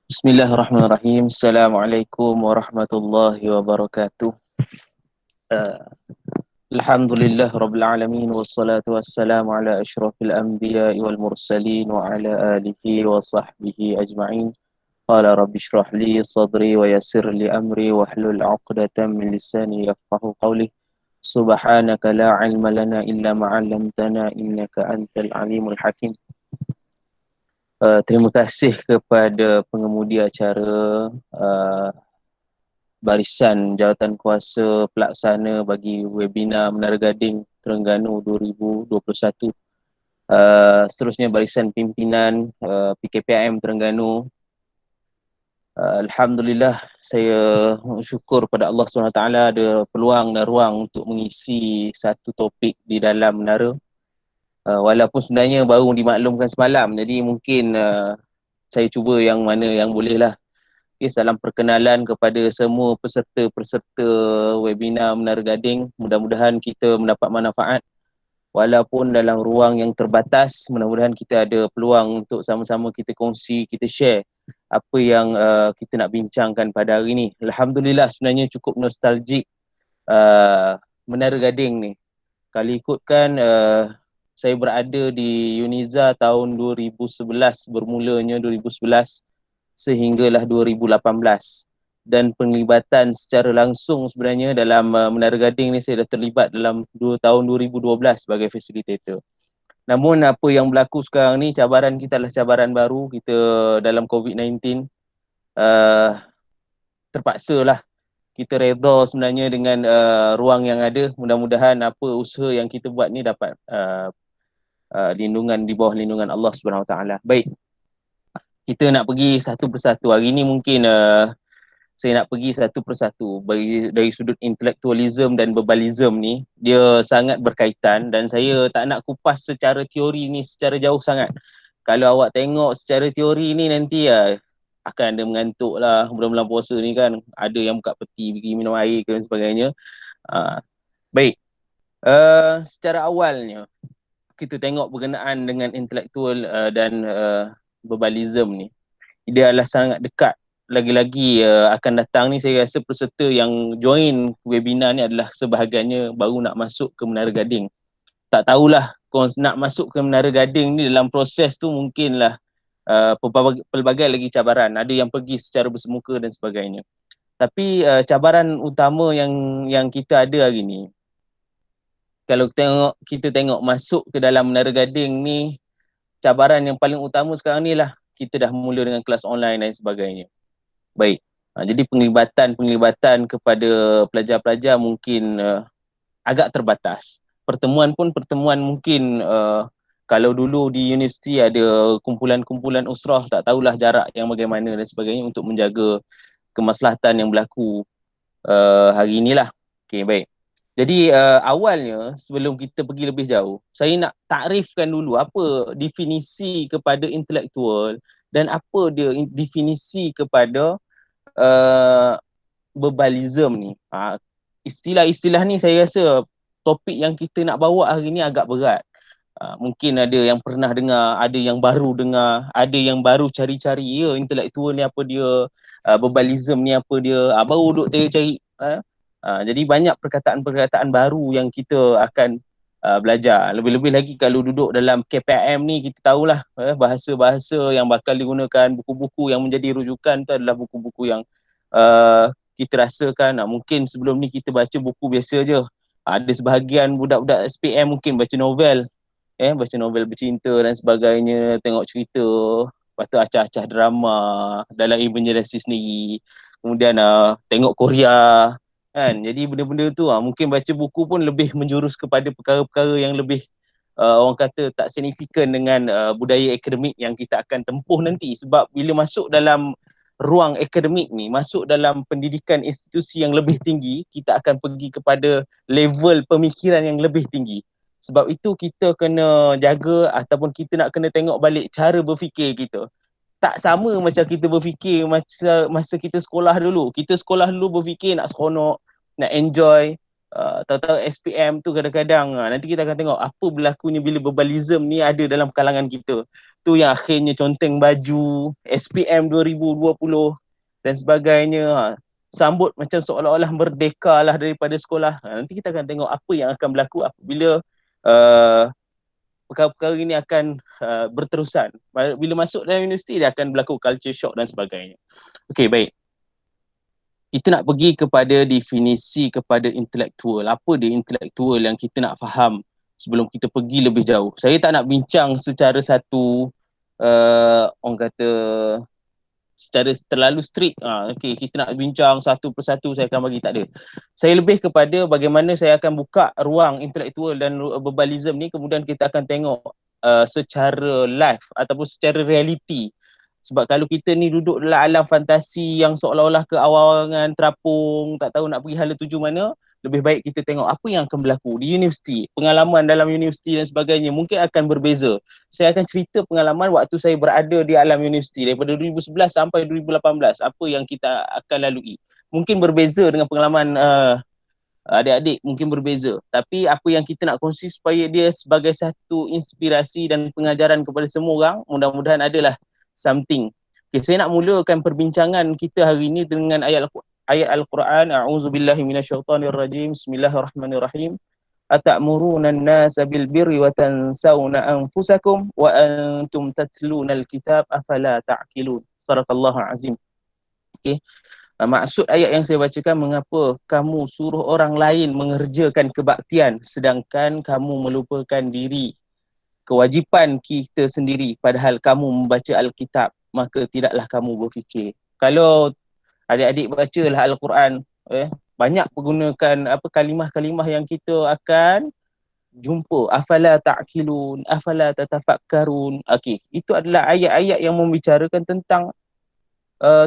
Bismillahirrahmanirrahim. Assalamualaikum warahmatullahi wabarakatuh. Uh, Alhamdulillah Rabbil Alamin. Wassalatu wassalamu ala ashrafil anbiya wal mursalin wa ala alihi wa sahbihi ajma'in. Qala rabbi shrah li sadri wa yassir li amri wa hlul 'uqdatam min lisani yafqahu qawli. Subhanaka la ilma lana illa ma 'allamtana innaka antal alimul hakim. Terima kasih kepada pengemudi acara uh, Barisan Jawatan Kuasa Pelaksana bagi webinar Menara Gading Terengganu 2021. Seterusnya Barisan Pimpinan PKPIM Terengganu. Alhamdulillah, saya syukur pada Allah SWT ada peluang dan ruang untuk mengisi satu topik di dalam menara. Walaupun sebenarnya baru dimaklumkan semalam, jadi mungkin saya cuba yang mana yang boleh lah. Okay, salam perkenalan kepada semua peserta-peserta webinar Menara Gading. Mudah-mudahan kita mendapat manfaat walaupun dalam ruang yang terbatas. Mudah-mudahan kita ada peluang untuk sama-sama kita kongsi, kita share apa yang kita nak bincangkan pada hari ini. Alhamdulillah, sebenarnya cukup nostalgik Menara Gading ni. Kalau ikutkan saya berada di Uniza tahun 2011, bermulanya 2011 sehinggalah 2018, dan penglibatan secara langsung sebenarnya dalam Menara Gading ni saya dah terlibat dalam tahun 2012 sebagai facilitator. Namun apa yang berlaku sekarang ni, cabaran kita adalah cabaran baru kita dalam COVID-19. Terpaksalah kita redha sebenarnya dengan ruang yang ada. Mudah-mudahan apa usaha yang kita buat ni dapat lindungan di bawah lindungan Allah Subhanahu Wa Taala. Baik, kita nak pergi satu persatu. Hari ni mungkin saya nak pergi satu persatu. Dari sudut intelektualism dan verbalism ni, dia sangat berkaitan dan saya tak nak kupas secara teori ni secara jauh sangat. Kalau awak tengok secara teori ni nanti akan ada mengantuk lah. Bulan-bulan puasa ni kan ada yang buka peti, pergi minum air dan sebagainya. Baik, secara awalnya kita tengok berkenaan dengan intelektual dan verbalism ni, dia adalah sangat dekat. Lagi-lagi akan datang ni, saya rasa peserta yang join webinar ni adalah sebahagiannya baru nak masuk ke Menara Gading. Tak tahulah nak masuk ke Menara Gading ni dalam proses tu mungkinlah pelbagai lagi cabaran. Ada yang pergi secara bersemuka dan sebagainya. Tapi cabaran utama yang kita ada hari ni, kalau kita tengok masuk ke dalam Menara Gading ni, cabaran yang paling utama sekarang ni lah kita dah mula dengan kelas online dan sebagainya. Baik, jadi penglibatan kepada pelajar-pelajar mungkin agak terbatas. Pertemuan mungkin kalau dulu di universiti ada kumpulan-kumpulan usrah, tak tahulah jarak yang bagaimana dan sebagainya untuk menjaga kemaslahatan yang berlaku hari inilah. Okey, baik. Jadi awalnya sebelum kita pergi lebih jauh, saya nak takrifkan dulu apa definisi kepada intelektual dan apa dia definisi kepada verbalism ni. Istilah-istilah ni saya rasa topik yang kita nak bawa hari ni agak berat. Mungkin ada yang pernah dengar, ada yang baru dengar, ada yang baru cari-cari ya intelektual ni apa dia, verbalism ni apa dia, baru duk cari-cari. Jadi banyak perkataan-perkataan baru yang kita akan belajar. Lebih-lebih lagi kalau duduk dalam KPIM ni, kita tahulah bahasa-bahasa yang bakal digunakan, buku-buku yang menjadi rujukan tu adalah buku-buku yang kita rasakan mungkin sebelum ni kita baca buku biasa je. Ada sebahagian budak-budak SPM mungkin baca novel, baca novel bercinta dan sebagainya, tengok cerita, lepas tu acah-acah drama dalam imajinasi sendiri, kemudian tengok Korea kan. Jadi benda-benda tu mungkin baca buku pun lebih menjurus kepada perkara-perkara yang lebih orang kata tak signifikan dengan budaya akademik yang kita akan tempuh nanti. Sebab bila masuk dalam ruang akademik ni, masuk dalam pendidikan institusi yang lebih tinggi, kita akan pergi kepada level pemikiran yang lebih tinggi. Sebab itu kita kena jaga ataupun kita nak kena tengok balik cara berfikir kita. Tak sama macam kita berfikir masa kita sekolah dulu. Kita sekolah dulu berfikir nak seronok, nak enjoy. Tahu-tahu SPM tu kadang-kadang nanti kita akan tengok apa berlakunya bila verbalism ni ada dalam kalangan kita. itu yang akhirnya conteng baju, SPM 2020 dan sebagainya. Sambut macam seolah-olah merdeka lah daripada sekolah. Nanti kita akan tengok apa yang akan berlaku apabila uh, perkara-perkara ini akan berterusan. Bila masuk dalam universiti, dia akan berlaku culture shock dan sebagainya. Okey, baik. Kita nak pergi kepada definisi kepada intelektual. Apa dia intelektual yang kita nak faham sebelum kita pergi lebih jauh. Saya tak nak bincang secara satu, orang kata, secara terlalu strict. Okay, kita nak bincang satu persatu, saya akan bagi, tak ada. Saya lebih kepada bagaimana saya akan buka ruang intelektual dan verbalism ni, kemudian kita akan tengok secara live ataupun secara reality. Sebab kalau kita ni duduk dalam alam fantasi yang seolah-olah keawangan terapung, tak tahu nak pergi hala tuju mana, lebih baik kita tengok apa yang akan berlaku di universiti. Pengalaman dalam universiti dan sebagainya mungkin akan berbeza. Saya akan cerita pengalaman waktu saya berada di alam universiti daripada 2011 sampai 2018, apa yang kita akan lalui. Mungkin berbeza dengan pengalaman adik-adik, mungkin berbeza. Tapi apa yang kita nak kongsi supaya dia sebagai satu inspirasi dan pengajaran kepada semua orang, mudah-mudahan adalah something. Okay, saya nak mulakan perbincangan kita hari ini dengan ayat Al-Quran. A'udzubillahi minasyaitonirrajim. Bismillahirrahmanirrahim. Atamuruna an-nasa bil birri wa tansawna anfusakum wa antum tatluna al-kitab afala ta'qilun. Sadaqallahu azim. Okey. Maksud ayat yang saya bacakan, mengapa kamu suruh orang lain mengerjakan kebaktian sedangkan kamu melupakan diri, kewajipan kita sendiri, padahal kamu membaca Alkitab, maka tidaklah kamu berfikir. Kalau adik-adik bacalah Al-Quran, banyak pergunakan kalimah-kalimah yang kita akan jumpa. Afala ta'qilun, afala tatafakkarun. Okey, itu adalah ayat-ayat yang membicarakan tentang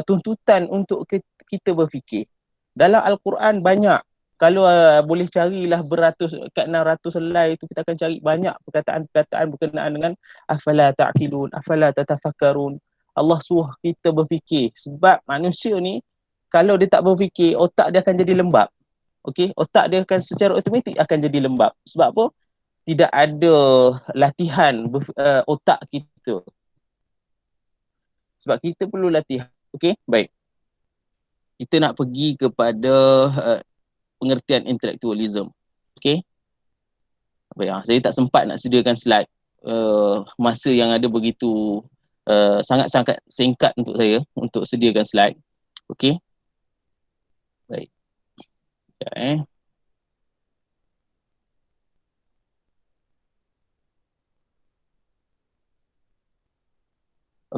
tuntutan untuk kita berfikir. Dalam Al-Quran banyak. Kalau boleh carilah beratus, kat 600 helai tu, kita akan cari banyak perkataan-perkataan berkenaan dengan afala ta'qilun, afala tatafakkarun. Allah suruh kita berfikir. Sebab manusia ni, kalau dia tak berfikir, otak dia akan jadi lembab. Okey, otak dia akan secara automatik akan jadi lembab. Sebab apa? Tidak ada latihan otak kita. Sebab kita perlu latihan. Okey, baik. Kita nak pergi kepada pengertian intellectualism. Okey. Baik, saya tak sempat nak sediakan slide. Masa yang ada begitu sangat-sangat singkat untuk saya untuk sediakan slide. Okey. Baik. Ya,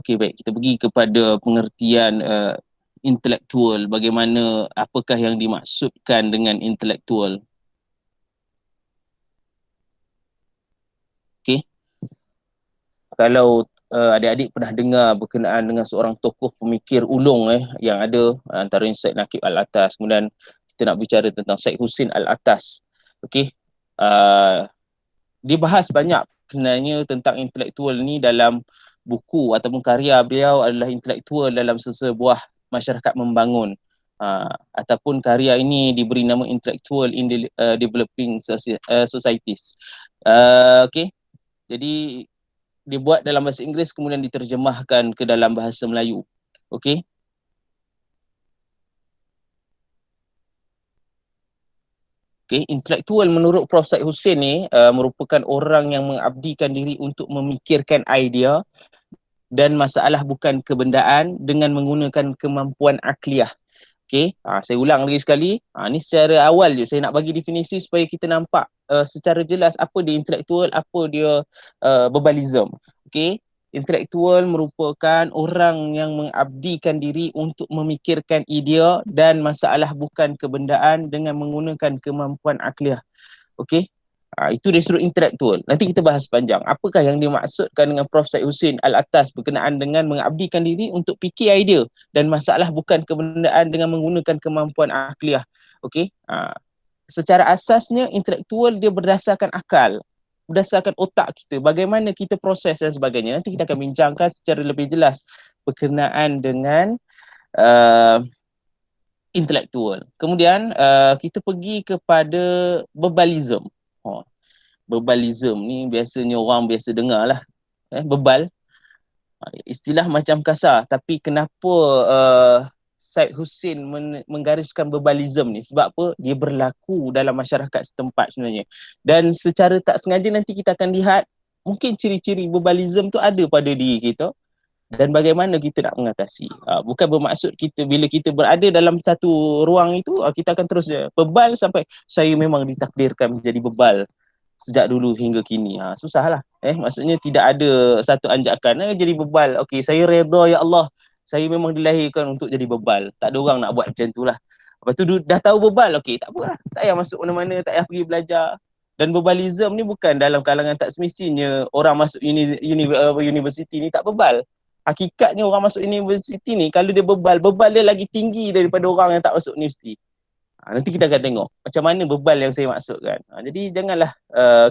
Okey, baik. Kita pergi kepada pengertian intelektual. Bagaimana, apakah yang dimaksudkan dengan intelektual. Okey. Kalau adik-adik pernah dengar berkenaan dengan seorang tokoh pemikir ulung yang ada, antaranya Syed Naqib Al-Atas. Kemudian kita nak bicara tentang Syed Hussein Al-Atas. Okey. Dia bahas banyak sebenarnya tentang intelektual ni dalam buku ataupun karya beliau adalah intelektual dalam sesebuah masyarakat membangun. Ataupun karya ini diberi nama Intellectual in Developing Societies. Okey. Jadi dibuat dalam bahasa Inggeris kemudian diterjemahkan ke dalam bahasa Melayu. Okey. Okay, intelektual menurut Prof. Syed Hussein ni merupakan orang yang mengabdikan diri untuk memikirkan idea dan masalah bukan kebendaan dengan menggunakan kemampuan akliah. Okay, saya ulang lagi sekali. Ni secara awal je saya nak bagi definisi supaya kita nampak secara jelas apa dia intelektual, apa dia verbalism. Okay, intelektual merupakan orang yang mengabdikan diri untuk memikirkan idea dan masalah bukan kebendaan dengan menggunakan kemampuan akliah. Okey. Itu dari sudut intelektual. Nanti kita bahas panjang. Apakah yang dimaksudkan dengan Prof. Syed Hussein Al-Atas berkenaan dengan mengabdikan diri untuk fikir idea dan masalah bukan kebendaan dengan menggunakan kemampuan akliah. Okey. Secara asasnya intelektual dia berdasarkan akal, berdasarkan otak kita, bagaimana kita proses dan sebagainya. Nanti kita akan bincangkan secara lebih jelas berkenaan dengan intelektual. Kemudian kita pergi kepada verbalism. Verbalism ni biasanya orang biasa dengar lah. Bebal. Istilah macam kasar, tapi kenapa Syed Hussein menggariskan berbalism ni? Sebab apa? Dia berlaku dalam masyarakat setempat sebenarnya. Dan secara tak sengaja nanti kita akan lihat mungkin ciri-ciri berbalism tu ada pada diri kita dan bagaimana kita nak mengatasi. Bukan bermaksud kita bila kita berada dalam satu ruang itu, kita akan terus bebal sampai saya memang ditakdirkan menjadi bebal sejak dulu hingga kini. Susahlah. Maksudnya tidak ada satu anjakan jadi bebal. Okey, saya redha ya Allah. Saya memang dilahirkan untuk jadi bebal. Tak ada orang nak buat macam tu lah. Lepas tu dah tahu bebal, okey, tak apalah. Tak payah masuk mana-mana, tak payah pergi belajar. Dan bebalism ni bukan dalam kalangan tak semestinya orang masuk universiti ni tak bebal. Hakikatnya orang masuk universiti ni kalau dia bebal, bebal dia lagi tinggi daripada orang yang tak masuk universiti. Nanti kita akan tengok macam mana bebal yang saya maksudkan. Jadi janganlah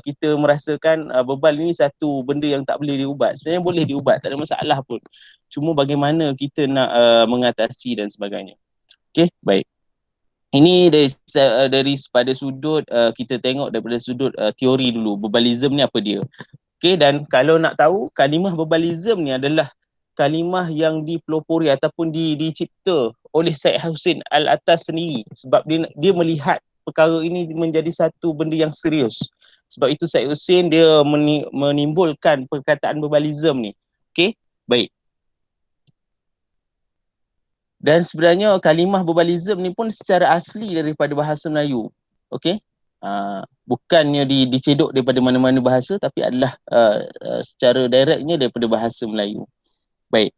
kita merasakan bebal ini satu benda yang tak boleh diubat. Sebenarnya boleh diubat, tak ada masalah pun. Cuma bagaimana kita nak mengatasi dan sebagainya. Okey, baik. Ini dari pada sudut kita tengok daripada sudut teori dulu. Bebalism ni apa dia? Okey, dan kalau nak tahu kalimah bebalism ni adalah kalimah yang dipelopori ataupun dicipta oleh Syed Hussein Alatas sendiri sebab dia melihat perkara ini menjadi satu benda yang serius. Sebab itu Syed Hussein dia menimbulkan perkataan berbalism ni. Okey, baik. Dan sebenarnya kalimah berbalism ni pun secara asli daripada bahasa Melayu. Okey. Bukannya dicedok daripada mana-mana bahasa tapi adalah secara directnya daripada bahasa Melayu. Baik.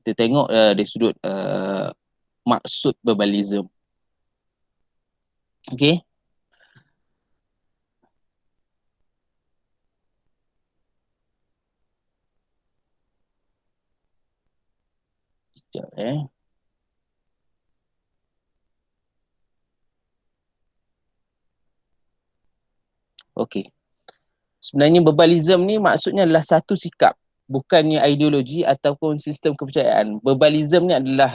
Kita tengok dari sudut maksud berbalism. Okey. Sekejap Okey. Sebenarnya berbalism ni maksudnya adalah satu sikap, bukannya ideologi ataupun sistem kepercayaan. Berbalism ni adalah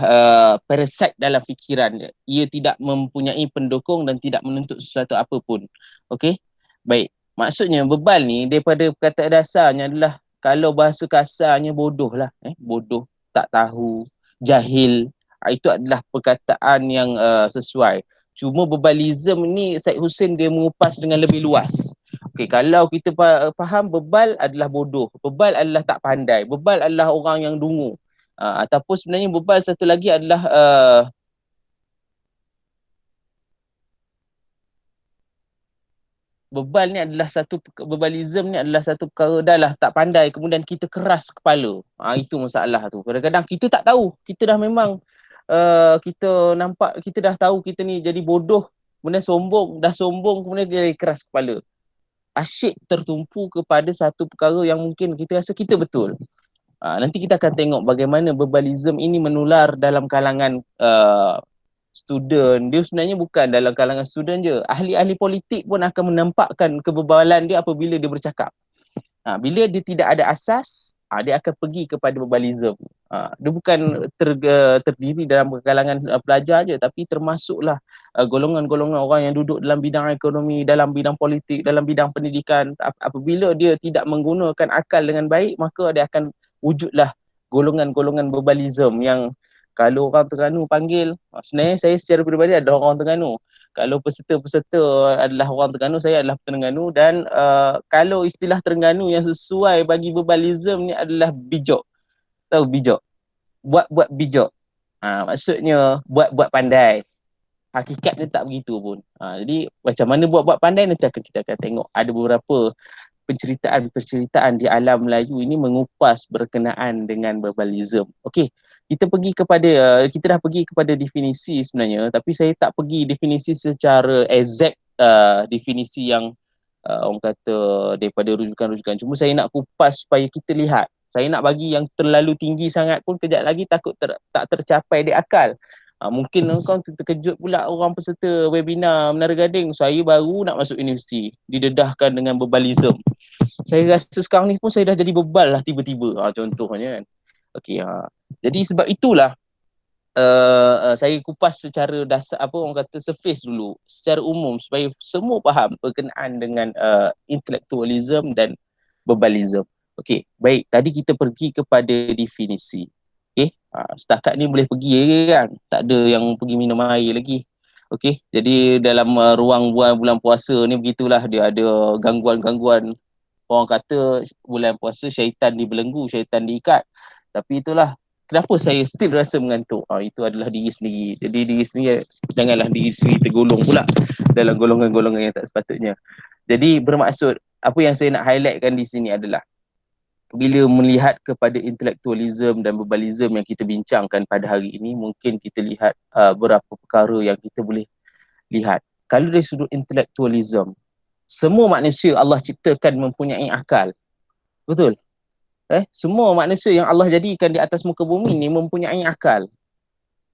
parasite dalam fikiran. Ia tidak mempunyai pendukung dan tidak menuntut sesuatu apapun. Okey? Baik. Maksudnya bebal ni daripada perkataan dasarnya adalah kalau bahasa kasarnya bodoh lah. Bodoh, tak tahu, jahil. Itu adalah perkataan yang sesuai. Cuma berbalism ni Syed Hussein dia mengupas dengan lebih luas. Okey, kalau kita faham bebal adalah bodoh, bebal adalah tak pandai, bebal adalah orang yang dungu. Ataupun sebenarnya bebal satu lagi adalah bebal ni adalah satu bebalism ni adalah satu perkara dah lah tak pandai kemudian kita keras kepala. Itu masalah tu. Kadang-kadang kita tak tahu, kita dah memang kita nampak kita dah tahu kita ni jadi bodoh, kemudian sombong kemudian dia keras kepala. Asyik tertumpu kepada satu perkara yang mungkin kita rasa kita betul. Nanti kita akan tengok bagaimana berbalism ini menular dalam kalangan student. Dia sebenarnya bukan dalam kalangan student je. Ahli-ahli politik pun akan menampakkan kebebalan dia apabila dia bercakap. Bila dia tidak ada asas, dia akan pergi kepada berbalism. Dia bukan terdiri dalam kalangan pelajar je, tapi termasuklah golongan-golongan orang yang duduk dalam bidang ekonomi, dalam bidang politik, dalam bidang pendidikan. Apabila dia tidak menggunakan akal dengan baik, maka dia akan wujudlah golongan-golongan berbalism yang kalau orang Terengganu panggil, sebenarnya saya secara peribadi adalah orang Terengganu. Kalau peserta-peserta adalah orang Terengganu, saya adalah Terengganu dan kalau istilah Terengganu yang sesuai bagi berbalism ni adalah bijak. Tahu bijak? Buat-buat bijak. Maksudnya buat-buat pandai. Hakikatnya tak begitu pun. Jadi macam mana buat-buat pandai nanti kita akan tengok. Ada beberapa penceritaan di alam Melayu ini mengupas berkenaan dengan berbalism. Okey, kita dah pergi kepada definisi sebenarnya, tapi saya tak pergi definisi secara exact, definisi yang orang kata daripada rujukan-rujukan. Cuma saya nak kupas supaya kita lihat. Saya nak bagi yang terlalu tinggi sangat pun kejap lagi takut tak tercapai di akal. Mungkin kau terkejut pula orang peserta webinar Menara Gading. Saya baru nak masuk universiti, didedahkan dengan berbalism. Saya rasa sekarang ni pun saya dah jadi bebal lah tiba-tiba. Contohnya kan. Okey, jadi sebab itulah saya kupas secara dasar orang kata surface dulu secara umum supaya semua faham berkenaan dengan intellectualism dan berbalism. Okey, baik. Tadi kita pergi kepada definisi. Okey, setakat ni boleh pergi je kan? Tak ada yang pergi minum air lagi. Okey, jadi dalam ruang bulan puasa ni begitulah, dia ada gangguan-gangguan. Orang kata bulan puasa syaitan dibelenggu, syaitan diikat. Tapi itulah kenapa saya still rasa mengantuk. Itu adalah diri sendiri. Jadi diri sendiri, janganlah diri sendiri tergolong pula dalam golongan-golongan yang tak sepatutnya. Jadi bermaksud, apa yang saya nak highlightkan di sini adalah bila melihat kepada intelektualism dan verbalism yang kita bincangkan pada hari ini, mungkin kita lihat beberapa perkara yang kita boleh lihat. Kalau dari sudut intelektualism, semua manusia Allah ciptakan mempunyai akal. Betul? Semua manusia yang Allah jadikan di atas muka bumi ni mempunyai akal.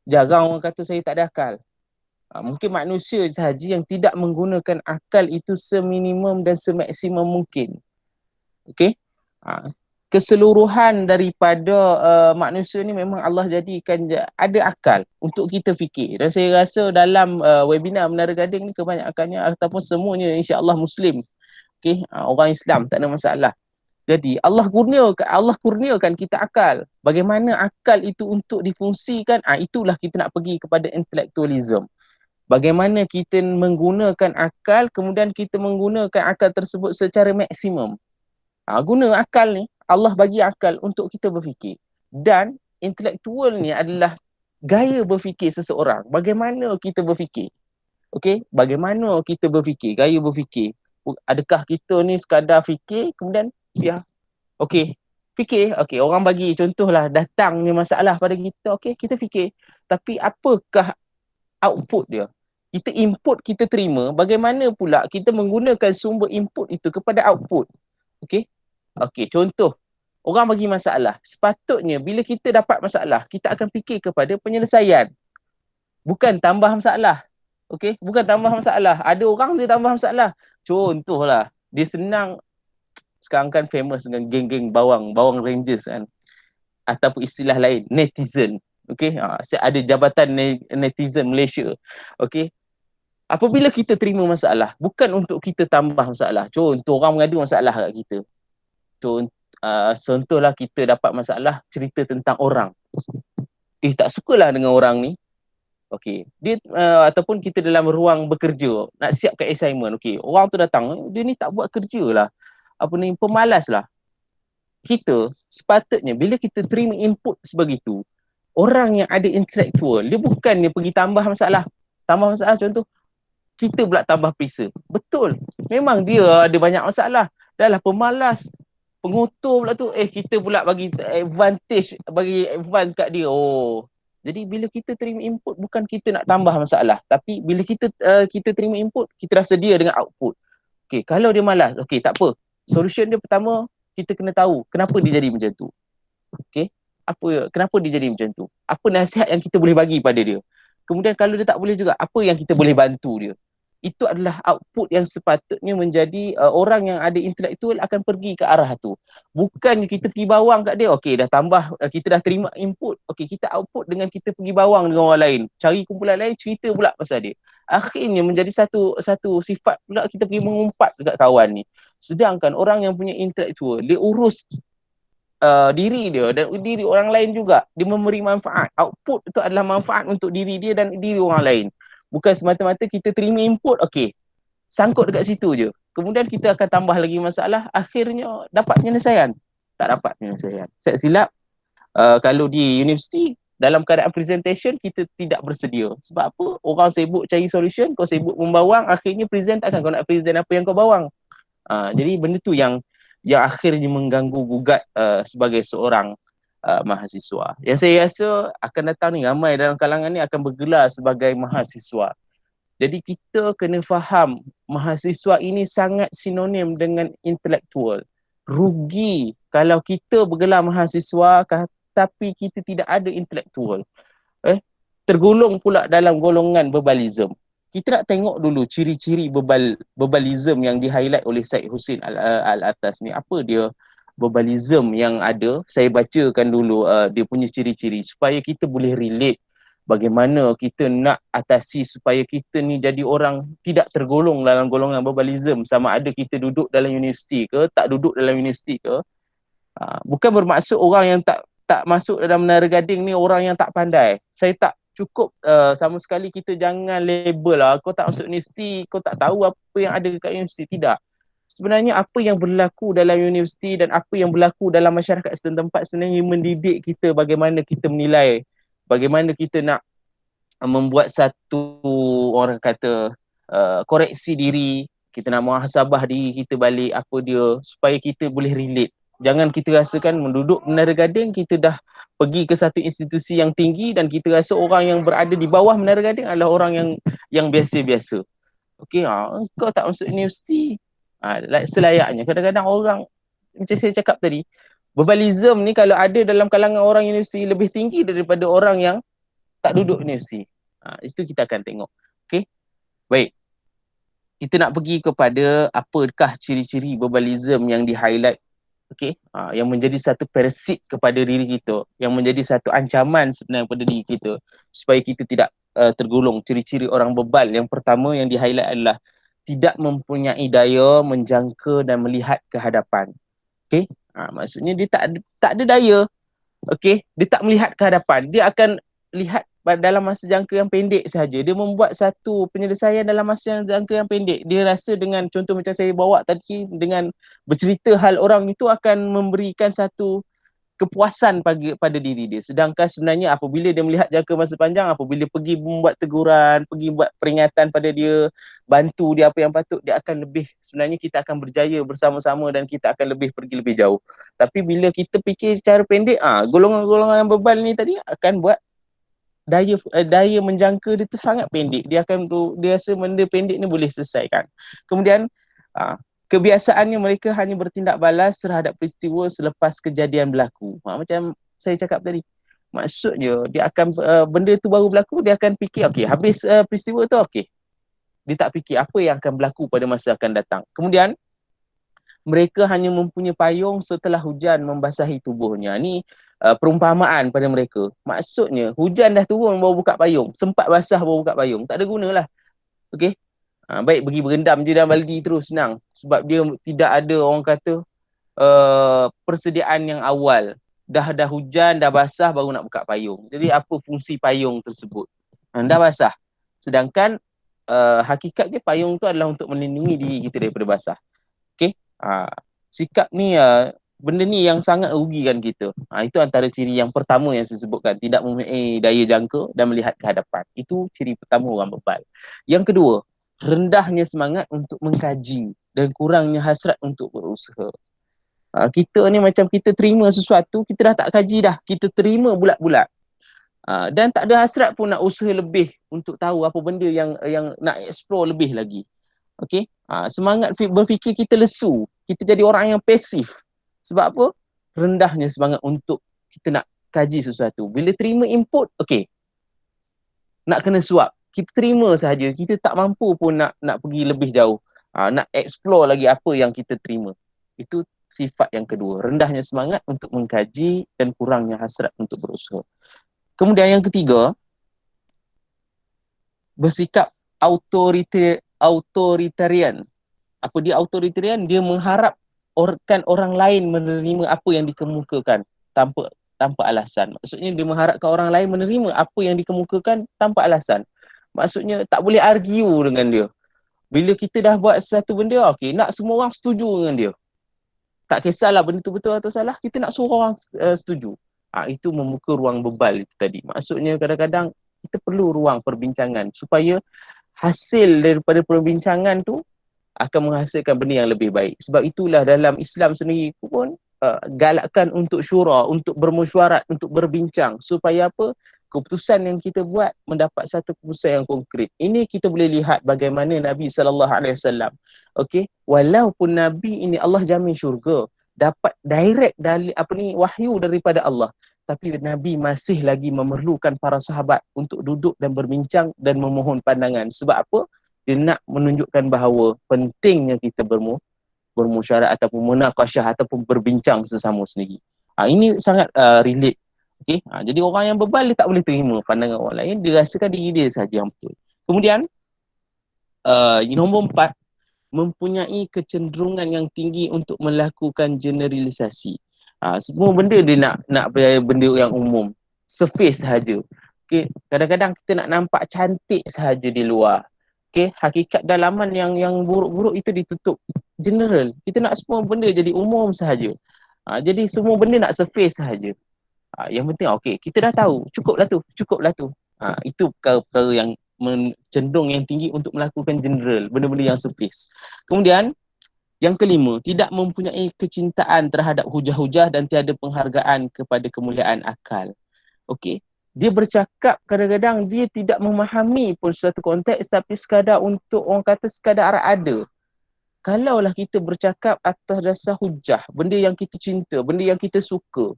Jarang orang kata saya tak ada akal. Mungkin manusia sahaja yang tidak menggunakan akal itu seminimum dan semaksimum mungkin. Okey? Keseluruhan daripada manusia ni memang Allah jadikan ada akal untuk kita fikir. Dan saya rasa dalam webinar Menara Gading ni kebanyakannya ataupun semuanya insya-Allah Muslim. Okey, orang Islam tak ada masalah. Jadi Allah kurniakan kita akal. Bagaimana akal itu untuk difungsikan? Itulah kita nak pergi kepada intelektualism. Bagaimana kita menggunakan akal, kemudian kita menggunakan akal tersebut secara maksimum. Guna akal ni, Allah bagi akal untuk kita berfikir. Dan intelektual ni adalah gaya berfikir seseorang. Bagaimana kita berfikir? Okey, bagaimana kita berfikir, gaya berfikir. Adakah kita ni sekadar fikir, kemudian okey, fikir, okey, orang bagi contohlah datangnya masalah pada kita, okey, kita fikir. Tapi apakah output dia? Kita input, kita terima, bagaimana pula kita menggunakan sumber input itu kepada output? Okey. Okey, contoh, orang bagi masalah. Sepatutnya bila kita dapat masalah, kita akan fikir kepada penyelesaian. Bukan tambah masalah. Okey, bukan tambah masalah. Ada orang dia tambah masalah. Contohlah, dia senang, sekarang kan famous dengan geng-geng bawang rangers kan. Ataupun istilah lain, netizen. Okey, ada jabatan netizen Malaysia. Okey. Apabila kita terima masalah, bukan untuk kita tambah masalah. Contoh, orang mengadu masalah kat kita. Contohlah kita dapat masalah cerita tentang orang. Tak sukalah dengan orang ni. Okey, dia ataupun kita dalam ruang bekerja, nak siapkan assignment. Okey, orang tu datang, dia ni tak buat kerja lah. Pemalas lah. Kita sepatutnya bila kita terima input sebegitu, orang yang ada intelektual, dia bukannya pergi tambah masalah. Tambah masalah contoh, kita pula tambah perisa. Betul. Memang dia ada banyak masalah. Dah lah pemalas. Pengutur pula tu, kita pula bagi advance kat dia. Jadi bila kita terima input, bukan kita nak tambah masalah. Tapi bila kita terima input, kita dah sedia dengan output. Okay, kalau dia malas, okay, tak apa. Solution dia pertama, kita kena tahu kenapa dia jadi macam tu. Okay, kenapa dia jadi macam tu? Apa nasihat yang kita boleh bagi pada dia? Kemudian kalau dia tak boleh juga, apa yang kita boleh bantu dia? Itu adalah output yang sepatutnya menjadi orang yang ada intelektual akan pergi ke arah tu. Bukan kita pergi bawang kat dia, okey dah tambah, kita dah terima input, okey kita output dengan kita pergi bawang dengan orang lain. Cari kumpulan lain, cerita pula pasal dia. Akhirnya menjadi satu sifat pula kita pergi mengumpat dekat kawan ni. Sedangkan orang yang punya intelektual, dia urus diri dia dan diri orang lain juga. Dia memberi manfaat. Output itu adalah manfaat untuk diri dia dan diri orang lain. Bukan semata-mata kita terima input, okey, sangkut dekat situ je. Kemudian kita akan tambah lagi masalah, akhirnya dapat penyelesaian. Tak dapat penyelesaian. Saya silap, kalau di universiti, dalam keadaan presentation, kita tidak bersedia. Sebab apa? Orang sibuk cari solution, kau sibuk membawang, akhirnya present takkan kau nak present apa yang kau bawang. Jadi benda tu yang akhirnya mengganggu gugat sebagai seorang mahasiswa. Yang saya rasa akan datang ni ramai dalam kalangan ni akan bergelar sebagai mahasiswa. Jadi kita kena faham mahasiswa ini sangat sinonim dengan intelektual. Rugi kalau kita bergelar mahasiswa tapi kita tidak ada intelektual. Tergolong pula dalam golongan verbalism. Kita nak tengok dulu ciri-ciri verbalism yang di-highlight oleh Syed Hussein Al-Atas ni. Apa dia verbalism yang ada? Saya bacakan dulu dia punya ciri-ciri supaya kita boleh relate bagaimana kita nak atasi supaya kita ni jadi orang tidak tergolong dalam golongan verbalism, sama ada kita duduk dalam universiti ke, tak duduk dalam universiti ke. Bukan bermaksud orang yang tak masuk dalam Menara Gading ni orang yang tak pandai. Saya tak cukup sama sekali kita jangan label lah. Kau tak masuk universiti, kau tak tahu apa yang ada dekat universiti. Tidak. Sebenarnya apa yang berlaku dalam universiti dan apa yang berlaku dalam masyarakat setempat sebenarnya mendidik kita bagaimana kita menilai, bagaimana kita nak membuat satu, orang kata, koreksi diri, kita nak muhasabah diri kita balik apa dia supaya kita boleh relate. Jangan kita rasakan menduduk Menara Gading kita dah pergi ke satu institusi yang tinggi dan kita rasa orang yang berada di bawah Menara Gading adalah orang yang biasa-biasa. Okey, kau tak masuk universiti. Selayaknya kadang-kadang orang macam saya cakap tadi, verbalism ni kalau ada dalam kalangan orang universiti lebih tinggi daripada orang yang tak duduk universiti. Itu kita akan tengok. Okey. Baik. Kita nak pergi kepada apakah ciri-ciri verbalism yang di-highlight, okey, yang menjadi satu parasit kepada diri kita, yang menjadi satu ancaman sebenarnya kepada diri kita supaya kita tidak tergolong ciri-ciri orang bebal. Yang pertama yang di-highlight adalah tidak mempunyai daya menjangka dan melihat ke hadapan. Okey. Maksudnya dia tak ada daya. Okey, dia tak melihat ke hadapan. Dia akan lihat dalam masa jangka yang pendek sahaja. Dia membuat satu penyelesaian dalam masa jangka yang pendek. Dia rasa dengan contoh macam saya bawa tadi, dengan bercerita hal orang itu akan memberikan satu kepuasan pada diri dia. Sedangkan sebenarnya apabila dia melihat jangka masa panjang, apabila pergi membuat teguran, pergi buat peringatan pada dia, bantu dia apa yang patut, dia akan lebih, sebenarnya kita akan berjaya bersama-sama dan kita akan lebih pergi lebih jauh. Tapi bila kita fikir secara pendek, golongan-golongan yang bebal ni tadi akan buat daya menjangka dia tu sangat pendek. Dia rasa benda pendek ni boleh selesaikan. Kemudian kebiasaannya mereka hanya bertindak balas terhadap peristiwa selepas kejadian berlaku. Macam saya cakap tadi. Maksudnya dia akan benda tu baru berlaku, dia akan fikir okey, habis peristiwa tu okey. Dia tak fikir apa yang akan berlaku pada masa akan datang. Kemudian mereka hanya mempunyai payung setelah hujan membasahi tubuhnya. Ni perumpamaan pada mereka. Maksudnya hujan dah turun baru buka payung, sempat basah baru buka payung, tak ada gunalah. Okey. Baik pergi berendam je dalam baldi terus senang sebab dia tidak ada, orang kata, persediaan yang awal. Dah hujan, dah basah baru nak buka payung. Jadi apa fungsi payung tersebut? Dah basah. Sedangkan hakikatnya payung tu adalah untuk melindungi diri kita daripada basah. Okey. Sikap ni, benda ni yang sangat rugikan kita. Itu antara ciri yang pertama yang saya sebutkan, tidak mempunyai daya jangka dan melihat ke hadapan. Itu ciri pertama orang bebal. Yang kedua, rendahnya semangat untuk mengkaji dan kurangnya hasrat untuk berusaha. Kita ni macam kita terima sesuatu, kita dah tak kaji dah, kita terima bulat-bulat. Dan tak ada hasrat pun nak usaha lebih untuk tahu apa benda yang nak explore lebih lagi. Okey. Semangat berfikir kita lesu. Kita jadi orang yang pasif. Sebab apa? Rendahnya semangat untuk kita nak kaji sesuatu. Bila terima input, okey, nak kena suap. Kita terima sahaja. Kita tak mampu pun nak pergi lebih jauh. Nak explore lagi apa yang kita terima. Itu sifat yang kedua. Rendahnya semangat untuk mengkaji dan kurangnya hasrat untuk berusaha. Kemudian yang ketiga, bersikap authoritarian. Apa dia authoritarian? Dia mengharap orang lain menerima apa yang dikemukakan tanpa alasan. Maksudnya dia mengharapkan orang lain menerima apa yang dikemukakan tanpa alasan. Maksudnya tak boleh argue dengan dia. Bila kita dah buat satu benda, okey, nak semua orang setuju dengan dia. Tak kisahlah benda tu betul atau salah, kita nak suruh orang setuju. Itu membuka ruang bebal itu tadi. Maksudnya kadang-kadang kita perlu ruang perbincangan supaya hasil daripada perbincangan tu akan menghasilkan benda yang lebih baik. Sebab itulah dalam Islam sendiri pun galakkan untuk syura, untuk bermesyuarat, untuk berbincang supaya apa? Keputusan yang kita buat mendapat satu keputusan yang konkret. Ini kita boleh lihat bagaimana Nabi SAW. Okey, walaupun Nabi ini Allah jamin syurga, dapat direct dari wahyu daripada Allah, tapi Nabi masih lagi memerlukan para sahabat untuk duduk dan berbincang dan memohon pandangan. Sebab apa? Dia nak menunjukkan bahawa pentingnya kita bermusyawarah ataupun munaqasyah ataupun berbincang sesama sendiri. Ini sangat relate. Okay? Jadi orang yang bebal dia tak boleh terima pandangan orang lain, dia rasakan diri dia sahaja yang betul. Kemudian nombor 4, mempunyai kecenderungan yang tinggi untuk melakukan generalisasi. Semua benda dia nak benda yang umum, surface sahaja. Okay, kadang-kadang kita nak nampak cantik sahaja di luar. Okay, hakikat dalaman yang buruk-buruk itu ditutup general. Kita nak semua benda jadi umum sahaja. Jadi semua benda nak surface sahaja. Yang penting okey, kita dah tahu, cukuplah tu. Itu perkara-perkara yang cenderung yang tinggi untuk melakukan general, benda-benda yang surface. Kemudian yang kelima, tidak mempunyai kecintaan terhadap hujah-hujah dan tiada penghargaan kepada kemuliaan akal. Okey, dia bercakap kadang-kadang dia tidak memahami pun suatu konteks, tapi sekadar untuk orang kata sekadar ada. Kalaulah kita bercakap atas dasar hujah, benda yang kita cinta, benda yang kita suka,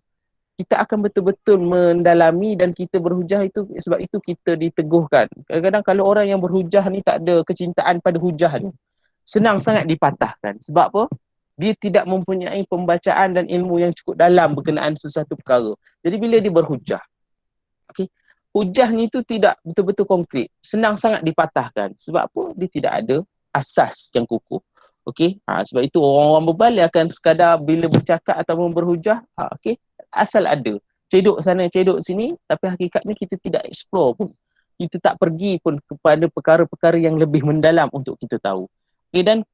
kita akan betul-betul mendalami dan kita berhujah itu, sebab itu kita diteguhkan. Kadang-kadang kalau orang yang berhujah ni tak ada kecintaan pada hujah ni, senang sangat dipatahkan. Sebab apa? Dia tidak mempunyai pembacaan dan ilmu yang cukup dalam berkenaan sesuatu perkara. Jadi bila dia berhujah, okay, hujah ni tu tidak betul-betul konkret. Senang sangat dipatahkan. Sebab apa? Dia tidak ada asas yang kukuh. Okey, sebab itu orang-orang bebal dia akan sekadar bila bercakap ataupun berhujah, okey, asal ada. Cedok sana, cedok sini, tapi hakikatnya kita tidak explore pun. Kita tak pergi pun kepada perkara-perkara yang lebih mendalam untuk kita tahu. Okey, dan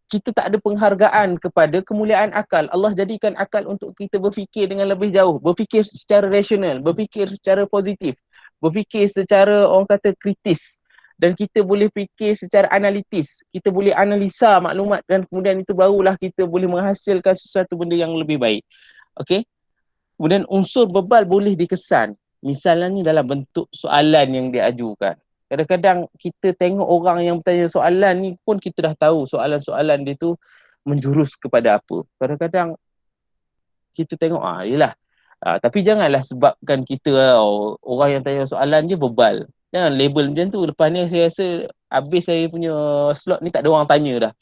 kita tak ada penghargaan kepada kemuliaan akal. Allah jadikan akal untuk kita berfikir dengan lebih jauh, berfikir secara rasional, berfikir secara positif, berfikir secara orang kata kritis, dan kita boleh fikir secara analitis, kita boleh analisa maklumat dan kemudian itu barulah kita boleh menghasilkan sesuatu benda yang lebih baik. Okey. Kemudian unsur bebal boleh dikesan. Misalnya ni dalam bentuk soalan yang diajukan. Kadang-kadang kita tengok orang yang bertanya soalan ni pun kita dah tahu soalan-soalan dia tu menjurus kepada apa. Kadang-kadang kita tengok yelah. Tapi janganlah sebabkan kita orang yang tanya soalan je bebal. Jangan label macam tu. Lepas ni saya rasa habis saya punya slot ni tak ada orang tanya dah.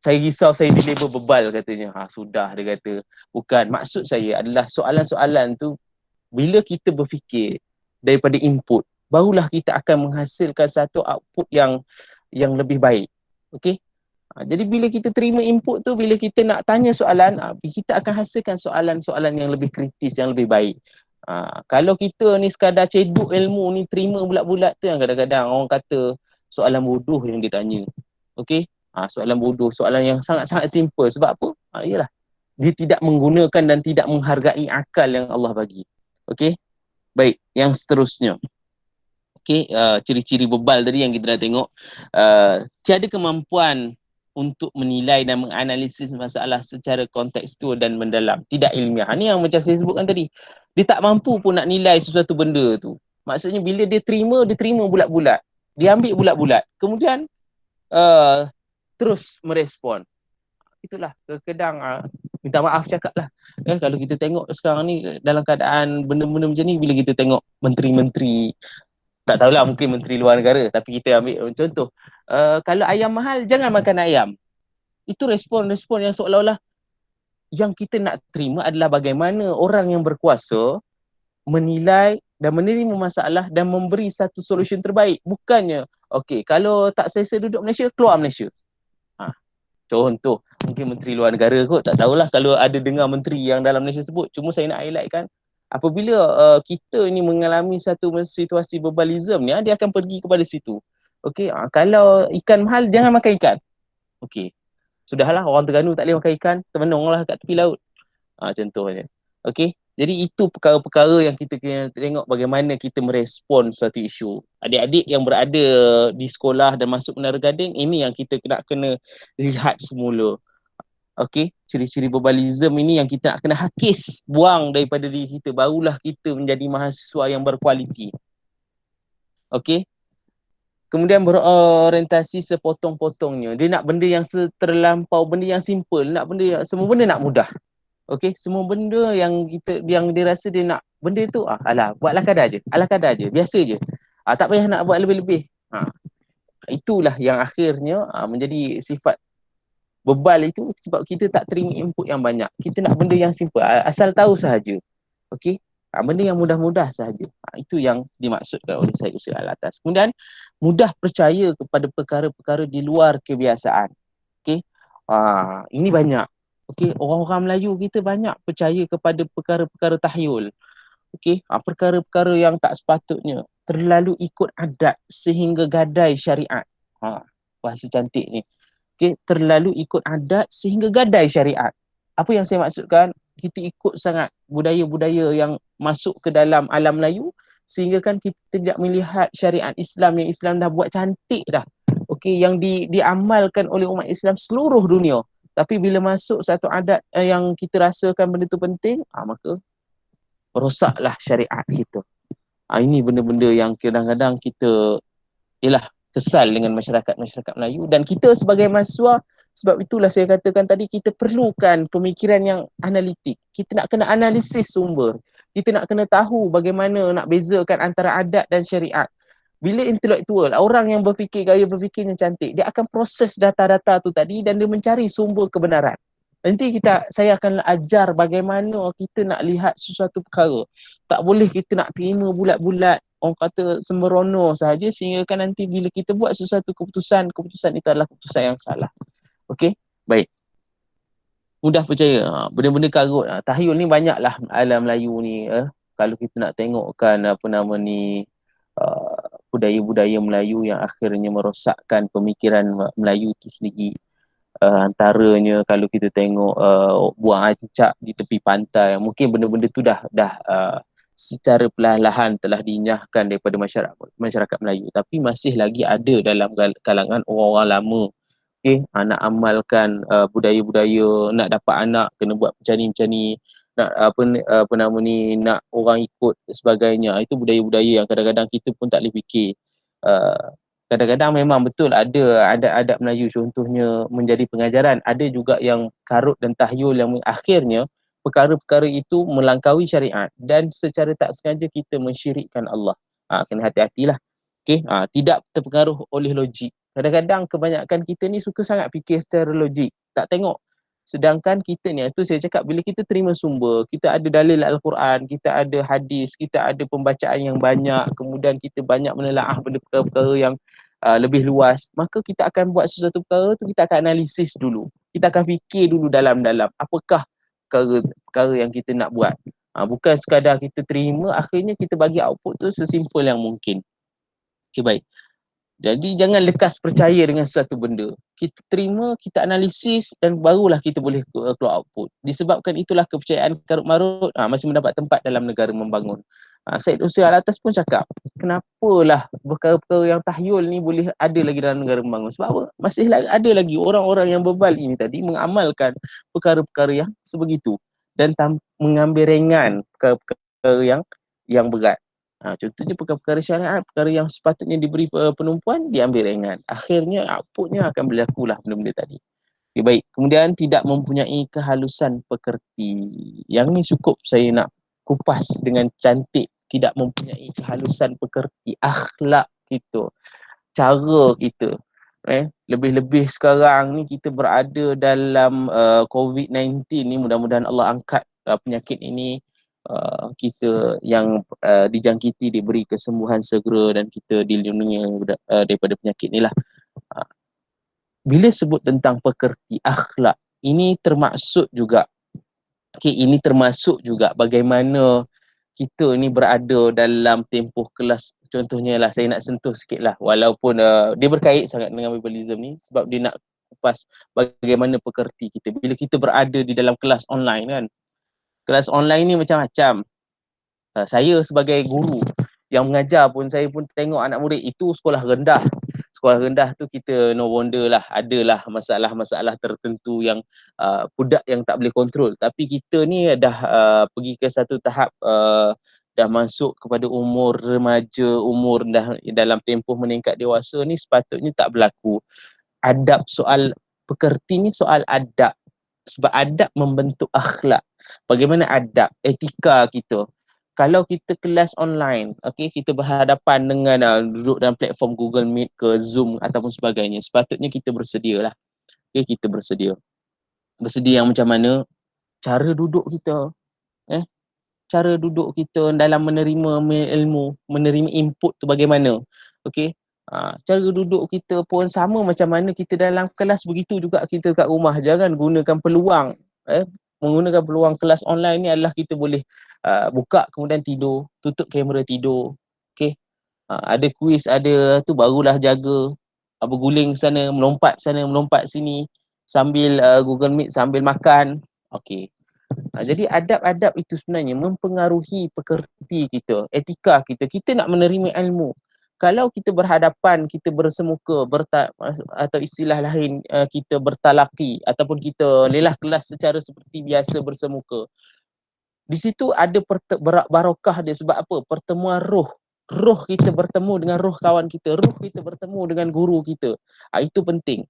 Saya risau saya di label bebal katanya. Sudah dia kata. Bukan. Maksud saya adalah soalan-soalan tu bila kita berfikir daripada input, barulah kita akan menghasilkan satu output yang lebih baik. Okey? Jadi bila kita terima input tu, bila kita nak tanya soalan, kita akan hasilkan soalan-soalan yang lebih kritis, yang lebih baik. Kalau kita ni sekadar ceduk ilmu ni, terima bulat-bulat tu yang kadang-kadang orang kata soalan bodoh yang ditanya. Okey? Soalan bodoh, soalan yang sangat-sangat simple. Sebab apa? Yalah, dia tidak menggunakan dan tidak menghargai akal yang Allah bagi. Okey? Baik, yang seterusnya. Okey, ciri-ciri bebal tadi yang kita dah tengok. Tiada kemampuan untuk menilai dan menganalisis masalah secara kontekstual dan mendalam. Tidak ilmiah. Ini yang macam saya sebutkan tadi. Dia tak mampu pun nak nilai sesuatu benda tu. Maksudnya bila dia terima bulat-bulat. Dia ambil bulat-bulat. Kemudian terus merespon. Itulah kadang-kadang minta maaf cakap lah. Kalau kita tengok sekarang ni dalam keadaan benda-benda macam ni, bila kita tengok menteri-menteri, tak tahulah mungkin menteri luar negara, tapi kita ambil contoh, kalau ayam mahal jangan makan ayam. Itu respon-respon yang seolah-olah yang kita nak terima adalah bagaimana orang yang berkuasa menilai dan menerima masalah dan memberi satu solution terbaik. Bukannya okey, kalau tak selesa duduk Malaysia, keluar Malaysia. Contoh, mungkin menteri luar negara kot, tak tahulah kalau ada dengar menteri yang dalam Malaysia sebut. Cuma saya nak highlightkan, apabila kita ni mengalami satu situasi berbalism ni, dia akan pergi kepada situ. Okey, kalau ikan mahal, jangan makan ikan. Okey, sudahlah, orang Terengganu tak boleh makan ikan, termenunglah kat tepi laut. Contohnya. Okey, jadi itu perkara-perkara yang kita kena tengok bagaimana kita merespon suatu isu. Adik-adik yang berada di sekolah dan masuk Menara Gading, ini yang kita kena lihat semula. Okey, ciri-ciri berbalism ini yang kita nak kena hakis, buang daripada diri kita, barulah kita menjadi mahasiswa yang berkualiti. Okey. Kemudian berorientasi sepotong-potongnya. Dia nak benda yang terlampau, benda yang simple, nak benda yang, semua benda nak mudah. Okey, semua benda yang dia rasa dia nak benda tu, alah, buatlah kadar je. Alah kadar je, biasa je. Tak payah nak buat lebih-lebih. Itulah yang akhirnya menjadi sifat bebal itu, sebab kita tak terima input yang banyak. Kita nak benda yang simple, asal tahu sahaja. Okey, benda yang mudah-mudah sahaja. Itu yang dimaksudkan oleh Syed Hussein Alatas. Kemudian mudah percaya kepada perkara-perkara di luar kebiasaan. Okey, ini banyak. Okey, orang-orang Melayu kita banyak percaya kepada perkara-perkara tahyul. Okey, perkara-perkara yang tak sepatutnya, terlalu ikut adat sehingga gadai syariat. Bahasa cantik ni. Okey, terlalu ikut adat sehingga gadai syariat. Apa yang saya maksudkan? Kita ikut sangat budaya-budaya yang masuk ke dalam alam Melayu sehingga kan kita tidak melihat syariat Islam yang Islam dah buat cantik dah. Okey, yang diamalkan oleh umat Islam seluruh dunia. Tapi bila masuk satu adat yang kita rasakan benda tu penting, maka rosaklah syariat kita. Ini benda-benda yang kadang-kadang kita kesal dengan masyarakat Melayu, dan kita sebagai mahasiswa, sebab itulah saya katakan tadi, kita perlukan pemikiran yang analitik. Kita nak kena analisis sumber. Kita nak kena tahu bagaimana nak bezakan antara adat dan syariat. Bila intelektual, orang yang berfikir, gaya berfikirnya cantik, dia akan proses data-data tu tadi dan dia mencari sumber kebenaran. Nanti saya akan ajar bagaimana kita nak lihat sesuatu perkara. Tak boleh kita nak terima bulat-bulat, orang kata sembrono sahaja, sehingga kan nanti bila kita buat sesuatu keputusan itu adalah keputusan yang salah. Okey? Baik. Mudah percaya. Benda-benda karut. Tahyul ni banyaklah alam Melayu ni. Kalau kita nak tengokkan budaya-budaya Melayu yang akhirnya merosakkan pemikiran Melayu itu sendiri. Antaranya kalau kita tengok buang acak di tepi pantai, mungkin benda-benda tu dah secara perlahan-lahan telah dinyahkan daripada masyarakat Melayu, tapi masih lagi ada dalam kalangan orang-orang lama. Nak amalkan budaya-budaya, nak dapat anak kena buat macam ni, nak nak orang ikut sebagainya. Itu budaya-budaya yang kadang-kadang kita pun tak boleh fikir. Kadang-kadang memang betul ada adat Melayu contohnya menjadi pengajaran. Ada juga yang karut dan tahyul yang akhirnya perkara-perkara itu melangkaui syariat dan secara tak sengaja kita mensyirikkan Allah. Kena hati-hatilah. Tidak terpengaruh oleh logik. Kadang-kadang kebanyakan kita ni suka sangat fikir secara logik, tak tengok. Sedangkan kita ni, itu saya cakap, bila kita terima sumber, kita ada dalil Al-Quran, kita ada hadis, kita ada pembacaan yang banyak, kemudian kita banyak menelaah benda perkara-perkara yang lebih luas, maka kita akan buat sesuatu perkara tu, kita akan analisis dulu. Kita akan fikir dulu dalam-dalam, apakah perkara yang kita nak buat. Bukan sekadar kita terima, akhirnya kita bagi output tu sesimpel yang mungkin. Okay, baik. Jadi jangan lekas percaya dengan sesuatu benda. Kita terima, kita analisis dan barulah kita boleh keluar output. Disebabkan itulah kepercayaan karut-marut masih mendapat tempat dalam negara membangun. Syed Hussein Alatas pun cakap, kenapalah perkara-perkara yang tahyul ni boleh ada lagi dalam negara membangun? Sebab apa? Masih ada lagi orang-orang yang bebal ini tadi mengamalkan perkara-perkara yang sebegitu dan mengambil ringan perkara-perkara yang berat. Contohnya perkara-perkara syariat, perkara yang sepatutnya diberi penumpuan, diambil ringan. Akhirnya outputnya akan berlakulah benda-benda tadi. Okay, baik. Kemudian tidak mempunyai kehalusan pekerti. Yang ni cukup saya nak kupas dengan cantik. Tidak mempunyai kehalusan pekerti. Akhlak kita. Cara kita. Lebih-lebih sekarang ni kita berada dalam COVID-19 ni. Mudah-mudahan Allah angkat penyakit ini. Kita yang dijangkiti diberi kesembuhan segera dan kita dilindungi daripada penyakit ni lah. Bila sebut tentang pekerti akhlak, ini termasuk juga bagaimana kita ni berada dalam tempoh kelas. Contohnya lah, saya nak sentuh sikit lah, walaupun dia berkait sangat dengan tribalism ni, sebab dia nak kupas bagaimana pekerti kita bila kita berada di dalam kelas online kan. Kelas online ni macam-macam. Saya sebagai guru yang mengajar pun, saya pun tengok anak murid itu sekolah rendah. Sekolah rendah tu kita no wonder lah, adalah masalah-masalah tertentu yang budak yang tak boleh kontrol. Tapi kita ni dah pergi ke satu tahap, dah masuk kepada umur remaja, umur dah dalam tempoh meningkat dewasa ni, sepatutnya tak berlaku. Soal pekerti ni soal adab. Sebab adab membentuk akhlak. Bagaimana adab, etika kita. Kalau kita kelas online, kita berhadapan dengan duduk dalam platform Google Meet ke Zoom ataupun sebagainya, sepatutnya kita bersedia lah. Kita bersedia. Bersedia yang macam mana? Cara duduk kita. Cara duduk kita dalam menerima ilmu, menerima input tu bagaimana. Cara duduk kita pun sama macam mana kita dalam kelas, begitu juga kita kat rumah. Jangan gunakan peluang Menggunakan peluang kelas online ni adalah kita boleh buka kemudian tidur, tutup kamera tidur. Okey. Ada kuis, ada tu barulah jaga berguling sana, melompat sini sambil Google Meet sambil makan. Okey. Jadi adab-adab itu sebenarnya mempengaruhi pekerti kita, etika kita. Kita nak menerima ilmu. Kalau kita berhadapan, kita bersemuka, atau istilah lain kita bertalaki ataupun kita lelah kelas secara seperti biasa bersemuka. Di situ ada barokah dia sebab apa? Pertemuan roh. Roh kita bertemu dengan roh kawan kita, roh kita bertemu dengan guru kita. Itu penting.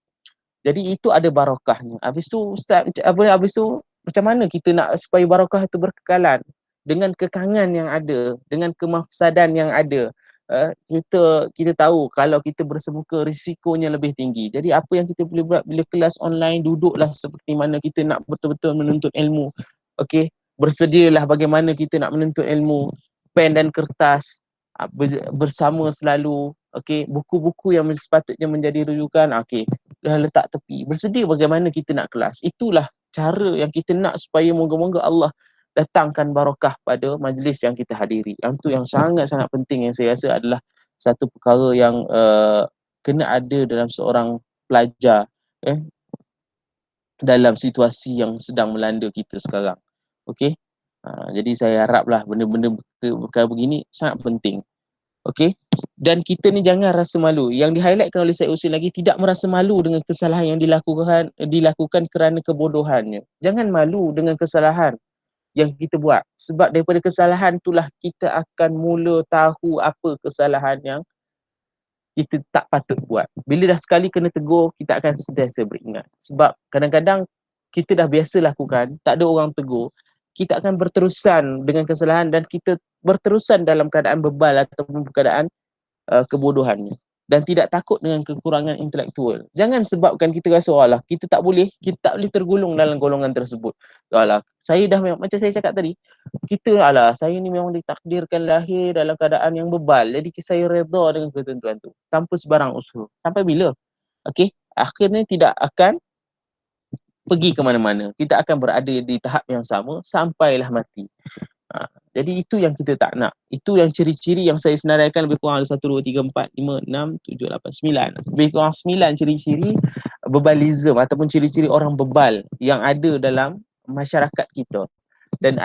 Jadi itu ada barakahnya. Habis tu ustaz habis tu macam mana kita nak supaya barakah itu berkekalan dengan kekangan yang ada, dengan kemafsadan yang ada. Kita tahu kalau kita bersemuka risikonya lebih tinggi. Jadi apa yang kita boleh buat bila kelas online, duduklah seperti mana kita nak betul-betul menuntut ilmu. Okey, bersedialah bagaimana kita nak menuntut ilmu, pen dan kertas bersama selalu. Okey, buku-buku yang sepatutnya menjadi rujukan, okey, dah letak tepi. Bersedia bagaimana kita nak kelas. Itulah cara yang kita nak supaya moga-moga Allah datangkan barakah pada majlis yang kita hadiri. Yang tu yang sangat-sangat penting yang saya rasa adalah satu perkara yang kena ada dalam seorang pelajar dalam situasi yang sedang melanda kita sekarang. Okey. Jadi saya haraplah benda-benda perkara begini sangat penting. Okey. Dan kita ni jangan rasa malu. Yang di-highlightkan oleh Syed Hussein lagi, tidak merasa malu dengan kesalahan yang dilakukan kerana kebodohannya. Jangan malu dengan kesalahan yang kita buat. Sebab daripada kesalahan itulah kita akan mula tahu apa kesalahan yang kita tak patut buat. Bila dah sekali kena tegur, kita akan sentiasa beringat. Sebab kadang-kadang kita dah biasa lakukan, tak ada orang tegur, kita akan berterusan dengan kesalahan dan kita berterusan dalam keadaan bebal ataupun keadaan kebodohannya. Dan tidak takut dengan kekurangan intelektual. Jangan sebabkan kita rasa, alah, kita tak boleh tergolong dalam golongan tersebut. Alah, saya dah macam saya cakap tadi, saya ni memang ditakdirkan lahir dalam keadaan yang bebal. Jadi saya redha dengan ketentuan tu. Tanpa sebarang usul. Sampai bila? Okey, akhirnya tidak akan pergi ke mana-mana. Kita akan berada di tahap yang sama sampailah mati. Jadi itu yang kita tak nak. Itu yang ciri-ciri yang saya senaraikan lebih kurang ada 1, 2, 3, 4, 5, 6, 7, 8, 9. Lebih kurang 9 ciri-ciri bebalism ataupun ciri-ciri orang bebal yang ada dalam masyarakat kita. Dan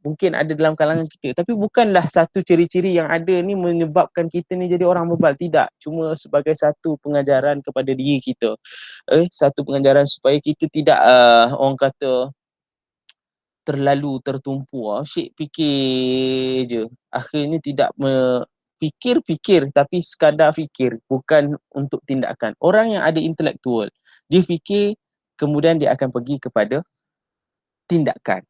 mungkin ada dalam kalangan kita. Tapi bukanlah satu ciri-ciri yang ada ni menyebabkan kita ni jadi orang bebal. Tidak. Cuma sebagai satu pengajaran kepada diri kita. Satu pengajaran supaya kita tidak orang kata terlalu tertumpu. Asyik fikir je. Akhirnya tidak fikir tapi sekadar fikir, bukan untuk tindakan. Orang yang ada intelektual, dia fikir kemudian dia akan pergi kepada tindakan.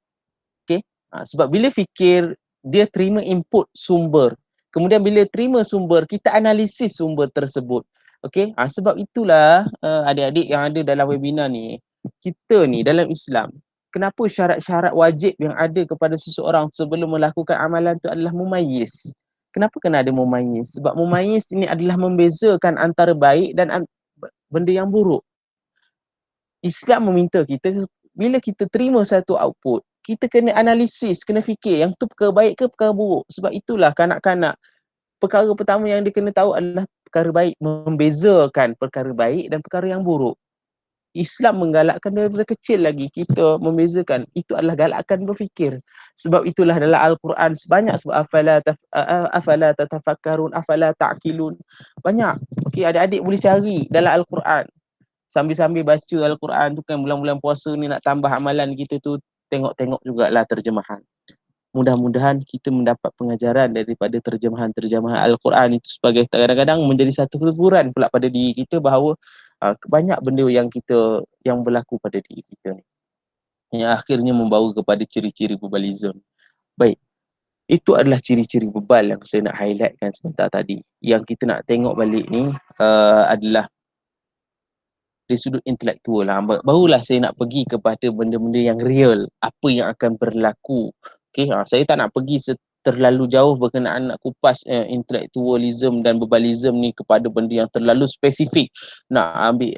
Okay? Sebab bila fikir, dia terima input sumber. Kemudian bila terima sumber, kita analisis sumber tersebut. Okay? Sebab itulah adik-adik yang ada dalam webinar ni, kita ni dalam Islam, kenapa syarat-syarat wajib yang ada kepada seseorang sebelum melakukan amalan tu adalah mumayyiz. Kenapa kena ada mumayyiz? Sebab mumayyiz ini adalah membezakan antara baik dan benda yang buruk. Islam meminta kita, bila kita terima satu output, kita kena analisis, kena fikir yang tu perkara baik ke perkara buruk. Sebab itulah kanak-kanak, perkara pertama yang dia kena tahu adalah perkara baik, membezakan perkara baik dan perkara yang buruk. Islam menggalakkan daripada kecil lagi kita membezakan. Itu adalah galakkan berfikir. Sebab itulah dalam Al-Quran sebanyak sebab afala tatafakkarun, afala ta'qilun. Banyak. Okey, adik-adik boleh cari dalam Al-Quran. Sambil-sambil baca Al-Quran tu kan, bulan-bulan puasa ni nak tambah amalan kita tu, tengok-tengok jugalah terjemahan. Mudah-mudahan kita mendapat pengajaran daripada terjemahan-terjemahan Al-Quran itu sebagai kadang-kadang menjadi satu teguran pula pada diri kita bahawa banyak benda yang berlaku pada diri kita ni yang akhirnya membawa kepada ciri-ciri bebalism. Baik, itu adalah ciri-ciri bebal yang saya nak highlightkan sebentar tadi. Yang kita nak tengok balik ni adalah dari sudut intelektual lah. Barulah saya nak pergi kepada benda-benda yang real, apa yang akan berlaku. Okay, saya tak nak pergi terlalu jauh berkenaan nak kupas intelektualism dan bebalism ni kepada benda yang terlalu spesifik. Nak ambil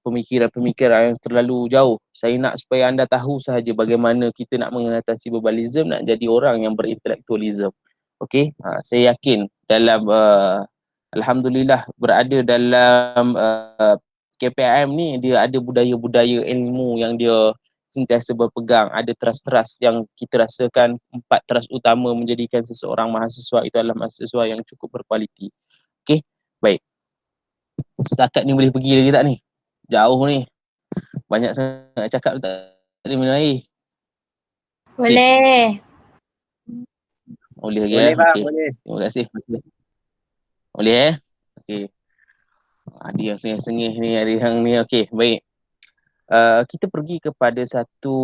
pemikiran-pemikiran yang terlalu jauh. Saya nak supaya anda tahu sahaja bagaimana kita nak mengatasi verbalism, nak jadi orang yang berintelektualism. Okey, saya yakin dalam alhamdulillah berada dalam KPIM ni, dia ada budaya-budaya ilmu yang dia sentiasa berpegang, ada trust-trust yang kita rasakan. 4 trust utama menjadikan seseorang mahasiswa itu adalah mahasiswa yang cukup berkualiti. Okey, baik. Setakat ni boleh pergi lagi tak ni? Jauh ni. Banyak sangat nak cakap, tak ada minum air. Okey, Boleh. boleh lagi Boleh bang, Okey. boleh. Terima kasih. Boleh Okey. Ada yang sengih-sengih ni, ada yang ni. Okey, baik. Kita pergi kepada satu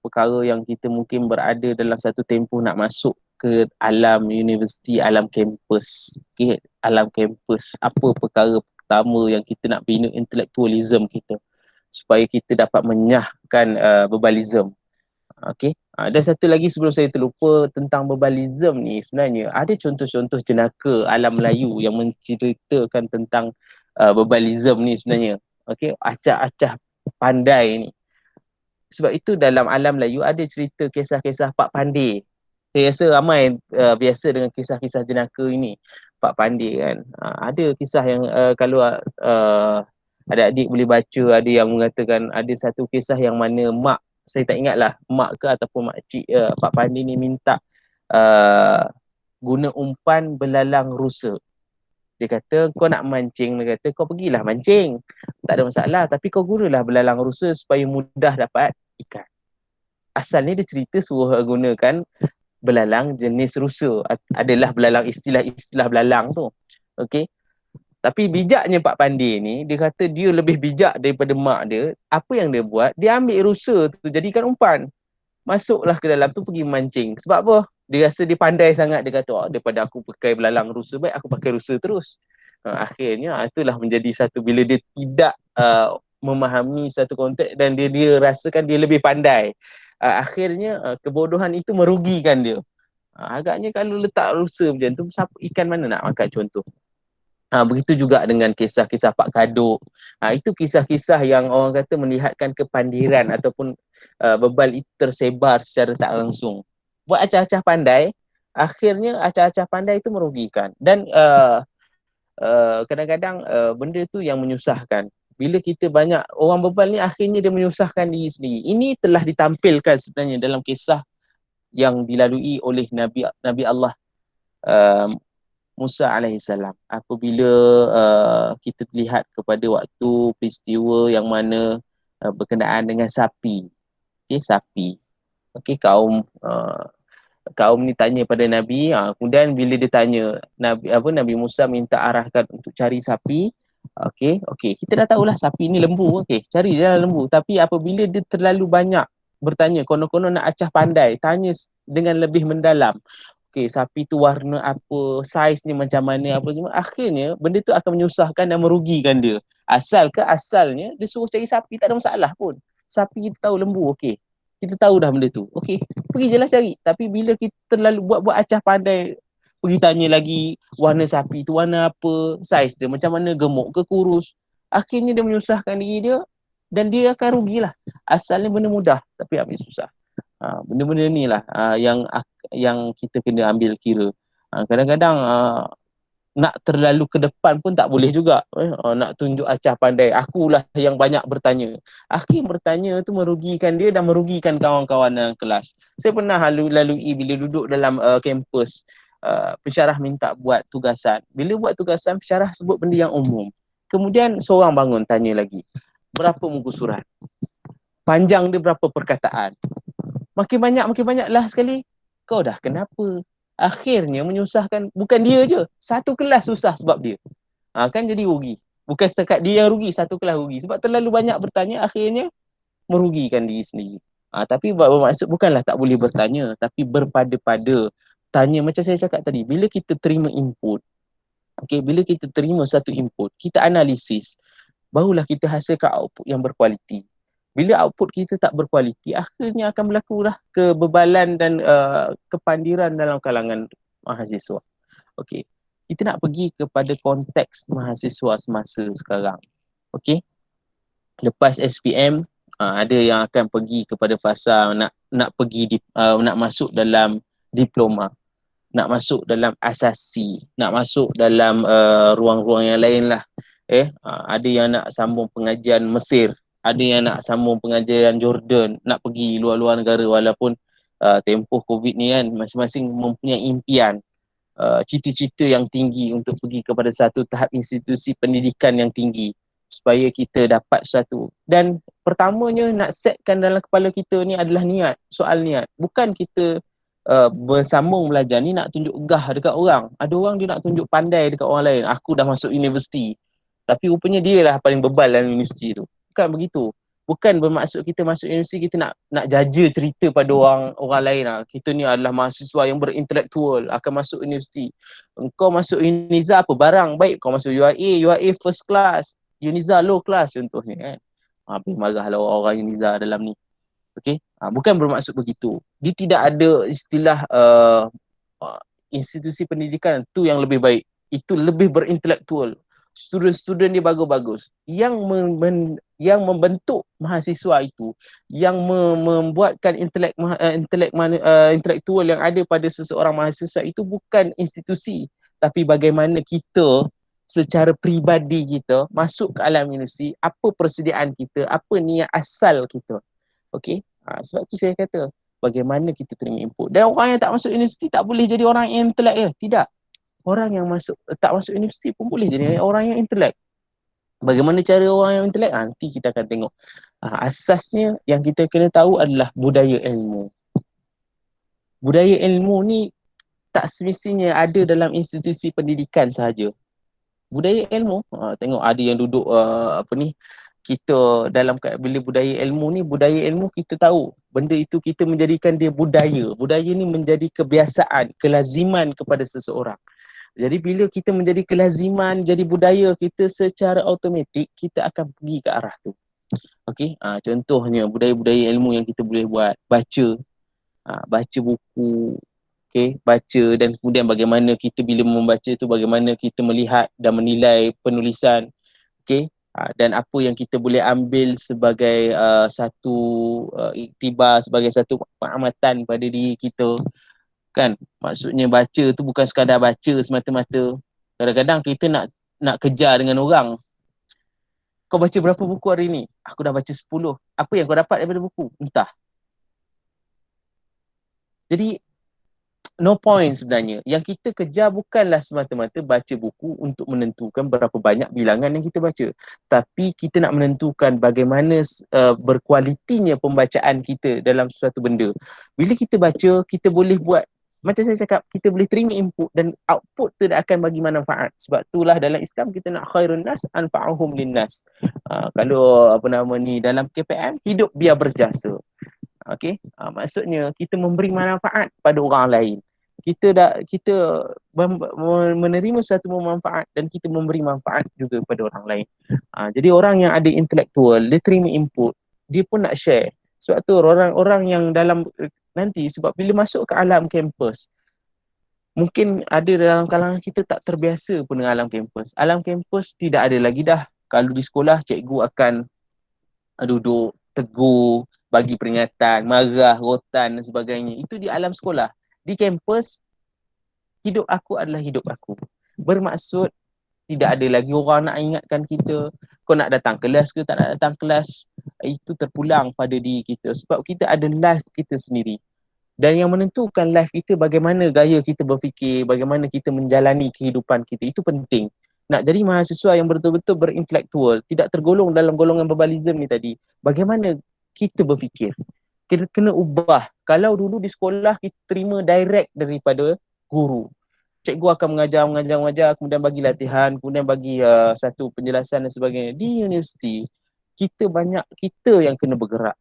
perkara yang kita mungkin berada dalam satu tempoh nak masuk ke alam universiti, alam kampus. Okay? Alam kampus. Apa perkara pertama yang kita nak bina intellectualism kita supaya kita dapat menyahkan verbalism. Okay. Dan satu lagi sebelum saya terlupa tentang verbalism ni, sebenarnya ada contoh-contoh jenaka alam Melayu yang menceritakan tentang verbalism ni sebenarnya. Okay. Acah-acah pandai ni. Sebab itu dalam alam Melayu ada cerita kisah-kisah Pak Pandey. Saya rasa ramai biasa dengan kisah-kisah jenaka ini. Pak Pandey kan. Ada kisah yang kalau adik-adik boleh baca, ada yang mengatakan ada satu kisah yang mana mak, saya tak ingat lah mak ke ataupun makcik Pak Pandey ni minta guna umpan belalang rusa. Dia kata kau nak mancing, dia kata kau pergilah mancing, tak ada masalah, tapi kau gunalah belalang rusa supaya mudah dapat ikan. Asalnya dia cerita suruh gunakan belalang jenis rusa, adalah belalang, istilah belalang tu. Okey. Tapi bijaknya Pak Pandey ni, dia kata dia lebih bijak daripada mak dia. Apa yang dia buat, dia ambil rusa tu jadikan umpan. Masuklah ke dalam tu, pergi mancing. Sebab apa? Dia rasa dia pandai sangat. Dia kata, daripada aku pakai belalang rusa, baik aku pakai rusa terus. Akhirnya itulah menjadi satu, bila dia tidak memahami satu konteks dan dia rasakan dia lebih pandai, akhirnya kebodohan itu merugikan dia. Agaknya kalau letak rusa macam tu, ikan mana nak makan, contoh. Begitu juga dengan kisah-kisah Pak Kadok. Itu kisah-kisah yang orang kata melihatkan kepandiran ataupun bebal itu tersebar secara tak langsung. Buat acah-acah pandai, akhirnya acah-acah pandai itu merugikan. Dan kadang-kadang benda tu yang menyusahkan. Bila kita banyak orang bebal ni, akhirnya dia menyusahkan diri sendiri. Ini telah ditampilkan sebenarnya dalam kisah yang dilalui oleh Nabi Allah Musa alaihissalam. Apabila kita lihat kepada waktu peristiwa yang mana berkenaan dengan sapi. Okay, sapi. Okay, kaum ni tanya pada Nabi, kemudian bila dia tanya, Nabi Musa minta arahkan untuk cari sapi. Okey, kita dah tahulah sapi ni lembu, okey, cari dia lah lembu. Tapi apabila dia terlalu banyak bertanya, konon-konon nak acah pandai, tanya dengan lebih mendalam. Okey, sapi tu warna apa, saiz ni macam mana, apa semua. Akhirnya benda tu akan menyusahkan dan merugikan dia. Asalnya dia suruh cari sapi, tak ada masalah pun. Sapi kita tahu, lembu, okey. Kita tahu dah benda tu. Okey, pergi je lah cari. Tapi bila kita terlalu buat acah pandai, pergi tanya lagi warna sapi tu warna apa, saiz dia macam mana, gemuk ke kurus, akhirnya dia menyusahkan diri dia dan dia akan rugilah. Asalnya benda mudah tapi ambil susah. Benda-benda ni lah yang kita kena ambil kira. Kadang-kadang nak terlalu ke depan pun tak boleh juga. Nak tunjuk acah pandai, akulah yang banyak bertanya. Akhir bertanya tu merugikan dia dan merugikan kawan-kawan dalam kelas. Saya pernah lalui bila duduk dalam kampus, pensyarah minta buat tugasan. Bila buat tugasan, pensyarah sebut benda yang umum. Kemudian seorang bangun tanya lagi, berapa muka surat? Panjang dia berapa perkataan? Makin banyak lah sekali. Kau dah kenapa? Akhirnya menyusahkan, bukan dia je, satu kelas susah sebab dia. Kan jadi rugi. Bukan setakat dia yang rugi, satu kelas rugi. Sebab terlalu banyak bertanya, akhirnya merugikan diri sendiri. Tapi bermaksud bukanlah tak boleh bertanya, tapi berpada-pada. Tanya macam saya cakap tadi, bila kita terima input, bila kita terima satu input, kita analisis, barulah kita hasilkan output yang berkualiti. Bila output kita tak berkualiti, akhirnya akan berlakulah kebebalan dan kepandiran dalam kalangan mahasiswa. Okey, kita nak pergi kepada konteks mahasiswa semasa sekarang. Okey, Lepas SPM, ada yang akan pergi kepada fasa nak pergi nak masuk dalam diploma, nak masuk dalam asasi, nak masuk dalam ruang-ruang yang lain lah. Ada yang nak sambung pengajian Mesir, ada yang nak sambung pengajian Jordan, nak pergi luar-luar negara, walaupun tempoh COVID ni kan, masing-masing mempunyai impian, cita-cita yang tinggi untuk pergi kepada satu tahap institusi pendidikan yang tinggi supaya kita dapat sesuatu. Dan pertamanya nak setkan dalam kepala kita ni adalah niat, soal niat. Bukan kita bersambung belajar ni nak tunjuk gah dekat orang. Ada orang dia nak tunjuk pandai dekat orang lain. Aku dah masuk universiti. Tapi rupanya dia lah paling bebal dalam universiti tu. Bukan begitu. Bukan bermaksud kita masuk universiti kita nak jaja cerita pada orang lain lah. Kita ni adalah mahasiswa yang berintelektual akan masuk universiti. Engkau masuk Uniza apa barang baik, kau masuk UIA first class, Uniza low class contohnya kan. Marahlah orang-orang Uniza dalam ni. Okey, bukan bermaksud begitu. Dia tidak ada istilah institusi pendidikan tu yang lebih baik. Itu lebih berintelektual. Student-student dia bagus-bagus. Yang membentuk mahasiswa itu, yang membuatkan intelektual yang ada pada seseorang mahasiswa itu bukan institusi, tapi bagaimana kita secara peribadi kita masuk ke alam universiti, apa persediaan kita, apa niat asal kita. Okey, sebab tu saya kata bagaimana kita terima input. Dan orang yang tak masuk universiti tak boleh jadi orang yang intelek ke? Tidak. Orang yang tak masuk universiti pun boleh jadi orang yang intelek. Bagaimana cara orang yang intelek? Nanti kita akan tengok. Asasnya yang kita kena tahu adalah budaya ilmu. Budaya ilmu ni tak semestinya ada dalam institusi pendidikan sahaja. Budaya ilmu, tengok ada yang duduk kita dalam bila budaya ilmu kita tahu benda itu kita menjadikan dia budaya. Budaya ni menjadi kebiasaan, kelaziman kepada seseorang. Jadi bila kita menjadi kelaziman, jadi budaya kita, secara automatik kita akan pergi ke arah tu. Okey, contohnya budaya-budaya ilmu yang kita boleh buat, baca buku, baca, dan kemudian bagaimana kita bila membaca tu, bagaimana kita melihat dan menilai penulisan, dan apa yang kita boleh ambil sebagai satu iktibar, sebagai satu pengamatan pada diri kita. Kan, maksudnya baca tu bukan sekadar baca semata-mata. Kadang-kadang kita nak kejar dengan orang. Kau baca berapa buku hari ni? Aku dah baca 10. Apa yang kau dapat daripada buku? Entah. Jadi no point sebenarnya. Yang kita kejar bukanlah semata-mata baca buku untuk menentukan berapa banyak bilangan yang kita baca. Tapi kita nak menentukan bagaimana berkualitinya pembacaan kita dalam sesuatu benda. Bila kita baca, kita boleh buat, macam saya cakap, kita boleh terima input dan output tu akan bagi manfaat. Sebab itulah dalam Islam kita nak khairun nas anfa'uhum linnas. Kalau dalam KPM, hidup biar berjasa. Okey, maksudnya kita memberi manfaat pada orang lain. Kita menerima satu manfaat dan kita memberi manfaat juga kepada orang lain. Jadi orang yang ada intelektual, dia terima input, dia pun nak share. Sebab tu orang-orang yang dalam nanti, sebab bila masuk ke alam kampus, mungkin ada dalam kalangan kita tak terbiasa pun dengan alam kampus. Alam kampus tidak ada lagi dah. Kalau di sekolah, cikgu akan duduk, tegur, bagi peringatan, marah, rotan dan sebagainya. Itu di alam sekolah. Di kampus, hidup aku adalah hidup aku. Bermaksud tidak ada lagi orang nak ingatkan kita, kau nak datang kelas ke tak nak datang kelas. Itu terpulang pada diri kita. Sebab kita ada life kita sendiri. Dan yang menentukan life kita, bagaimana gaya kita berfikir, bagaimana kita menjalani kehidupan kita. Itu penting. Nak jadi mahasiswa yang betul-betul berintelektual, tidak tergolong dalam golongan verbalism ni tadi, bagaimana kita berfikir. Kita kena ubah. Kalau dulu di sekolah kita terima direct daripada guru. Cikgu akan mengajar, kemudian bagi latihan, kemudian bagi satu penjelasan dan sebagainya. Di universiti, kita yang kena bergerak.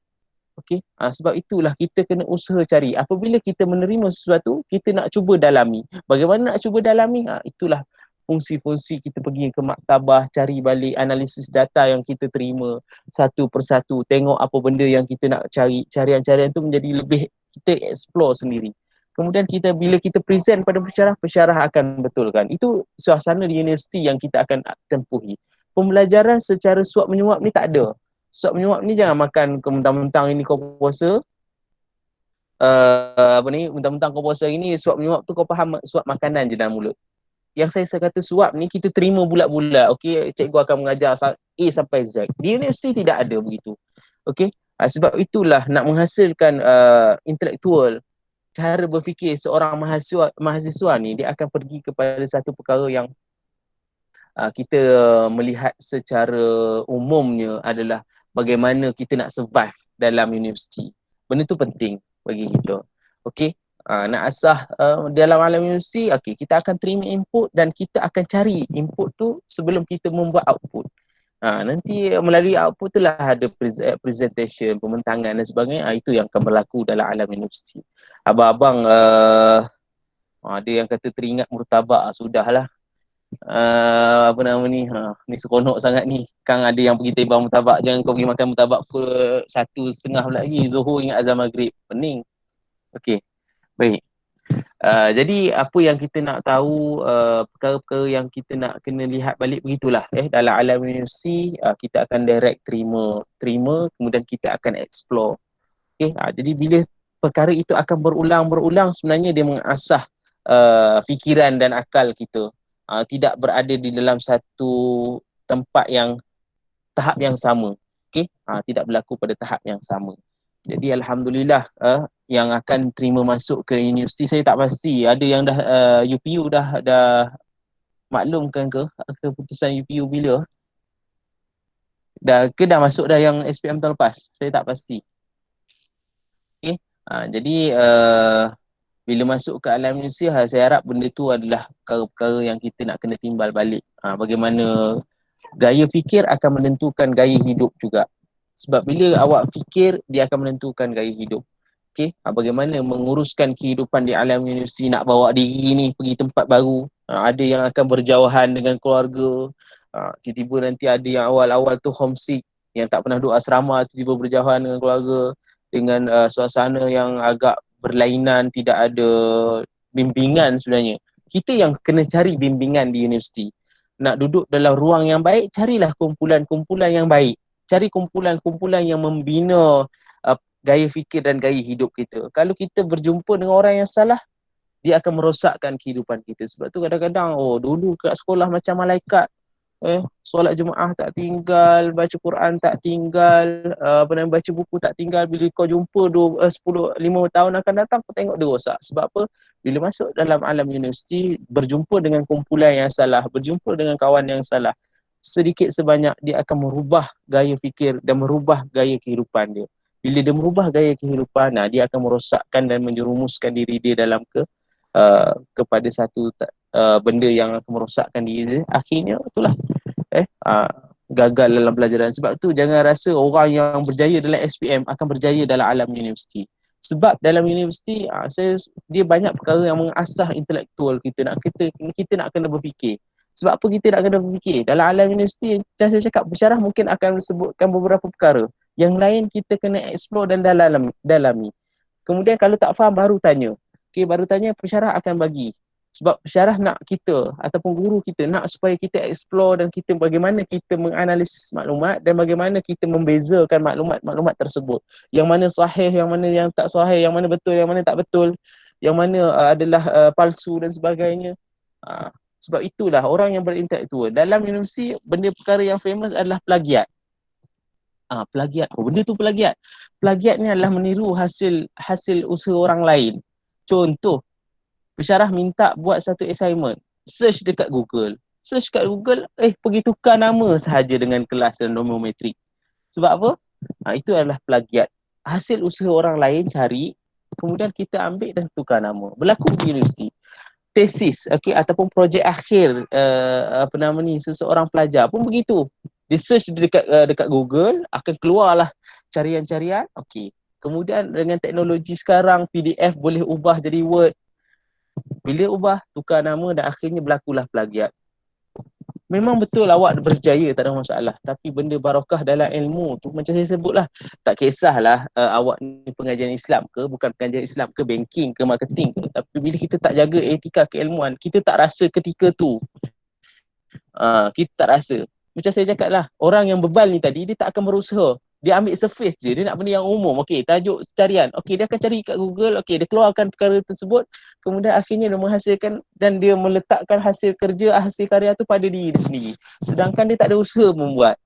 Okey, sebab itulah kita kena usaha cari. Apabila kita menerima sesuatu, kita nak cuba dalami. Bagaimana nak cuba dalami? Itulah fungsi-fungsi kita pergi ke maktabah, cari balik analisis data yang kita terima satu persatu, tengok apa benda yang kita nak cari, carian-carian tu menjadi lebih kita explore sendiri. Kemudian bila kita present pada pensyarah akan betulkan. Itu suasana di universiti yang kita akan tempuhi. Pembelajaran secara suap menyuap ni tak ada. suap menyuap ni jangan makan ke mentang-mentang ini kau puasa. Apa ni, mentang-mentang kau puasa ini, suap menyuap tu kau faham suap makanan je dalam mulut. Yang saya kata suap ni kita terima bulat-bulat. Okey, cikgu akan mengajar A sampai Z. Di universiti tidak ada begitu. Okey, sebab itulah nak menghasilkan intelektual, cara berfikir seorang mahasiswa ni, dia akan pergi kepada satu perkara yang kita melihat secara umumnya adalah bagaimana kita nak survive dalam universiti. Benda tu penting bagi kita. Okey, nak asah dalam alam universiti, okey, kita akan terima input dan kita akan cari input tu sebelum kita membuat output. Nanti melalui output tu lah ada presentation, pembentangan dan sebagainya. Itu yang akan berlaku dalam alam universiti. Abang-abang ada yang kata teringat murtabak, sudahlah. Apa nama ni, ni seronok sangat ni. Kan ada yang pergi tebang murtabak, jangan kau pergi makan murtabak pukul 1:30 pula lagi, Zuhur ingat azan maghrib, pening. Okey, baik. Jadi apa yang kita nak tahu, perkara-perkara yang kita nak kena lihat balik begitulah. Dalam alam universiti kita akan direct terima, kemudian kita akan explore. Jadi bila perkara itu akan berulang-berulang, sebenarnya dia mengasah fikiran dan akal kita. Tidak berada di dalam satu tempat yang tahap yang sama. Tidak berlaku pada tahap yang sama. Jadi alhamdulillah yang akan terima masuk ke universiti saya tak pasti. Ada yang dah UPU dah maklumkan ke keputusan UPU bila? Dah masuk dah yang SPM tahun lepas? Saya tak pasti. Jadi bila masuk ke alam universiti, saya harap benda tu adalah perkara-perkara yang kita nak kena timbal balik. Bagaimana gaya fikir akan menentukan gaya hidup juga. Sebab bila awak fikir, dia akan menentukan gaya hidup. Bagaimana menguruskan kehidupan di alam universiti, nak bawa diri ni pergi tempat baru. Ada yang akan berjauhan dengan keluarga. Tiba-tiba nanti ada yang awal-awal tu homesick, yang tak pernah duduk asrama, tiba-tiba berjauhan dengan keluarga, dengan suasana yang agak berlainan, tidak ada bimbingan sebenarnya. Kita yang kena cari bimbingan di universiti. Nak duduk dalam ruang yang baik, carilah kumpulan-kumpulan yang baik. Cari kumpulan-kumpulan yang membina gaya fikir dan gaya hidup kita. Kalau kita berjumpa dengan orang yang salah, dia akan merosakkan kehidupan kita. Sebab tu kadang-kadang, dulu kat sekolah macam malaikat. Solat jemaah tak tinggal, baca Quran tak tinggal, baca buku tak tinggal. Bila kau jumpa 5 tahun akan datang, kau tengok dia rosak. Sebab apa? Bila masuk dalam alam universiti, berjumpa dengan kumpulan yang salah, berjumpa dengan kawan yang salah, sedikit sebanyak dia akan merubah gaya fikir dan merubah gaya kehidupan dia. Bila dia merubah gaya kehidupan, dia akan merosakkan dan menjerumuskan diri dia dalam kepada satu benda yang akan merosakkan diri dia. Akhirnya itulah gagal dalam pelajaran. Sebab tu jangan rasa orang yang berjaya dalam SPM akan berjaya dalam alam universiti. Sebab dalam universiti dia banyak perkara yang mengasah intelektual kita nak kena berfikir. Sebab apa kita nak kena berfikir? Dalam alam universiti, macam saya cakap, bersyarah mungkin akan sebutkan beberapa perkara. Yang lain kita kena explore dan dalami. Kemudian kalau tak faham baru tanya. Baru tanya, pensyarah akan bagi. Sebab pensyarah nak kita ataupun guru kita nak supaya kita explore dan kita bagaimana kita menganalisis maklumat dan bagaimana kita membezakan maklumat-maklumat tersebut. Yang mana sahih, yang mana yang tak sahih, yang mana betul, yang mana tak betul, yang mana adalah palsu dan sebagainya. Sebab itulah orang yang berintelektual. Dalam universiti, benda perkara yang famous adalah plagiat. Plagiat. Benda tu plagiat. Plagiat ni adalah meniru hasil usaha orang lain. Contoh, pensyarah minta buat satu assignment. Search dekat Google. Pergi tukar nama sahaja dengan kelas dan nombor metrik. Sebab apa? Itu adalah plagiat. Hasil usaha orang lain cari, kemudian kita ambil dan tukar nama. Berlaku di universiti. Tesis, ataupun projek akhir seseorang pelajar pun begitu. Dia search dekat Google, akan keluarlah carian-carian. Kemudian dengan teknologi sekarang, PDF boleh ubah jadi Word. Bila ubah, tukar nama dan akhirnya berlakulah plagiat. Memang betul awak berjaya, tak ada masalah. Tapi benda barakah dalam ilmu tu, macam saya sebutlah, tak kisahlah awak ni pengajian Islam ke, bukan pengajian Islam ke, banking ke, marketing ke. Tapi bila kita tak jaga etika keilmuan, kita tak rasa ketika tu. Kita tak rasa. Macam saya cakap lah, orang yang bebal ni tadi, dia tak akan berusaha. Dia ambil surface je, dia nak benda yang umum. Okey, tajuk carian. Okey, dia akan cari kat Google, okey, dia keluarkan perkara tersebut, kemudian akhirnya dia menghasilkan dan dia meletakkan hasil kerja, hasil karya tu pada diri dia sendiri. Sedangkan dia tak ada usaha membuat.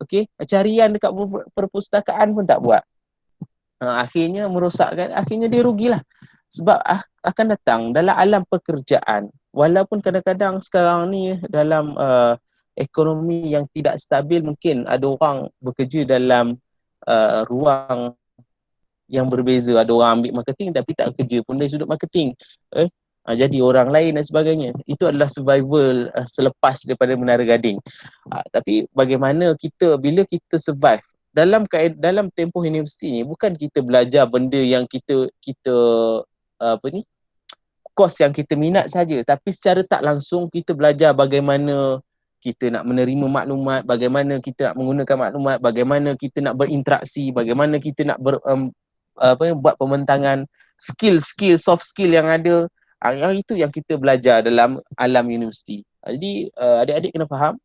Okey, carian dekat perpustakaan pun tak buat. Akhirnya merosakkan, akhirnya dia rugilah. Sebab akan datang dalam alam pekerjaan, walaupun kadang-kadang sekarang ni dalam ekonomi yang tidak stabil, mungkin ada orang bekerja dalam ruang yang berbeza. Ada orang ambil marketing tapi tak kerja pun dari sudut marketing. Jadi orang lain dan sebagainya. Itu adalah survival selepas daripada Menara Gading. Tapi bagaimana kita, bila kita survive dalam tempoh universiti ni, bukan kita belajar benda yang kita apa ni, course yang kita minat saja, tapi secara tak langsung kita belajar bagaimana kita nak menerima maklumat, bagaimana kita nak menggunakan maklumat, bagaimana kita nak berinteraksi, bagaimana kita nak buat pembentangan, skill soft skill yang ada. Yang itu yang kita belajar dalam alam universiti. Jadi adik-adik kena faham,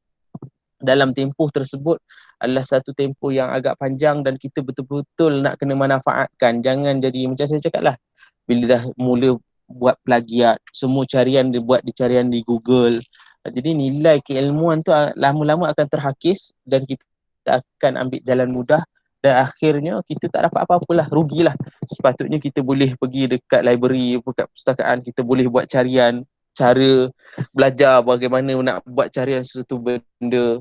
dalam tempoh tersebut adalah satu tempoh yang agak panjang dan kita betul-betul nak kena manfaatkan. Jangan jadi macam saya cakap lah, bila dah mula buat plagiat, semua carian dia buat di carian di Google. Jadi nilai keilmuan tu lama-lama akan terhakis dan kita akan ambil jalan mudah dan akhirnya kita tak dapat apa-apalah, rugilah. Sepatutnya kita boleh pergi dekat library, dekat perpustakaan, kita boleh buat carian, cara belajar bagaimana nak buat carian sesuatu benda.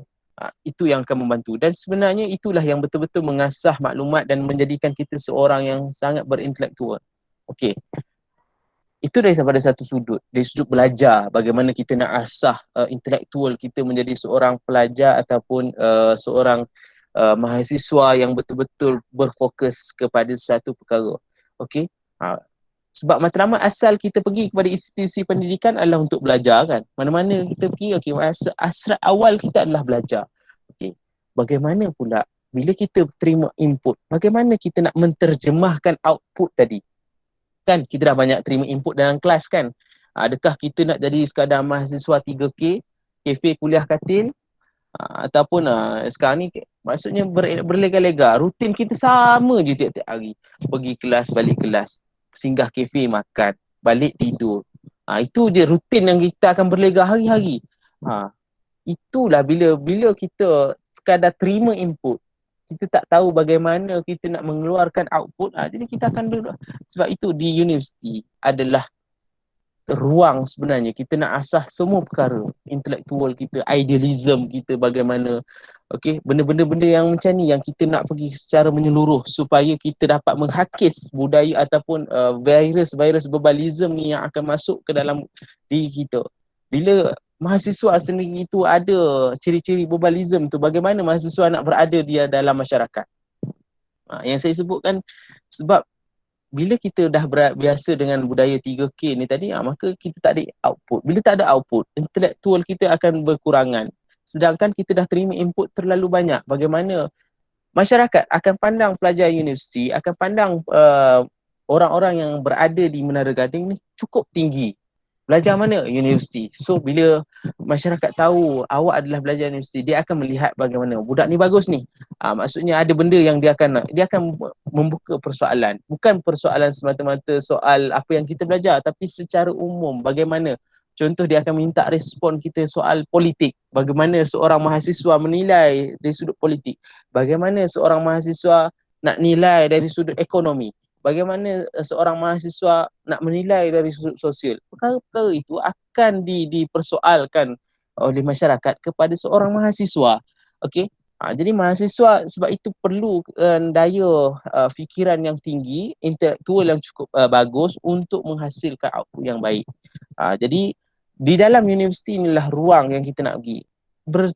Itu yang akan membantu dan sebenarnya itulah yang betul-betul mengasah maklumat dan menjadikan kita seorang yang sangat berintelektual. Okey, itu daripada satu sudut, dari sudut belajar, bagaimana kita nak asah intelektual kita menjadi seorang pelajar ataupun seorang mahasiswa yang betul-betul berfokus kepada satu perkara. Okey, sebab matlamat asal kita pergi kepada institusi pendidikan adalah untuk belajar kan. Mana-mana kita pergi, okey, asal awal kita adalah belajar. Okey. Bagaimana pula bila kita terima input, bagaimana kita nak menterjemahkan output tadi? Kan kita dah banyak terima input dalam kelas kan. Adakah kita nak jadi sekadar mahasiswa 3K, kafe kuliah katil, ataupun sekarang ni maksudnya berlega-lega, rutin kita sama je tiap-tiap hari. Pergi kelas, balik kelas, singgah kafe makan, balik tidur. Itu je rutin yang kita akan berlega hari-hari. Itulah bila kita sekadar terima input, kita tak tahu bagaimana kita nak mengeluarkan output, jadi kita akan duduk. Sebab itu di universiti adalah ruang sebenarnya kita nak asah semua perkara, intelektual kita, idealism kita bagaimana. Okey, benda-benda yang macam ni yang kita nak pergi secara menyeluruh supaya kita dapat menghakis budaya ataupun virus-virus globalism ni yang akan masuk ke dalam diri kita. Bila mahasiswa sendiri itu ada ciri-ciri globalism tu, bagaimana mahasiswa nak berada dia dalam masyarakat? Yang saya sebutkan, sebab bila kita dah biasa dengan budaya 3K ni tadi, maka kita tak ada output. Bila tak ada output, intelektual kita akan berkurangan. Sedangkan kita dah terima input terlalu banyak. Bagaimana masyarakat akan pandang pelajar universiti, akan pandang orang-orang yang berada di Menara Gading ni cukup tinggi. Belajar mana? Universiti. So bila masyarakat tahu awak adalah belajar universiti, dia akan melihat bagaimana budak ni bagus ni. Maksudnya ada benda yang dia akan membuka persoalan. Bukan persoalan semata-mata soal apa yang kita belajar, tapi secara umum bagaimana. Contoh, dia akan minta respon kita soal politik. Bagaimana seorang mahasiswa menilai dari sudut politik. Bagaimana seorang mahasiswa nak nilai dari sudut ekonomi. Bagaimana seorang mahasiswa nak menilai dari sudut sosial. Perkara-perkara itu akan dipersoalkan oleh masyarakat kepada seorang mahasiswa. Okey. Jadi mahasiswa sebab itu perlu daya fikiran yang tinggi, intelektual yang cukup bagus untuk menghasilkan output yang baik. Jadi di dalam universiti inilah ruang yang kita nak pergi.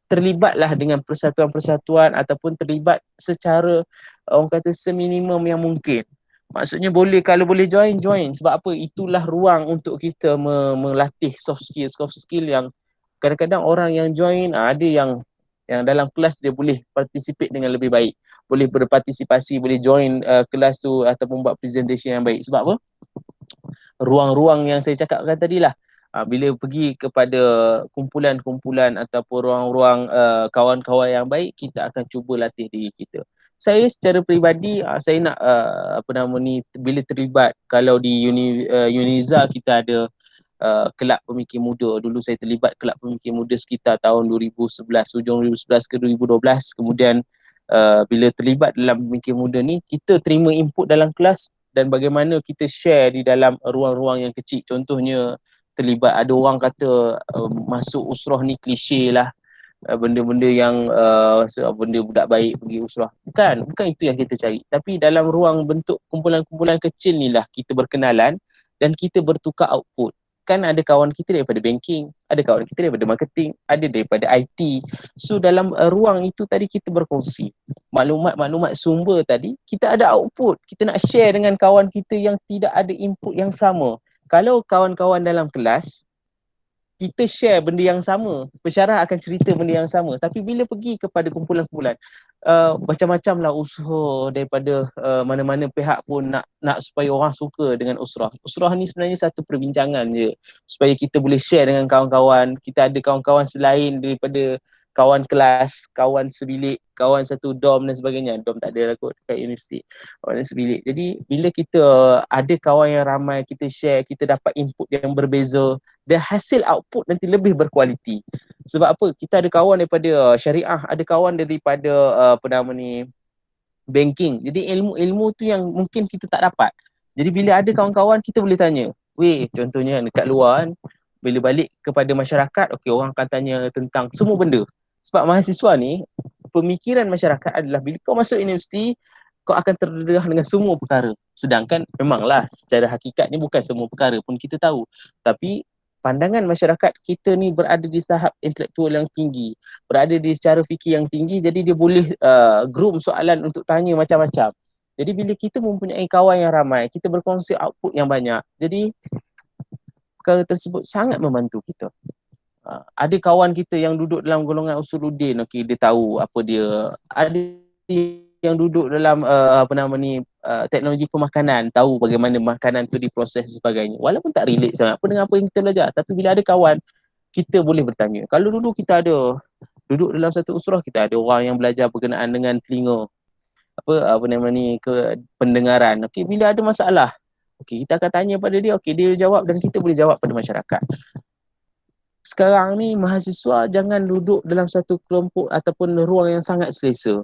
Terlibatlah dengan persatuan-persatuan ataupun terlibat secara orang kata seminimum yang mungkin. Maksudnya boleh, kalau boleh join. Sebab apa? Itulah ruang untuk kita melatih soft skill yang kadang-kadang orang yang join, ada yang dalam kelas dia boleh participate dengan lebih baik. Boleh berpartisipasi, boleh join kelas tu ataupun buat presentation yang baik. Sebab apa? Ruang-ruang yang saya cakapkan tadi lah. Bila pergi kepada kumpulan-kumpulan ataupun ruang-ruang kawan-kawan yang baik, kita akan cuba latih diri kita. saya secara peribadi saya nak apa nama ni, bila terlibat, kalau di Uniza kita ada kelab pemikir muda. Dulu saya terlibat kelab pemikir muda sekitar tahun 2011, hujung 2011 ke 2012. Kemudian bila terlibat dalam pemikir muda ni, kita terima input dalam kelas dan bagaimana kita share di dalam ruang-ruang yang kecil. Contohnya terlibat, ada orang kata masuk usrah ni klise lah, benda-benda yang benda budak baik pergi usrah. Bukan itu yang kita cari. Tapi dalam ruang bentuk kumpulan-kumpulan kecil ni lah kita berkenalan dan kita bertukar output. Kan ada kawan kita daripada banking, ada kawan kita daripada marketing, ada daripada IT. So dalam ruang itu tadi kita berkongsi maklumat-maklumat sumber tadi, kita ada output, kita nak share dengan kawan kita yang tidak ada input yang sama. Kalau kawan-kawan dalam kelas kita share benda yang sama, pensyarah akan cerita benda yang sama, tapi bila pergi kepada kumpulan-kumpulan, macam-macam lah usaha daripada mana-mana pihak pun nak supaya orang suka dengan usrah. Usrah ni sebenarnya satu perbincangan je, supaya kita boleh share dengan kawan-kawan. Kita ada kawan-kawan selain daripada kawan kelas, kawan sebilik, kawan satu dorm dan sebagainya. Dorm tak ada lah kot dekat universiti, kawan sebilik. Jadi bila kita ada kawan yang ramai, kita share, kita dapat input yang berbeza, dan hasil output nanti lebih berkualiti. Sebab apa? Kita ada kawan daripada syariah, ada kawan daripada apa nama ni, banking. Jadi ilmu-ilmu tu yang mungkin kita tak dapat. Jadi bila ada kawan-kawan, kita boleh tanya. Weh, contohnya dekat luar kan, bila balik kepada masyarakat, okey, orang akan tanya tentang semua benda. Sebab mahasiswa ni, pemikiran masyarakat adalah bila kau masuk universiti, kau akan terdedah dengan semua perkara. Sedangkan memanglah secara hakikat ni bukan semua perkara pun kita tahu. Tapi pandangan masyarakat kita ni berada di tahap intelektual yang tinggi, berada di secara fikir yang tinggi, jadi dia boleh groom soalan untuk tanya macam-macam. Jadi bila kita mempunyai kawan yang ramai, kita berkongsi output yang banyak, jadi perkara tersebut sangat membantu kita. Ada kawan kita yang duduk dalam golongan usuluddin, okey, dia tahu apa dia. Ada yang duduk dalam apa nama ni, teknologi pemakanan, tahu bagaimana makanan tu diproses dan sebagainya. Walaupun tak relate sangat pun dengan apa yang kita belajar, tapi bila ada kawan, kita boleh bertanya. Kalau dulu kita ada duduk dalam satu usrah, kita ada orang yang belajar berkenaan dengan telinga, apa nama ni, ke pendengaran. Okey, bila ada masalah, okey, kita akan tanya pada dia, okey, dia jawab dan kita boleh jawab pada masyarakat. Sekarang ni mahasiswa jangan duduk dalam satu kelompok ataupun ruang yang sangat selesa,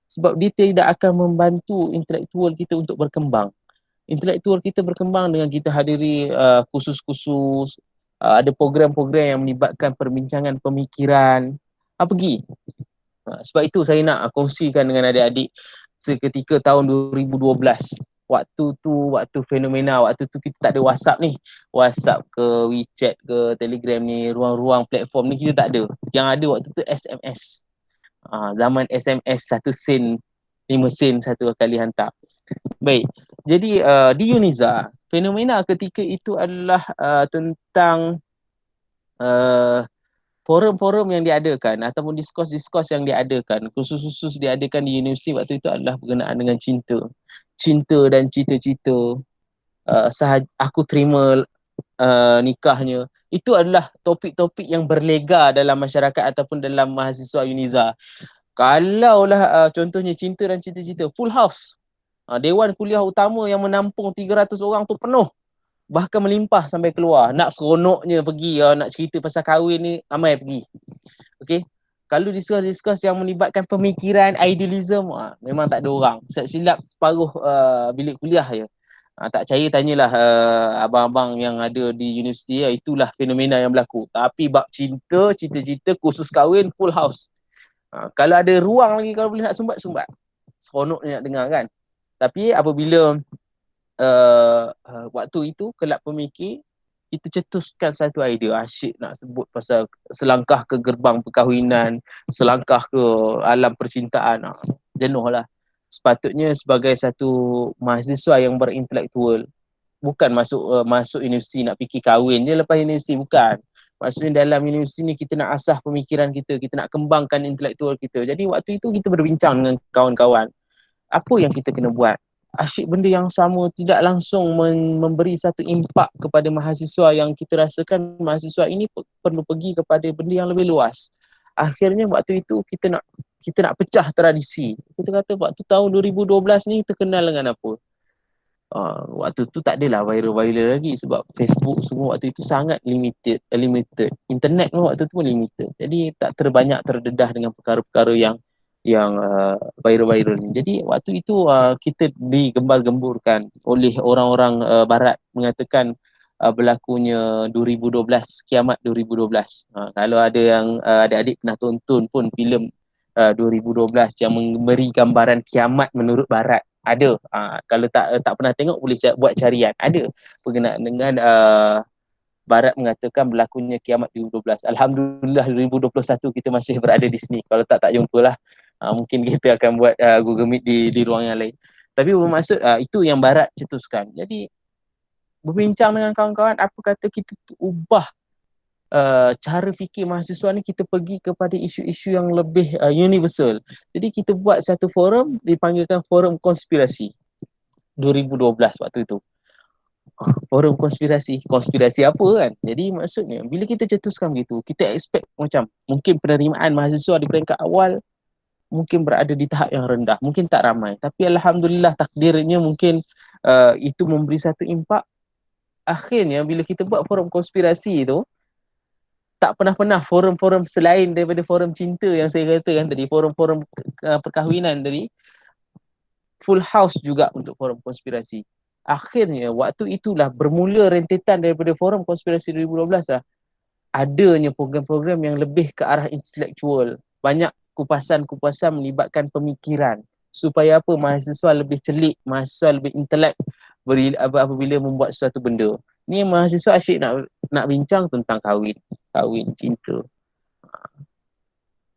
sebab dia tidak akan membantu intelektual kita untuk berkembang. Intelektual kita berkembang dengan kita hadiri kursus-kursus, ada program-program yang melibatkan perbincangan pemikiran. Pergi. Sebab itu saya nak kongsikan dengan adik-adik seketika tahun 2012. Waktu fenomena, waktu tu kita tak ada WhatsApp ni. WhatsApp ke, WeChat ke, Telegram ni, ruang-ruang platform ni kita tak ada. Yang ada waktu tu SMS. Zaman SMS 1 sen, 5 sen satu kali hantar. Baik. Jadi di Uniza, fenomena ketika itu adalah tentang forum-forum yang diadakan ataupun diskurs-diskurs yang diadakan, khusus-khusus diadakan di universiti waktu itu adalah berkenaan dengan cinta. Cinta dan cita-cita. Aku terima nikahnya. Itu adalah topik-topik yang berlega dalam masyarakat ataupun dalam mahasiswa Uniza. Kalaulah contohnya cinta dan cita-cita, full house. Dewan kuliah utama yang menampung 300 orang tu penuh. Bahkan melimpah sampai keluar. Nak seronoknya pergi, nak cerita pasal kahwin ni, ramai pergi. Okay. Kalau diskus-diskus yang melibatkan pemikiran, idealism, memang tak ada orang. Silap separuh bilik kuliah je. Tak percaya tanyalah abang-abang yang ada di universiti, itulah fenomena yang berlaku. Tapi bab cinta, cita-cita, kursus kahwin, full house. Kalau ada ruang lagi, kalau boleh nak sumbat-sumbat. Seronoknya nak dengar kan. Tapi apabila waktu itu kelab pemikir, kita cetuskan satu idea, asyik nak sebut pasal selangkah ke gerbang perkahwinan, selangkah ke alam percintaan. Jenuh lah. Sepatutnya sebagai satu mahasiswa yang berintelektual, bukan masuk universiti nak fikir kahwin je lepas universiti, bukan. Maksudnya dalam universiti ni kita nak asah pemikiran kita, kita nak kembangkan intelektual kita. Jadi waktu itu kita berbincang dengan kawan-kawan, apa yang kita kena buat. Asyik benda yang sama, tidak langsung memberi satu impak kepada mahasiswa yang kita rasakan mahasiswa ini perlu pergi kepada benda yang lebih luas. Akhirnya waktu itu kita nak kita nak pecah tradisi. Kita kata waktu tahun 2012 ni terkenal dengan apa? Waktu tu tak adalah viral-viral lagi sebab Facebook semua waktu itu sangat limited. Internet pun waktu tu pun limited. Jadi tak terbanyak terdedah dengan perkara-perkara yang viral-viral ni. Jadi waktu itu kita digembar-gemburkan oleh orang-orang barat mengatakan berlakunya 2012, kiamat 2012. Kalau ada yang adik-adik pernah tonton pun filem 2012 yang memberi gambaran kiamat menurut barat, ada. Kalau tak pernah tengok boleh buat carian, ada berkenaan dengan barat mengatakan berlakunya kiamat 2012. Alhamdulillah 2021 kita masih berada di sini. Kalau tak jumpalah. Mungkin kita akan buat Google Meet di ruang yang lain. Tapi bermaksud itu yang barat cetuskan. Jadi berbincang dengan kawan-kawan, apa kata kita ubah cara fikir mahasiswa ni, kita pergi kepada isu-isu yang lebih universal. Jadi kita buat satu forum, dipanggilkan Forum Konspirasi 2012 waktu itu. Forum konspirasi apa kan? Jadi maksudnya bila kita cetuskan begitu, kita expect macam mungkin penerimaan mahasiswa di peringkat awal mungkin berada di tahap yang rendah, mungkin tak ramai, tapi alhamdulillah takdirnya mungkin itu memberi satu impak. Akhirnya bila kita buat forum konspirasi itu, tak pernah forum-forum selain daripada forum cinta yang saya katakan tadi, forum-forum perkahwinan tadi, full house juga untuk forum konspirasi. Akhirnya waktu itulah bermula rentetan daripada forum konspirasi 2012 lah, adanya program-program yang lebih ke arah intelektual, banyak kupasan-kupasan melibatkan pemikiran supaya apa, mahasiswa lebih celik, mahasiswa lebih intelek apabila membuat suatu benda. Ni mahasiswa asyik nak bincang tentang kahwin, cinta.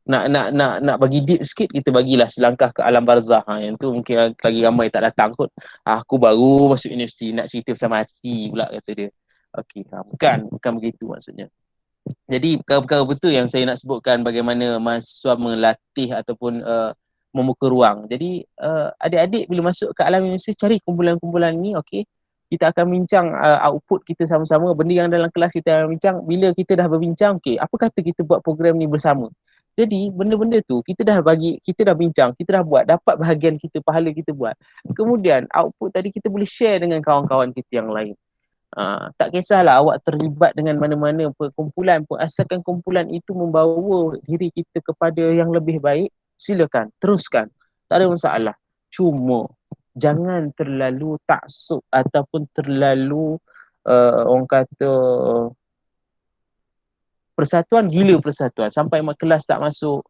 Nak bagi deep sikit, kita bagilah selangkah ke alam barzah. Yang tu mungkin lagi ramai tak datang kot. Aku baru masuk universiti nak cerita pasal mati pula, kata dia. Okey, bukan begitu maksudnya. Jadi perkara-perkara betul yang saya nak sebutkan, bagaimana mahasiswa melatih ataupun membuka ruang. Jadi adik-adik bila masuk ke alam universiti, cari kumpulan-kumpulan ni, okey. Kita akan bincang output kita sama-sama, benda yang dalam kelas kita akan bincang. Bila kita dah berbincang, okey, apa kata kita buat program ni bersama. Jadi benda-benda tu kita dah bincang, kita dah buat, dapat bahagian kita, pahala kita buat. Kemudian output tadi kita boleh share dengan kawan-kawan kita yang lain. Tak kisahlah awak terlibat dengan mana-mana perkumpulan pun, asalkan kumpulan itu membawa diri kita kepada yang lebih baik, silakan, teruskan. Tak ada masalah. Cuma jangan terlalu taksub ataupun terlalu orang kata gila persatuan sampai kelas tak masuk,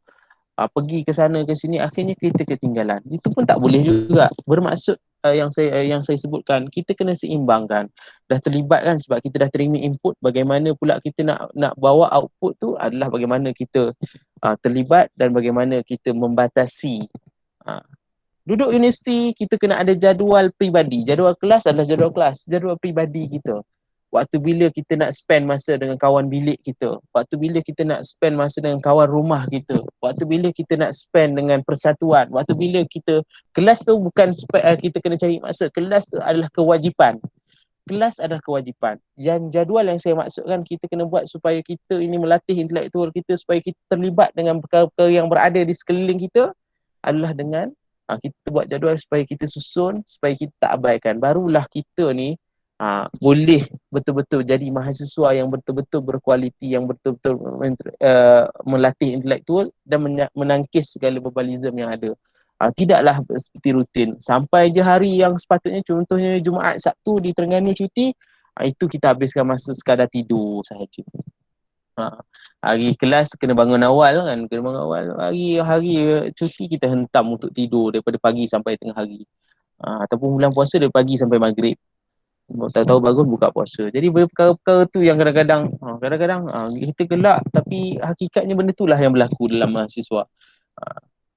pergi ke sana ke sini, akhirnya kita ketinggalan. Itu pun tak boleh juga. Bermaksud yang saya sebutkan, kita kena seimbangkan. Dah terlibat kan, sebab kita dah terima input, bagaimana pula kita nak bawa output tu adalah bagaimana kita terlibat dan bagaimana kita membatasi. Duduk universiti, kita kena ada jadual peribadi. Jadual kelas adalah jadual kelas, jadual peribadi kita. Waktu bila kita nak spend masa dengan kawan bilik kita, waktu bila kita nak spend masa dengan kawan rumah kita, waktu bila kita nak spend dengan persatuan, waktu bila kita, kelas tu bukan kita kena cari masa, kelas tu adalah kewajipan. Kelas adalah kewajipan. Yang jadual yang saya maksudkan, kita kena buat supaya kita ini melatih intelektual kita, supaya kita terlibat dengan perkara-perkara yang berada di sekeliling kita, adalah dengan kita buat jadual supaya kita susun, supaya kita tak abaikan. Barulah kita ni boleh betul-betul jadi mahasiswa yang betul-betul berkualiti, yang betul-betul melatih intelektual dan menangkis segala verbalism yang ada. Tidaklah seperti rutin. Sampai je hari yang sepatutnya, contohnya Jumaat, Sabtu di Terengganu cuti, itu kita habiskan masa sekadar tidur sahaja. Hari kelas kena bangun awal kan, hari cuti kita hentam untuk tidur daripada pagi sampai tengah hari. Ataupun bulan puasa dari pagi sampai maghrib. Tahu-tahu bagus buka puasa. Jadi perkara-perkara tu yang kadang-kadang kita gelak, tapi hakikatnya benda itulah yang berlaku dalam mahasiswa.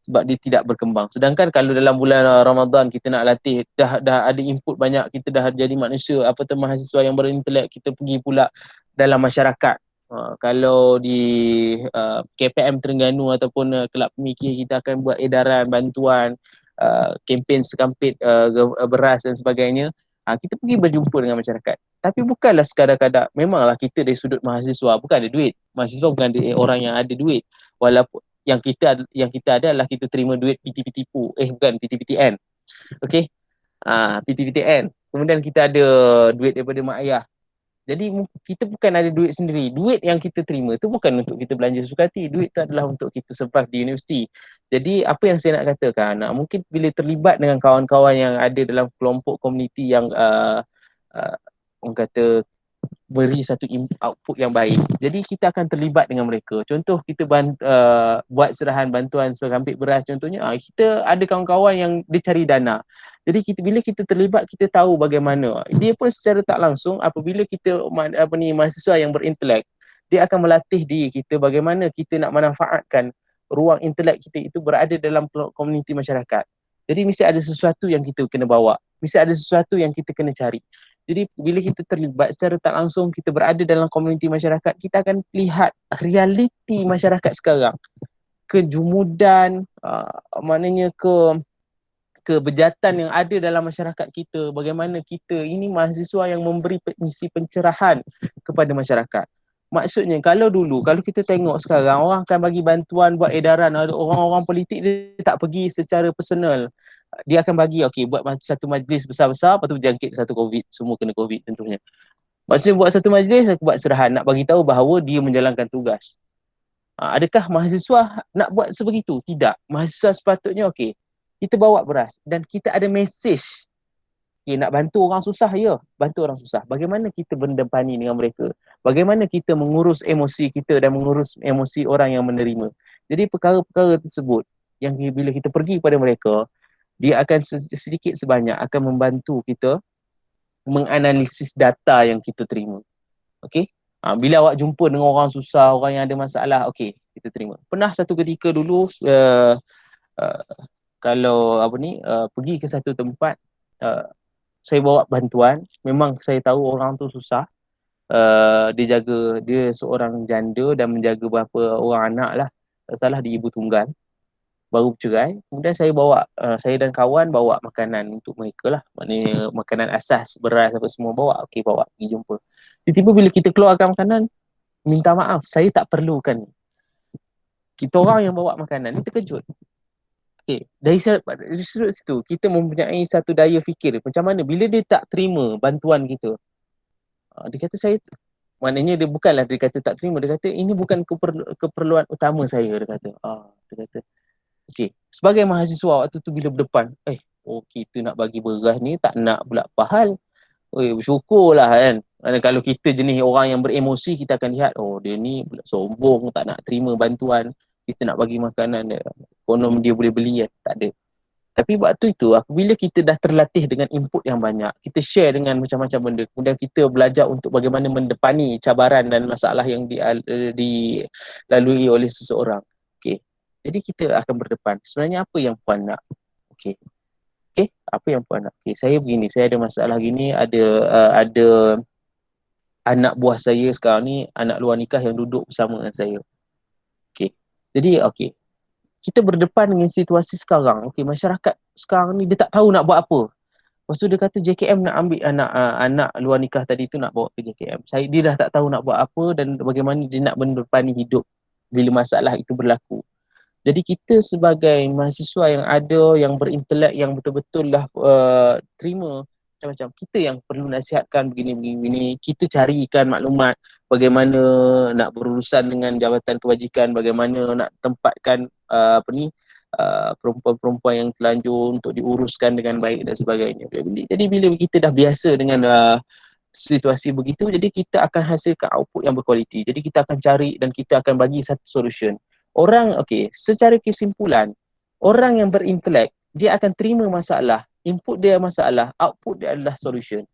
Sebab dia tidak berkembang. Sedangkan kalau dalam bulan Ramadan kita nak latih, dah ada input banyak, kita dah jadi manusia mahasiswa yang berintelek, kita pergi pula dalam masyarakat. Kalau di KPM Terengganu ataupun Kelab Pemikir, kita akan buat edaran bantuan, kempen sekampit beras dan sebagainya. Kita pergi berjumpa dengan masyarakat. Tapi bukanlah sekadar-kadar, memanglah kita dari sudut mahasiswa bukan ada duit. Mahasiswa bukan orang yang ada duit. Walaupun yang kita ada adalah kita terima duit PTPTN. Bukan PTPTN. Okey. PTPTN. Kemudian kita ada duit daripada mak ayah. Jadi kita bukan ada duit sendiri. Duit yang kita terima tu bukan untuk kita belanja sukati. Duit tu adalah untuk kita survive di universiti. Jadi apa yang saya nak katakan, mungkin bila terlibat dengan kawan-kawan yang ada dalam kelompok komuniti yang orang kata beri satu output yang baik. Jadi kita akan terlibat dengan mereka. Contoh kita buat serahan bantuan serampit beras contohnya, kita ada kawan-kawan yang dia cari dana. Jadi bila kita terlibat, kita tahu bagaimana. Dia pun secara tak langsung apabila kita mahasiswa yang berintelek, dia akan melatih diri kita bagaimana kita nak manfaatkan ruang intelek kita itu berada dalam komuniti masyarakat. Jadi mesti ada sesuatu yang kita kena bawa. Mesti ada sesuatu yang kita kena cari. Jadi bila kita terlibat secara tak langsung, kita berada dalam komuniti masyarakat, kita akan lihat realiti masyarakat sekarang. Kejumudan, maknanya kebejatan yang ada dalam masyarakat kita, bagaimana kita ini mahasiswa yang memberi misi pencerahan kepada masyarakat. Maksudnya kalau kita tengok sekarang orang akan bagi bantuan buat edaran, ada orang-orang politik dia tak pergi secara personal. Dia akan bagi buat satu majlis besar-besar, lepas tu berjangkit satu COVID, semua kena COVID tentunya. Maksudnya buat satu majlis, buat serahan, nak bagi tahu bahawa dia menjalankan tugas. Adakah mahasiswa nak buat sebegitu? Tidak. Mahasiswa sepatutnya kita bawa beras dan kita ada mesej. Nak bantu orang susah, bantu orang susah. Bagaimana kita berdepani dengan mereka? Bagaimana kita mengurus emosi kita dan mengurus emosi orang yang menerima? Jadi perkara-perkara tersebut yang bila kita pergi kepada mereka, dia akan sedikit sebanyak akan membantu kita menganalisis data yang kita terima. Okey? Bila awak jumpa dengan orang susah, orang yang ada masalah, kita terima. Pernah satu ketika dulu kalau pergi ke satu tempat, saya bawa bantuan, memang saya tahu orang tu susah. Dia seorang janda dan menjaga beberapa orang anak lah. Tak salah dia ibu tunggal, baru bercerai. Kemudian saya dan kawan bawa makanan untuk mereka lah. Maknanya makanan asas, beras apa semua bawa. Bawa pergi jumpa. Tiba-tiba bila kita keluarkan makanan, minta maaf, saya tak perlukan. Kita orang yang bawa makanan ni terkejut. Dari sudut situ, kita mempunyai satu daya fikir. Macam mana bila dia tak terima bantuan kita. Dia kata maknanya dia bukanlah dia kata tak terima. Dia kata ini bukan keperluan utama saya. Dia kata, sebagai mahasiswa waktu tu bila berdepan, kita nak bagi beras ni tak nak pula pahal. Bersyukurlah kan. Kalau kita jenis orang yang beremosi, kita akan lihat, dia ni pula sombong, tak nak terima bantuan. Kita nak bagi makanan dia. Konon dia boleh beli kan. Tak ada. Tapi waktu itu, apabila kita dah terlatih dengan input yang banyak, kita share dengan macam-macam benda, kemudian kita belajar untuk bagaimana mendepani cabaran dan masalah yang dilalui oleh seseorang. Jadi kita akan berdepan. Sebenarnya apa yang puan nak? Apa yang puan nak? Saya begini, saya ada masalah gini, ada anak buah saya sekarang ni, anak luar nikah yang duduk bersama dengan saya. Jadi kita berdepan dengan situasi sekarang. Masyarakat sekarang ni dia tak tahu nak buat apa. Lepas tu dia kata JKM nak ambil anak luar nikah tadi tu nak bawa ke JKM. Dia dah tak tahu nak buat apa dan bagaimana dia nak berdepani hidup bila masalah itu berlaku. Jadi kita sebagai mahasiswa yang ada, yang berintelek, yang betul-betul lah terima macam-macam, kita yang perlu nasihatkan begini-begini. Kita carikan maklumat bagaimana nak berurusan dengan jabatan kebajikan, bagaimana nak tempatkan perempuan-perempuan yang telanjur untuk diuruskan dengan baik dan sebagainya. Jadi bila kita dah biasa dengan situasi begitu, jadi kita akan hasilkan output yang berkualiti. Jadi kita akan cari dan kita akan bagi satu solution. Secara kesimpulan, orang yang berintelek, dia akan terima masalah, input dia masalah, output dia adalah solution.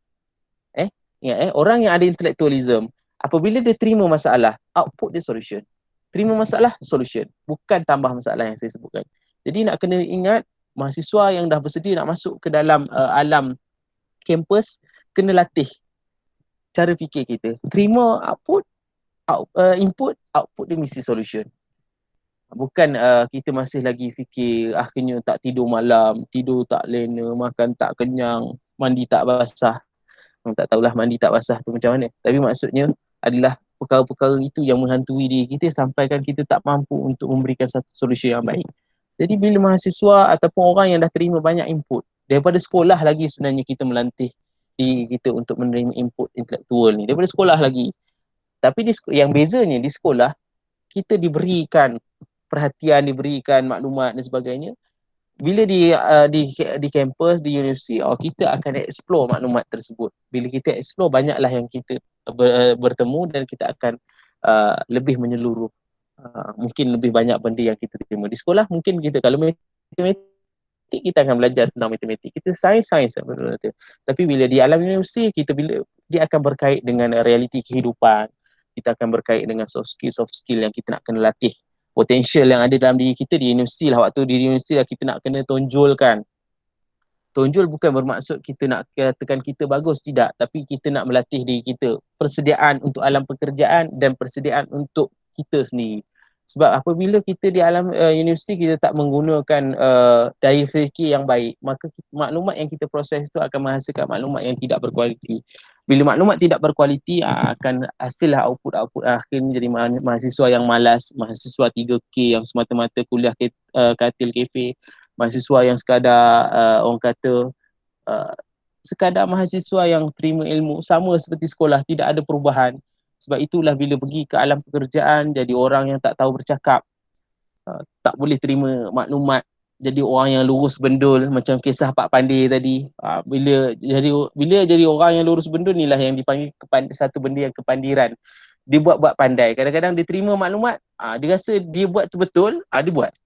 Orang yang ada intellectualism, apabila dia terima masalah, output dia solution. Terima masalah, solution. Bukan tambah masalah yang saya sebutkan. Jadi nak kena ingat, mahasiswa yang dah bersedia nak masuk ke dalam alam kampus, kena latih cara fikir kita. Terima input, output dia mesti solution. Bukan kita masih lagi fikir akhirnya tak tidur malam, tidur tak lena, makan tak kenyang, mandi tak basah. Tak tahulah mandi tak basah tu macam mana. Tapi maksudnya adalah perkara-perkara itu yang menghantui diri kita sampaikan kita tak mampu untuk memberikan satu solusi yang baik. Jadi bila mahasiswa ataupun orang yang dah terima banyak input, daripada sekolah lagi sebenarnya kita melatih diri kita untuk menerima input intelektual ni. Daripada sekolah lagi. Tapi yang bezanya di sekolah, kita diberikan perhatian, diberikan maklumat dan sebagainya. Bila di kampus, di universiti, kita akan explore maklumat tersebut. Bila kita explore, banyaklah yang kita bertemu dan kita akan lebih menyeluruh. Mungkin lebih banyak benda yang kita terima. Di sekolah mungkin kita kalau matematik kita akan belajar tentang matematik. Kita sains benda tu. Tapi bila di alam universiti bila dia akan berkait dengan realiti kehidupan. Kita akan berkait dengan soft skill yang kita nak kena latih. Potential yang ada dalam diri kita di universiti lah. Waktu di universiti lah kita nak kena tonjolkan. Tonjol bukan bermaksud kita nak katakan kita bagus, tidak. Tapi kita nak melatih diri kita. Persediaan untuk alam pekerjaan dan persediaan untuk kita sendiri. Sebab apabila kita di alam universiti kita tak menggunakan daya fikir yang baik, maka maklumat yang kita proses itu akan menghasilkan maklumat yang tidak berkualiti. Bila maklumat tidak berkualiti, akan hasillah output akhirnya jadi mahasiswa yang malas, mahasiswa 3K yang semata-mata kuliah katil kafe, mahasiswa yang sekadar orang kata sekadar mahasiswa yang terima ilmu sama seperti sekolah, tidak ada perubahan. Sebab itulah bila pergi ke alam pekerjaan jadi orang yang tak tahu bercakap, tak boleh terima maklumat, jadi orang yang lurus bendul macam kisah Pak Pandey tadi. Bila jadi orang yang lurus bendul ni lah yang dipanggil satu benda yang kepandiran. Dia buat pandai. Kadang-kadang dia terima maklumat, dia rasa dia buat tu betul, dia buat.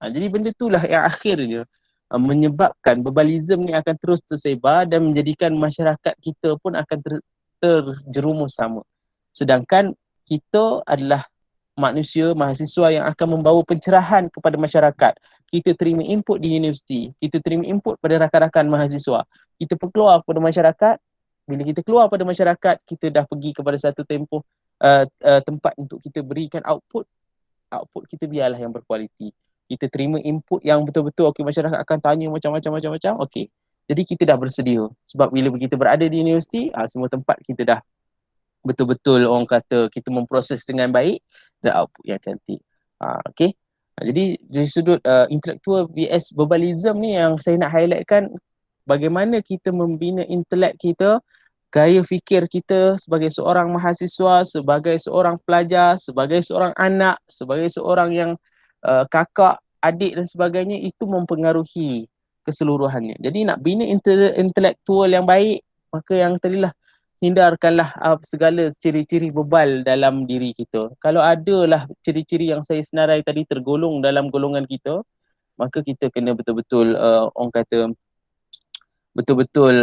Jadi benda itulah yang akhirnya menyebabkan berbalism ni akan terus tersebar dan menjadikan masyarakat kita pun akan terjerumus sama. Sedangkan kita adalah manusia, mahasiswa yang akan membawa pencerahan kepada masyarakat. Kita terima input di universiti, kita terima input pada rakan-rakan mahasiswa. Kita keluar kepada masyarakat, bila kita keluar pada masyarakat, kita dah pergi kepada satu tempat untuk kita berikan output kita biarlah yang berkualiti. Kita terima input yang betul-betul masyarakat akan tanya macam-macam, okey. Jadi kita dah bersedia. Sebab bila kita berada di universiti, semua tempat kita dah betul-betul orang kata kita memproses dengan baik dan output yang cantik. Okey. Jadi dari sudut intelektual vs verbalism ni yang saya nak highlightkan, bagaimana kita membina intelek kita, gaya fikir kita sebagai seorang mahasiswa, sebagai seorang pelajar, sebagai seorang anak, sebagai seorang yang kakak, adik dan sebagainya, itu mempengaruhi keseluruhannya. Jadi nak bina intelektual yang baik, maka yang tadilah hindarkanlah segala ciri-ciri bebal dalam diri kita. Kalau adalah ciri-ciri yang saya senarai tadi tergolong dalam golongan kita, maka kita kena betul-betul orang kata betul-betul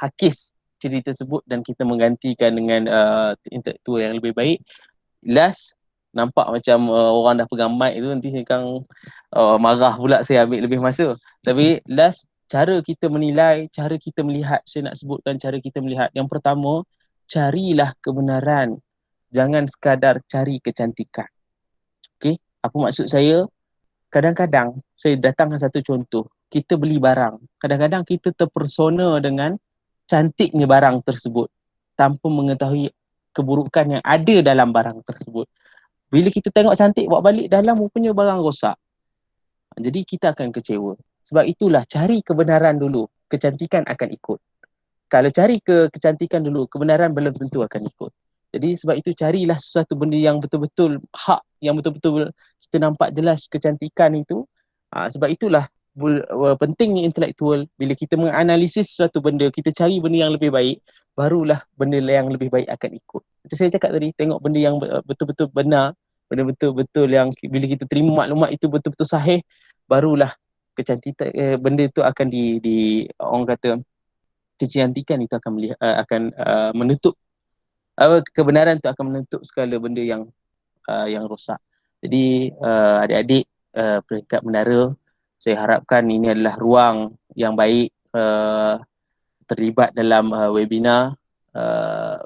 hakis ciri tersebut dan kita menggantikan dengan intelektual yang lebih baik. Last, nampak macam orang dah pegang mic tu nanti sekarang marah pula saya ambil lebih masa. Tapi last, cara kita menilai, cara kita melihat, saya nak sebutkan cara kita melihat. Yang pertama, carilah kebenaran. Jangan sekadar cari kecantikan. Okay? Apa maksud saya? Kadang-kadang, saya datangkan satu contoh. Kita beli barang. Kadang-kadang kita terpersona dengan cantiknya barang tersebut tanpa mengetahui keburukan yang ada dalam barang tersebut. Bila kita tengok cantik, bawa balik dalam rupanya barang rosak. Jadi kita akan kecewa. Sebab itulah cari kebenaran dulu, kecantikan akan ikut. Kalau cari kecantikan dulu, kebenaran belum tentu akan ikut. Jadi sebab itu carilah sesuatu benda yang betul-betul hak, yang betul-betul kita nampak jelas kecantikan itu. Sebab itulah pentingnya intelektual. Bila kita menganalisis sesuatu benda, kita cari benda yang lebih baik, barulah benda yang lebih baik akan ikut. Macam saya cakap tadi, tengok benda yang betul-betul benar, benda betul-betul yang bila kita terima maklumat itu betul-betul sahih, barulah kecantikan benda itu akan orang kata kecantikan itu akan menutup kebenaran itu akan menutup segala benda yang rosak. Jadi adik-adik peringkat menara, saya harapkan ini adalah ruang yang baik terlibat dalam webinar.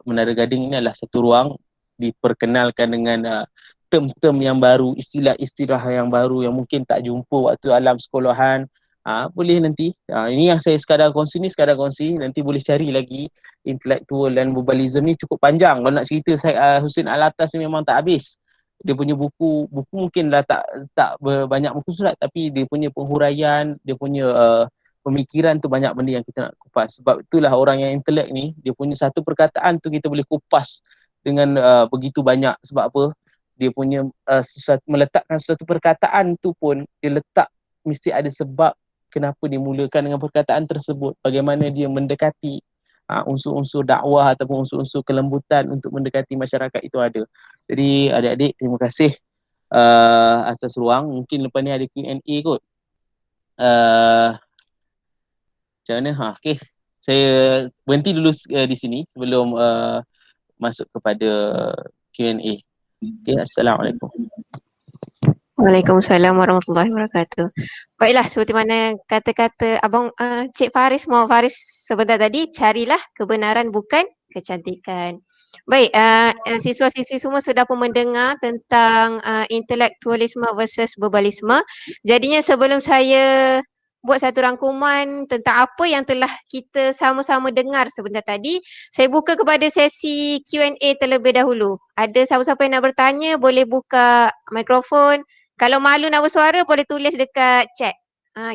Menara Gading ini adalah satu ruang diperkenalkan dengan term-term yang baru, istilah-istilah yang baru yang mungkin tak jumpa waktu alam sekolahan. Boleh nanti. Ini yang saya sekadar kongsi ni, sekadar kongsi. Nanti boleh cari lagi intellectual dan verbalism ni cukup panjang. Kalau nak cerita saya Husin Alatas ni memang tak habis. Dia punya buku mungkin dah tak banyak muka surat, tapi dia punya penghuraian, dia punya pemikiran tu banyak benda yang kita nak kupas. Sebab itulah orang yang intelek ni, dia punya satu perkataan tu kita boleh kupas dengan begitu banyak. Sebab apa? Dia punya meletakkan suatu perkataan tu pun dia letak mesti ada sebab kenapa dimulakan dengan perkataan tersebut, bagaimana dia mendekati unsur-unsur dakwah ataupun unsur-unsur kelembutan untuk mendekati masyarakat itu ada. Jadi adik-adik, terima kasih atas ruang. Mungkin lepas ni ada Q&A kot. Macam mana? Okay. Saya berhenti dulu di sini sebelum masuk kepada Q&A. Okay, Assalamualaikum. Waalaikumsalam warahmatullahi wabarakatuh. Baiklah, seperti mana kata-kata Abang Cik Faris, Muhammad Faris sebentar tadi, carilah kebenaran bukan kecantikan. Baik, siswa-siswi semua sudah pun mendengar tentang intelektualisme versus verbalisme. Jadinya sebelum saya buat satu rangkuman tentang apa yang telah kita sama-sama dengar sebentar tadi, saya buka kepada sesi Q&A terlebih dahulu. Ada siapa-siapa yang nak bertanya, boleh buka mikrofon. Kalau malu nak bersuara boleh tulis dekat chat.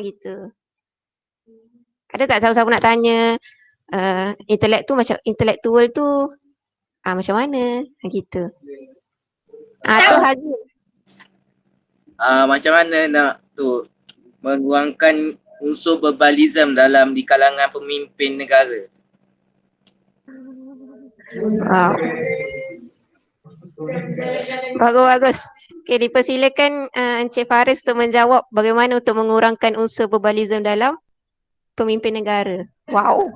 Gitu. Ada tak siapa-siapa nak tanya intelektual tu macam mana? Gitu. Tu Hazim. Macam mana nak tu mengurangkan unsur verbalism di kalangan pemimpin negara? Bagus-bagus. Okay, dipersilakan Encik Faris untuk menjawab bagaimana untuk mengurangkan unsur verbalism dalam pemimpin negara. Wow.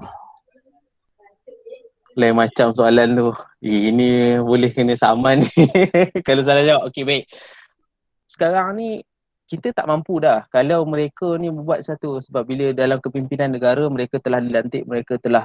Lain macam soalan tu. Ini boleh kena saman ni. Kalau salah jawab. Okay, baik. Sekarang ni kita tak mampu dah kalau mereka ni buat satu, sebab bila dalam kepimpinan negara mereka telah dilantik, mereka telah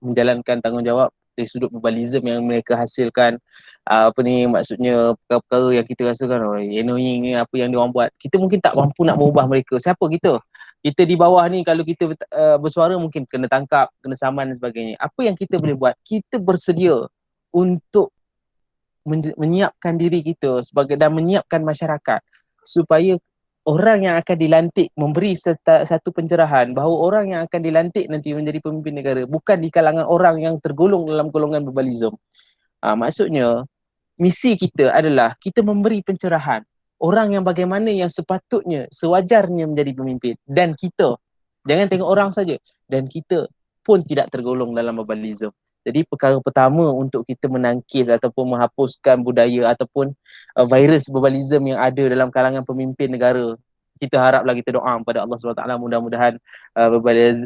menjalankan tanggungjawab dari sudut verbalism yang mereka hasilkan. Apa ni maksudnya, perkara-perkara yang kita rasakan annoying ni apa yang diorang buat, kita mungkin tak mampu nak mengubah mereka. Siapa kita? Kita di bawah ni kalau kita bersuara mungkin kena tangkap, kena saman dan sebagainya. Apa yang kita boleh buat? Kita bersedia untuk menyiapkan diri kita sebagai dan menyiapkan masyarakat supaya orang yang akan dilantik memberi satu pencerahan bahawa orang yang akan dilantik nanti menjadi pemimpin negara bukan di kalangan orang yang tergolong dalam golongan verbalism. Maksudnya misi kita adalah kita memberi pencerahan orang yang bagaimana yang sepatutnya sewajarnya menjadi pemimpin, dan kita jangan tengok orang saja, dan kita pun tidak tergolong dalam verbalism. Jadi perkara pertama untuk kita menangkis ataupun menghapuskan budaya ataupun virus verbalism yang ada dalam kalangan pemimpin negara, kita haraplah, kita doa kepada Allah SWT mudah-mudahan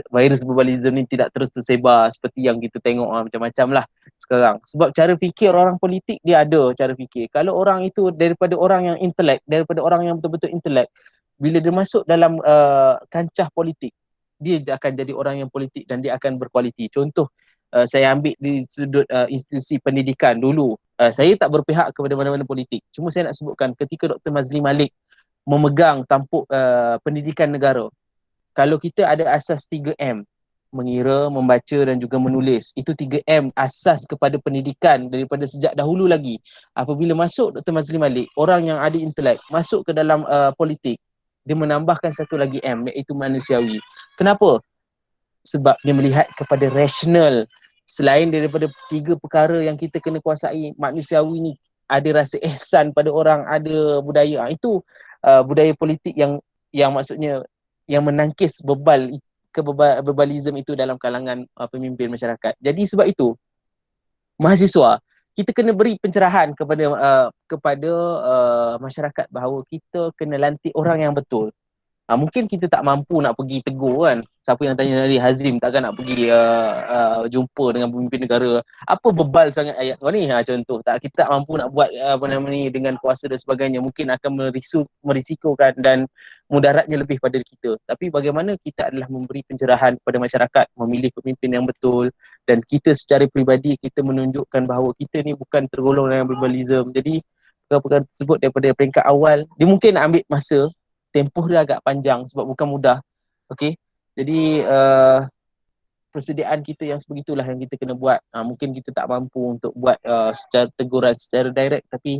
virus verbalism ni tidak terus tersebar seperti yang kita tengok macam-macam lah sekarang. Sebab cara fikir orang politik dia ada cara fikir. Kalau orang itu daripada orang yang intelek, daripada orang yang betul-betul intelek, bila dia masuk dalam kancah politik, dia akan jadi orang yang politik dan dia akan berkualiti. Contoh, saya ambil di sudut institusi pendidikan dulu. Saya tak berpihak kepada mana-mana politik. Cuma saya nak sebutkan ketika Dr. Mazli Malik memegang tampuk pendidikan negara. Kalau kita ada asas 3M, mengira, membaca dan juga menulis. Itu 3M asas kepada pendidikan daripada sejak dahulu lagi. Apabila masuk Dr. Mazli Malik, orang yang ada intelek, masuk ke dalam politik, dia menambahkan satu lagi M, iaitu manusiawi. Kenapa? Sebab dia melihat kepada rasional. Selain daripada 3 perkara yang kita kena kuasai, manusiawi ni ada rasa ihsan pada orang, ada budaya. Itu budaya politik yang maksudnya yang menangkis verbalism itu dalam kalangan pemimpin masyarakat. Jadi sebab itu mahasiswa kita kena beri pencerahan kepada masyarakat bahawa kita kena lantik orang yang betul. Mungkin kita tak mampu nak pergi tegur kan. Siapa yang tanya tadi, Hazim takkan nak pergi jumpa dengan pemimpin negara. Apa bebal sangat ayat kau ni? Contoh, kita tak mampu nak buat dengan kuasa dan sebagainya. Mungkin akan merisikokan dan mudaratnya lebih pada kita. Tapi bagaimana kita adalah memberi pencerahan kepada masyarakat, memilih pemimpin yang betul, dan kita secara peribadi kita menunjukkan bahawa kita ni bukan tergolong dalam verbalism. Jadi perkara-perkara tersebut daripada peringkat awal, dia mungkin nak ambil masa, tempoh dia agak panjang sebab bukan mudah. Okey. Jadi persediaan kita yang sebegitulah yang kita kena buat. Mungkin kita tak mampu untuk buat secara teguran secara direct, tapi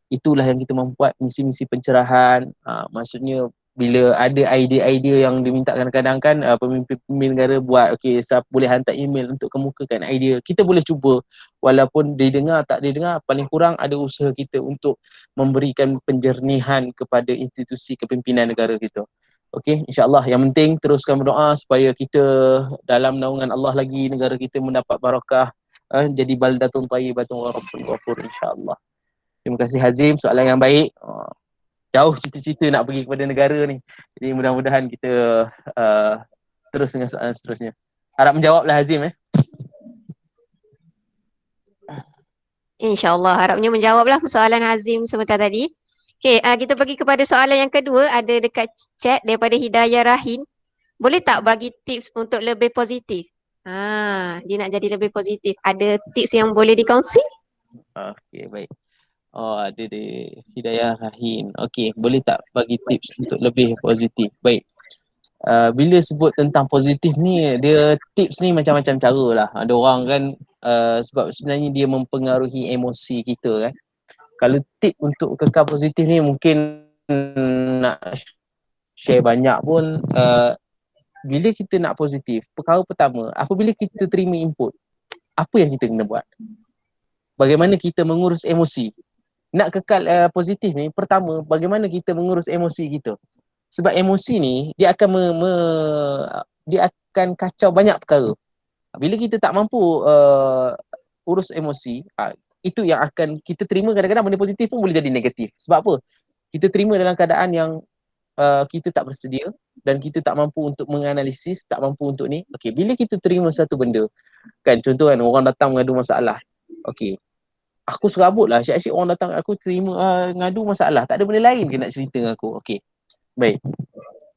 itulah yang kita mampu buat, misi-misi pencerahan. Maksudnya bila ada idea-idea yang diminta kadang-kadang kan pemimpin-pemimpin negara buat, okey, siapa boleh hantar email untuk kemukakan idea. Kita boleh cuba, walaupun didengar tak didengar, paling kurang ada usaha kita untuk memberikan penjernihan kepada institusi kepimpinan negara kita. Okey, insya-Allah yang penting teruskan berdoa supaya kita dalam naungan Allah lagi, negara kita mendapat barakah, jadi baldatun thayyibatun wa rabbun ghafur, insya-Allah. Terima kasih Hazim, soalan yang baik. Jauh cita-cita nak pergi kepada negara ni. Jadi mudah-mudahan kita terus dengan soalan seterusnya. Harap menjawablah Hazim. InsyaAllah harapnya menjawablah soalan Hazim sebentar tadi. Okey, kita pergi kepada soalan yang kedua, ada dekat chat daripada Hidayah Rahim. Boleh tak bagi tips untuk lebih positif? Dia nak jadi lebih positif. Ada tips yang boleh dikongsi? Okey, baik. Ada di Hidayah Rahim. Okey, boleh tak bagi tips untuk lebih positif? Baik. Bila sebut tentang positif ni, dia tips ni macam-macam cara lah. Ada orang kan sebab sebenarnya dia mempengaruhi emosi kita kan. Kalau tip untuk kekal positif ni mungkin nak share banyak pun. Bila kita nak positif, perkara pertama, apabila kita terima input, apa yang kita kena buat? Bagaimana kita mengurus emosi? Nak kekal positif ni, pertama, bagaimana kita mengurus emosi kita? Sebab emosi ni dia akan dia akan kacau banyak perkara. Bila kita tak mampu urus emosi, itu yang akan kita terima. Kadang-kadang benda positif pun boleh jadi negatif. Sebab apa? Kita terima dalam keadaan yang kita tak bersedia dan kita tak mampu untuk menganalisis, tak mampu untuk ni. Okey, bila kita terima satu benda, kan contoh kan orang datang mengadu masalah. Okey, aku serabut lah, asyik-asyik orang datang aku terima ngadu masalah, tak ada benda lain ke nak cerita dengan aku. Okey, baik.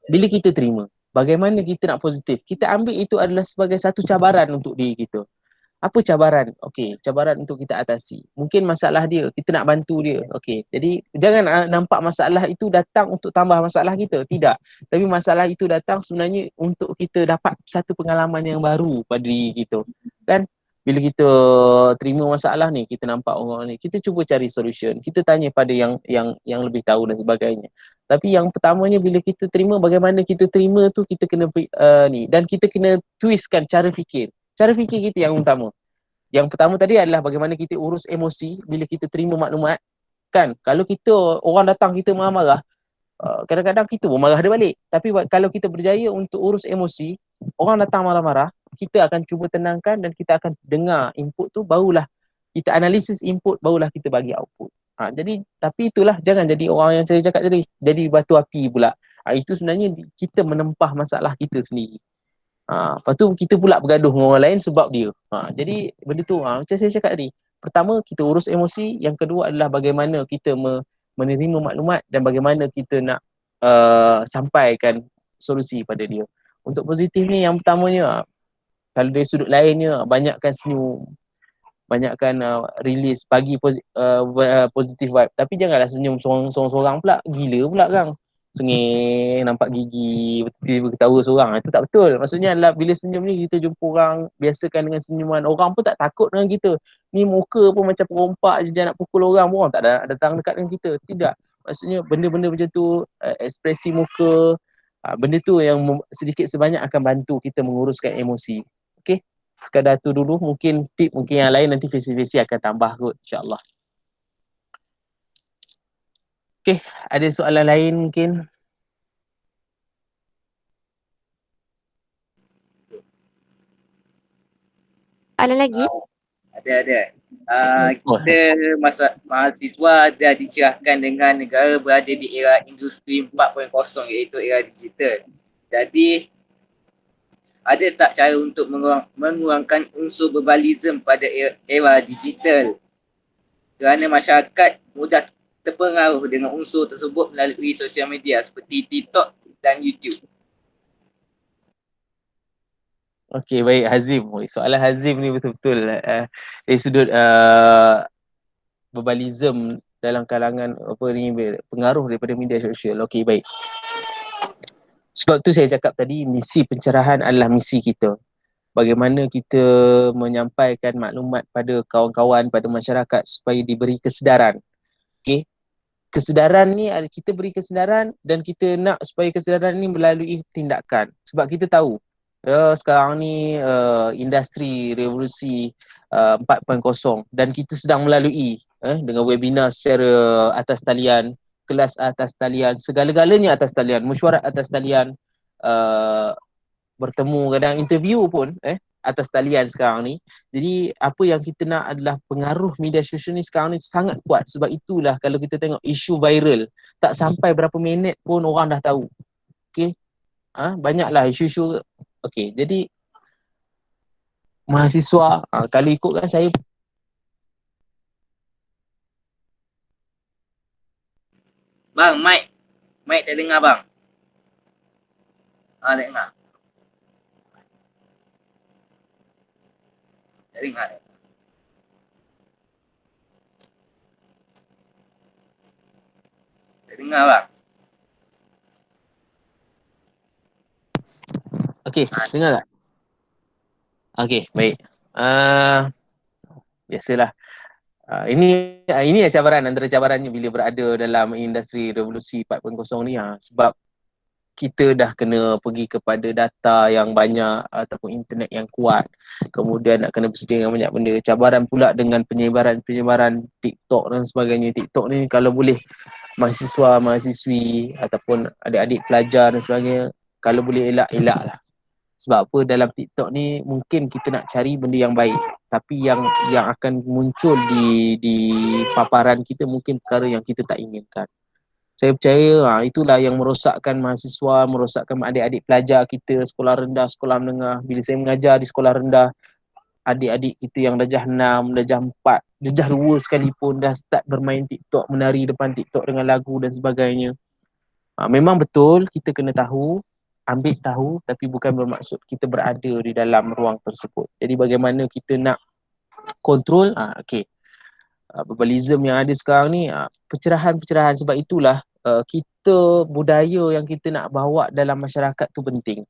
Bila kita terima, bagaimana kita nak positif? Kita ambil itu adalah sebagai satu cabaran untuk diri kita. Apa cabaran? Okey, cabaran untuk kita atasi. Mungkin masalah dia, kita nak bantu dia. Okey, jadi jangan nampak masalah itu datang untuk tambah masalah kita. Tidak. Tapi masalah itu datang sebenarnya untuk kita dapat satu pengalaman yang baru pada diri kita. Kan? Bila kita terima masalah ni, kita nampak orang ni, kita cuba cari solution. Kita tanya pada yang lebih tahu dan sebagainya. Tapi yang pertamanya bila kita terima, bagaimana kita terima tu kita kena ni, dan kita kena twistkan cara fikir. Cara fikir kita yang utama. Yang pertama tadi adalah bagaimana kita urus emosi bila kita terima maklumat. Kan, kalau kita orang datang kita marah-marah, kadang-kadang kita pun marah dia balik. Tapi kalau kita berjaya untuk urus emosi, orang datang marah-marah, kita akan cuba tenangkan dan kita akan dengar input tu, barulah kita analisis input, barulah kita bagi output. Jadi tapi itulah, jangan jadi orang yang saya cakap tadi, jadi batu api pula. Itu sebenarnya kita menempah masalah kita sendiri. Lepas tu kita pula bergaduh dengan orang lain sebab dia. Jadi benda tu macam saya cakap tadi. Pertama kita urus emosi, yang kedua adalah bagaimana kita menerima maklumat dan bagaimana kita nak sampaikan solusi pada dia. Untuk positif ni yang pertamanya, kalau dari sudut lainnya, banyakkan senyum, banyakkan release, bagi positive vibe. Tapi janganlah senyum seorang-seorang pula, gila pula kan. Sengih, nampak gigi, tiba-tiba ketawa seorang. Itu tak betul. Maksudnya adalah bila senyum ni kita jumpa orang, biasakan dengan senyuman. Orang pun tak takut dengan kita. Ni muka pun macam perompak je, nak pukul orang pun orang tak ada datang dekat dengan kita. Tidak. Maksudnya benda-benda macam tu, ekspresi muka, benda tu yang sedikit sebanyak akan bantu kita menguruskan emosi. Okay? Sekadar tu dulu, mungkin tip mungkin yang lain nanti visi-visi akan tambah kot, insyaAllah. Okay, ada soalan lain mungkin? Soalan lagi? Ada. Kita mahasiswa dah dicerahkan dengan negara berada di era industri 4.0, iaitu era digital. Jadi ada tak cara untuk mengurangkan unsur berbalism pada era digital? Kerana masyarakat mudah terpengaruh dengan unsur tersebut melalui sosial media seperti TikTok dan YouTube. Okey, baik Hazim. Soalan Hazim ni betul-betul dari sudut berbalism dalam kalangan apa ni, pengaruh daripada media sosial. Okey, baik. Sebab tu saya cakap tadi, misi pencerahan adalah misi kita. Bagaimana kita menyampaikan maklumat pada kawan-kawan, pada masyarakat supaya diberi kesedaran. Okay? Kesedaran ni, kita beri kesedaran dan kita nak supaya kesedaran ni melalui tindakan. Sebab kita tahu, sekarang ni industri revolusi 4.0 dan kita sedang melalui dengan webinar secara atas talian, kelas atas talian, segala-galanya atas talian, mesyuarat atas talian, bertemu, kadang interview pun atas talian sekarang ni. Jadi apa yang kita nak adalah pengaruh media sosial ni sekarang ni sangat kuat. Sebab itulah kalau kita tengok isu viral, tak sampai berapa minit pun orang dah tahu. Okay, banyaklah isu-isu. Okay, jadi mahasiswa, kalau ikutkan saya, Bang, mic tak dengar bang. Tak dengar. Tak dengar. Tak dengar bang. okay, dengar tak? Okay, baik. Biasalah. Ini cabaran, antara cabarannya bila berada dalam industri revolusi 4.0 ni, sebab kita dah kena pergi kepada data yang banyak ataupun internet yang kuat, kemudian nak kena bersedia dengan banyak benda. Cabaran pula dengan penyebaran TikTok dan sebagainya. TikTok ni kalau boleh mahasiswa, mahasiswi ataupun adik-adik pelajar dan sebagainya, kalau boleh elak lah. Sebab apa, dalam TikTok ni mungkin kita nak cari benda yang baik, tapi yang akan muncul di paparan kita mungkin perkara yang kita tak inginkan. Saya percaya itulah yang merosakkan mahasiswa, merosakkan adik-adik pelajar kita sekolah rendah, sekolah menengah. Bila saya mengajar di sekolah rendah, adik-adik kita yang darjah 6, darjah 4, darjah 2 sekalipun dah start bermain TikTok, menari depan TikTok dengan lagu dan sebagainya. Memang betul kita kena tahu, ambil tahu, tapi bukan bermaksud kita berada di dalam ruang tersebut. Jadi bagaimana kita nak kontrol, Verbalism yang ada sekarang ni, pencerahan-pencerahan. Sebab itulah kita, budaya yang kita nak bawa dalam masyarakat tu penting.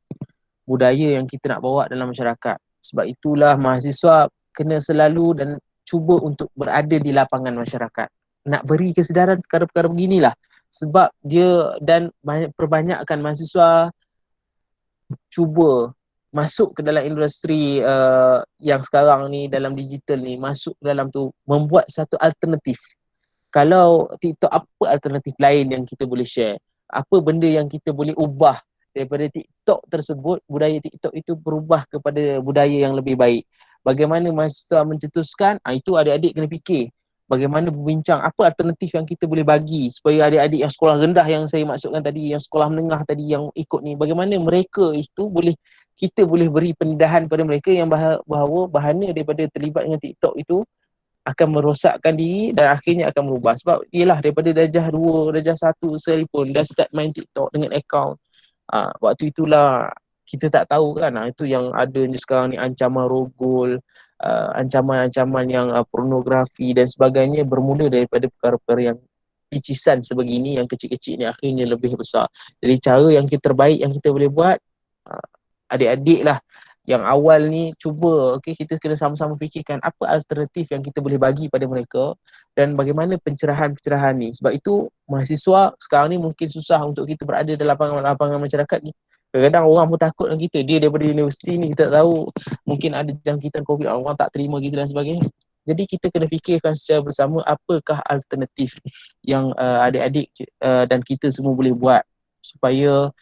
Budaya yang kita nak bawa dalam masyarakat. Sebab itulah mahasiswa kena selalu dan cuba untuk berada di lapangan masyarakat. Nak beri kesedaran perkara-perkara beginilah. Sebab dia dan perbanyakkan mahasiswa cuba masuk ke dalam industri yang sekarang ni, dalam digital ni, masuk ke dalam tu, membuat satu alternatif. Kalau TikTok, apa alternatif lain yang kita boleh share? Apa benda yang kita boleh ubah daripada TikTok tersebut, budaya TikTok itu berubah kepada budaya yang lebih baik. Bagaimana mahasiswa mencetuskan, itu adik-adik kena fikir. Bagaimana berbincang, apa alternatif yang kita boleh bagi supaya adik-adik yang sekolah rendah yang saya maksudkan tadi, yang sekolah menengah tadi yang ikut ni, bagaimana mereka itu boleh, kita boleh beri pendedahan pada mereka yang bahawa bahana daripada terlibat dengan TikTok itu akan merosakkan diri dan akhirnya akan berubah. Sebab ialah daripada darjah 2, darjah 1 sekalipun dah start main TikTok dengan akaun, waktu itulah kita tak tahu kan, itu yang adanya sekarang ni ancaman rogol, ancaman-ancaman yang pornografi dan sebagainya, bermula daripada perkara-perkara yang picisan sebegini, yang kecil-kecil ni akhirnya lebih besar. Jadi cara yang terbaik yang kita boleh buat, adik-adik lah yang awal ni cuba, kita kena sama-sama fikirkan apa alternatif yang kita boleh bagi pada mereka dan bagaimana pencerahan-pencerahan ni. Sebab itu mahasiswa sekarang ni mungkin susah untuk kita berada dalam lapangan masyarakat ni. Kadang-kadang orang pun takut dengan kita, dia daripada universiti ni kita tak tahu, mungkin ada jangkitan COVID, orang tak terima kita dan sebagainya. Jadi kita kena fikirkan secara bersama apakah alternatif yang adik-adik dan kita semua boleh buat supaya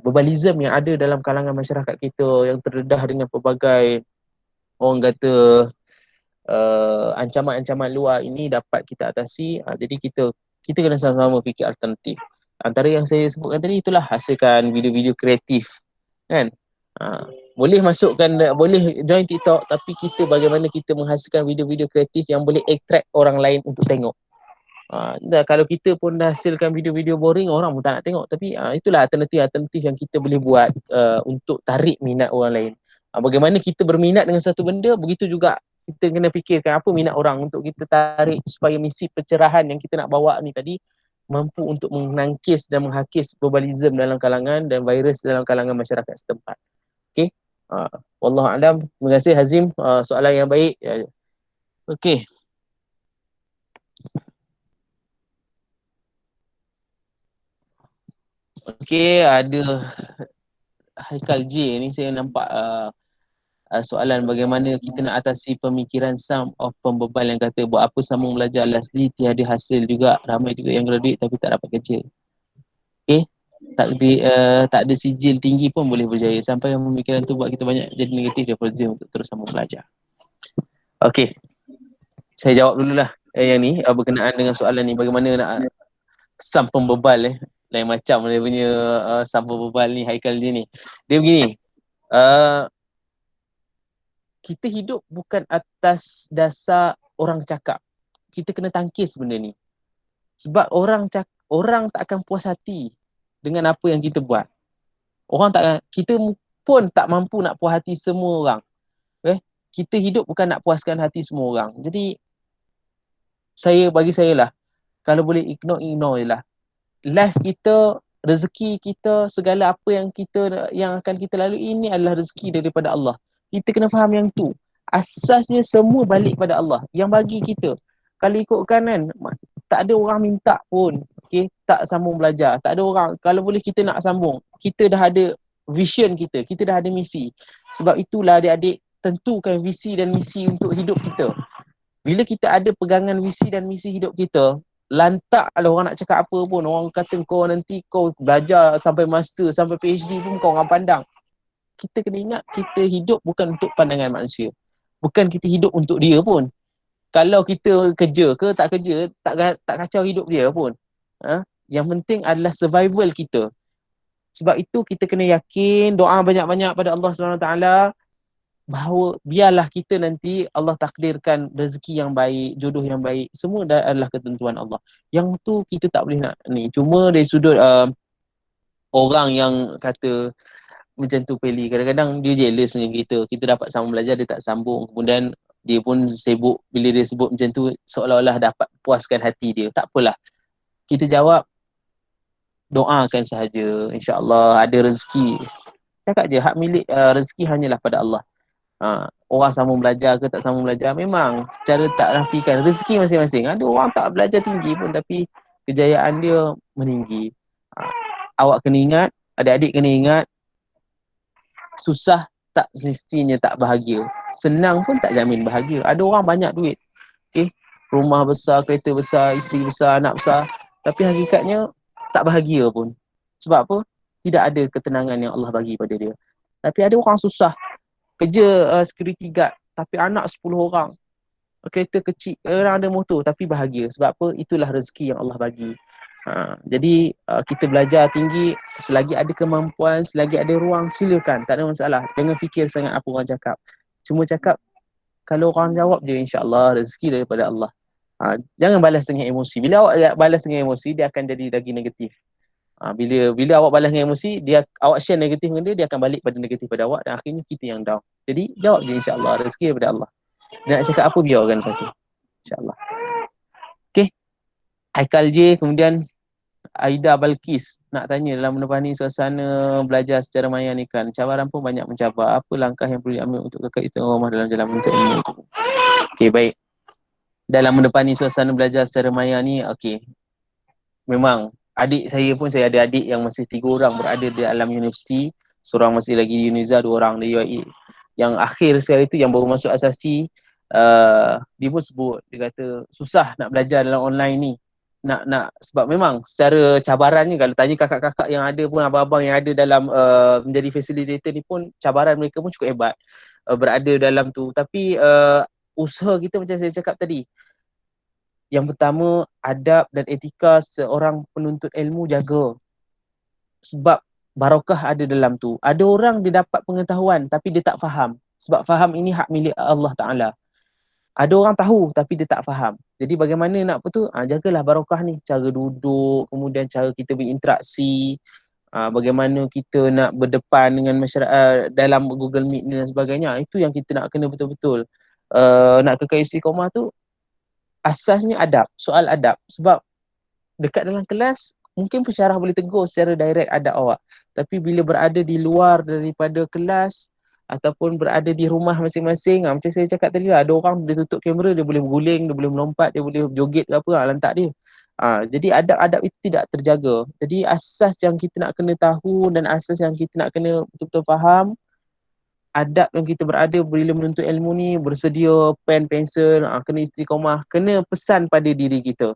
verbalism yang ada dalam kalangan masyarakat kita yang terdedah dengan pelbagai, orang kata, ancaman-ancaman luar ini dapat kita atasi. Jadi kita kena sama-sama fikir alternatif. Antara yang saya sebutkan tadi itulah, hasilkan video-video kreatif, kan? Boleh masukkan, boleh join TikTok, tapi kita bagaimana kita menghasilkan video-video kreatif yang boleh attract orang lain untuk tengok. Kalau kita pun dah hasilkan video-video boring, orang pun tak nak tengok. Tapi itulah alternatif-alternatif yang kita boleh buat untuk tarik minat orang lain. Bagaimana kita berminat dengan satu benda, begitu juga kita kena fikirkan apa minat orang untuk kita tarik supaya misi pencerahan yang kita nak bawa ni tadi mampu untuk menangkis dan menghakis globalism dalam kalangan dan virus dalam kalangan masyarakat setempat. Okey. Wallahu a'lam. Terima kasih Hazim, soalan yang baik. Okey. Okey, ada Haikal J ni saya nampak soalan bagaimana kita nak atasi pemikiran some of pembebal yang kata buat apa sambung belajar lastly tiada hasil juga, ramai juga yang graduate tapi tak dapat kerja. Okay, tak ada sijil tinggi pun boleh berjaya, sampai yang pemikiran tu buat kita banyak jadi negatif daripada Zim untuk terus sambung belajar. Okay, saya jawab dululah yang ni berkenaan dengan soalan ni, bagaimana nak some pembebal lain macam dia punya some pembebal ni, Haikal dia ni. Dia begini, kita hidup bukan atas dasar orang cakap. Kita kena tangkis benda ni. Sebab orang tak akan puas hati dengan apa yang kita buat. Kita pun tak mampu nak puas hati semua orang. Kita hidup bukan nak puaskan hati semua orang. Jadi bagi saya lah, kalau boleh ignore je lah. Life kita, rezeki kita, segala apa yang akan kita lalui ini adalah rezeki daripada Allah. Kita kena faham yang tu. Asasnya semua balik pada Allah yang bagi kita. Kalau ikutkan kan, tak ada orang minta pun, okay, tak sambung belajar. Tak ada orang, kalau boleh kita nak sambung. Kita dah ada vision kita dah ada misi. Sebab itulah adik-adik, tentukan visi dan misi untuk hidup kita. Bila kita ada pegangan visi dan misi hidup kita, lantak lah orang nak cakap apa pun. Orang kata kau nanti kau belajar sampai master, sampai PhD pun kau orang pandang. Kita kena ingat, kita hidup bukan untuk pandangan manusia. Bukan kita hidup untuk dia pun. Kalau kita kerja ke tak kerja, tak kacau hidup dia pun. Yang penting adalah survival kita. Sebab itu kita kena yakin, doa banyak-banyak pada Allah SWT, bahawa biarlah kita nanti Allah takdirkan rezeki yang baik, jodoh yang baik, semua adalah ketentuan Allah. Yang tu kita tak boleh nak ni. Cuma dari sudut orang yang kata macam tu Peli, kadang-kadang dia jealous dengan kita dapat sambung belajar, dia tak sambung, kemudian dia pun sibuk, bila dia sebut macam tu seolah-olah dapat puaskan hati dia. Tak apalah, kita jawab doakan sahaja, insya-Allah ada rezeki. Cakap je, hak milik rezeki hanyalah pada Allah. Orang sambung belajar ke tak sambung belajar, memang secara tak nafikan rezeki masing-masing. Ada orang tak belajar tinggi pun tapi kejayaan dia meninggi. Awak kena ingat, adik-adik kena ingat, susah tak mestinya tak bahagia. Senang pun tak jamin bahagia. Ada orang banyak duit, okay, rumah besar, kereta besar, isteri besar, anak besar, tapi hakikatnya tak bahagia pun. Sebab apa? Tidak ada ketenangan yang Allah bagi pada dia. Tapi ada orang susah, kerja security guard, tapi anak 10 orang, kereta kecil, orang ada motor tapi bahagia. Sebab apa? Itulah rezeki yang Allah bagi. Jadi kita belajar tinggi, selagi ada kemampuan, selagi ada ruang, silakan, tak ada masalah. Jangan fikir sangat apa orang cakap. Cuma cakap, kalau orang jawab je, insya-Allah rezeki daripada Allah. Jangan balas dengan emosi. Bila awak balas dengan emosi, dia akan jadi lagi negatif. Bila awak balas dengan emosi, awak share negatif dengan dia akan balik pada negatif pada awak dan akhirnya kita yang down. Jadi jawab je, insya-Allah rezeki daripada Allah. Dia nak cakap apa, biarkan saja, insya-Allah. Okay, Haikal J, kemudian Aida Balkis nak tanya, dalam menepani suasana belajar secara maya ni kan, cabaran pun banyak mencabar. Apa langkah yang perlu diambil untuk kekal istiqamah dalam jalan menuntut ilmu itu? Okey, baik. Dalam menepani suasana belajar secara maya ni, okey, memang saya ada adik yang masih 3 orang berada di dalam universiti. Seorang masih lagi di Uniza, 2 orang di UAE. Yang akhir sekali tu yang baru masuk asasi, dia pun sebut, dia kata susah nak belajar dalam online ni. Sebab memang secara cabarannya, kalau tanya kakak-kakak yang ada pun, abang-abang yang ada dalam menjadi facilitator ni pun, cabaran mereka pun cukup hebat berada dalam tu. Tapi usaha kita macam saya cakap tadi, yang pertama, adab dan etika seorang penuntut ilmu jaga. Sebab barakah ada dalam tu. Ada orang dia dapat pengetahuan tapi dia tak faham. Sebab faham ini hak milik Allah Ta'ala. Ada orang tahu tapi dia tak faham. Jadi bagaimana nak apa tu? Jagalah barakah ni. Cara duduk, kemudian cara kita berinteraksi, bagaimana kita nak berdepan dengan masyarakat dalam Google Meet dan sebagainya. Itu yang kita nak kena betul-betul. Nak kekal istiqamah tu asasnya adab, soal adab. Sebab dekat dalam kelas, mungkin pensyarah boleh tegur secara direct adab awak. Tapi bila berada di luar daripada kelas ataupun berada di rumah masing-masing, macam saya cakap tadi lah, ada orang dia tutup kamera, dia boleh berguling, dia boleh melompat, dia boleh joget ke apa, lantak dia. Jadi adab-adab itu tidak terjaga. Jadi asas yang kita nak kena tahu dan asas yang kita nak kena betul-betul faham, adab yang kita berada bila menuntut ilmu ni, bersedia pen, pensel, kena istiqomah, kena pesan pada diri kita.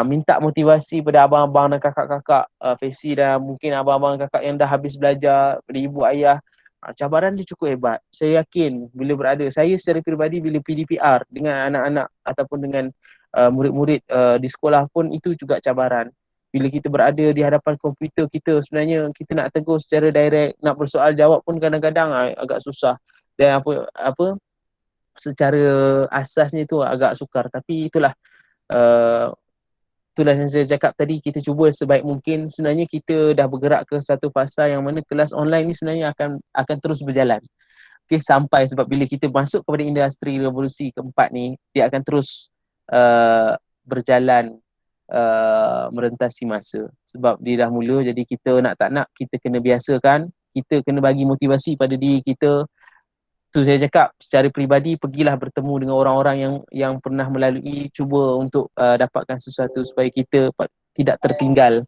Minta motivasi pada abang-abang dan kakak-kakak Fesi dan mungkin abang-abang kakak yang dah habis belajar, pada ibu ayah. Cabaran dia cukup hebat. Saya yakin bila berada, saya secara peribadi bila PDPR dengan anak-anak ataupun dengan murid-murid di sekolah pun itu juga cabaran. Bila kita berada di hadapan komputer kita, sebenarnya kita nak tegur secara direct, nak bersoal jawab pun kadang-kadang agak susah. Dan apa secara asasnya itu agak sukar. Tapi itulah itulah yang saya cakap tadi, kita cuba sebaik mungkin. Sebenarnya kita dah bergerak ke satu fasa yang mana kelas online ni sebenarnya akan terus berjalan. Okay, sampai sebab bila kita masuk kepada industri revolusi keempat ni, dia akan terus berjalan merentasi masa. Sebab dia dah mula, jadi kita nak tak nak, kita kena biasakan, kita kena bagi motivasi pada diri kita. Tu saya cakap secara peribadi, pergilah bertemu dengan orang-orang yang pernah melalui, cuba untuk dapatkan sesuatu supaya kita tidak tertinggal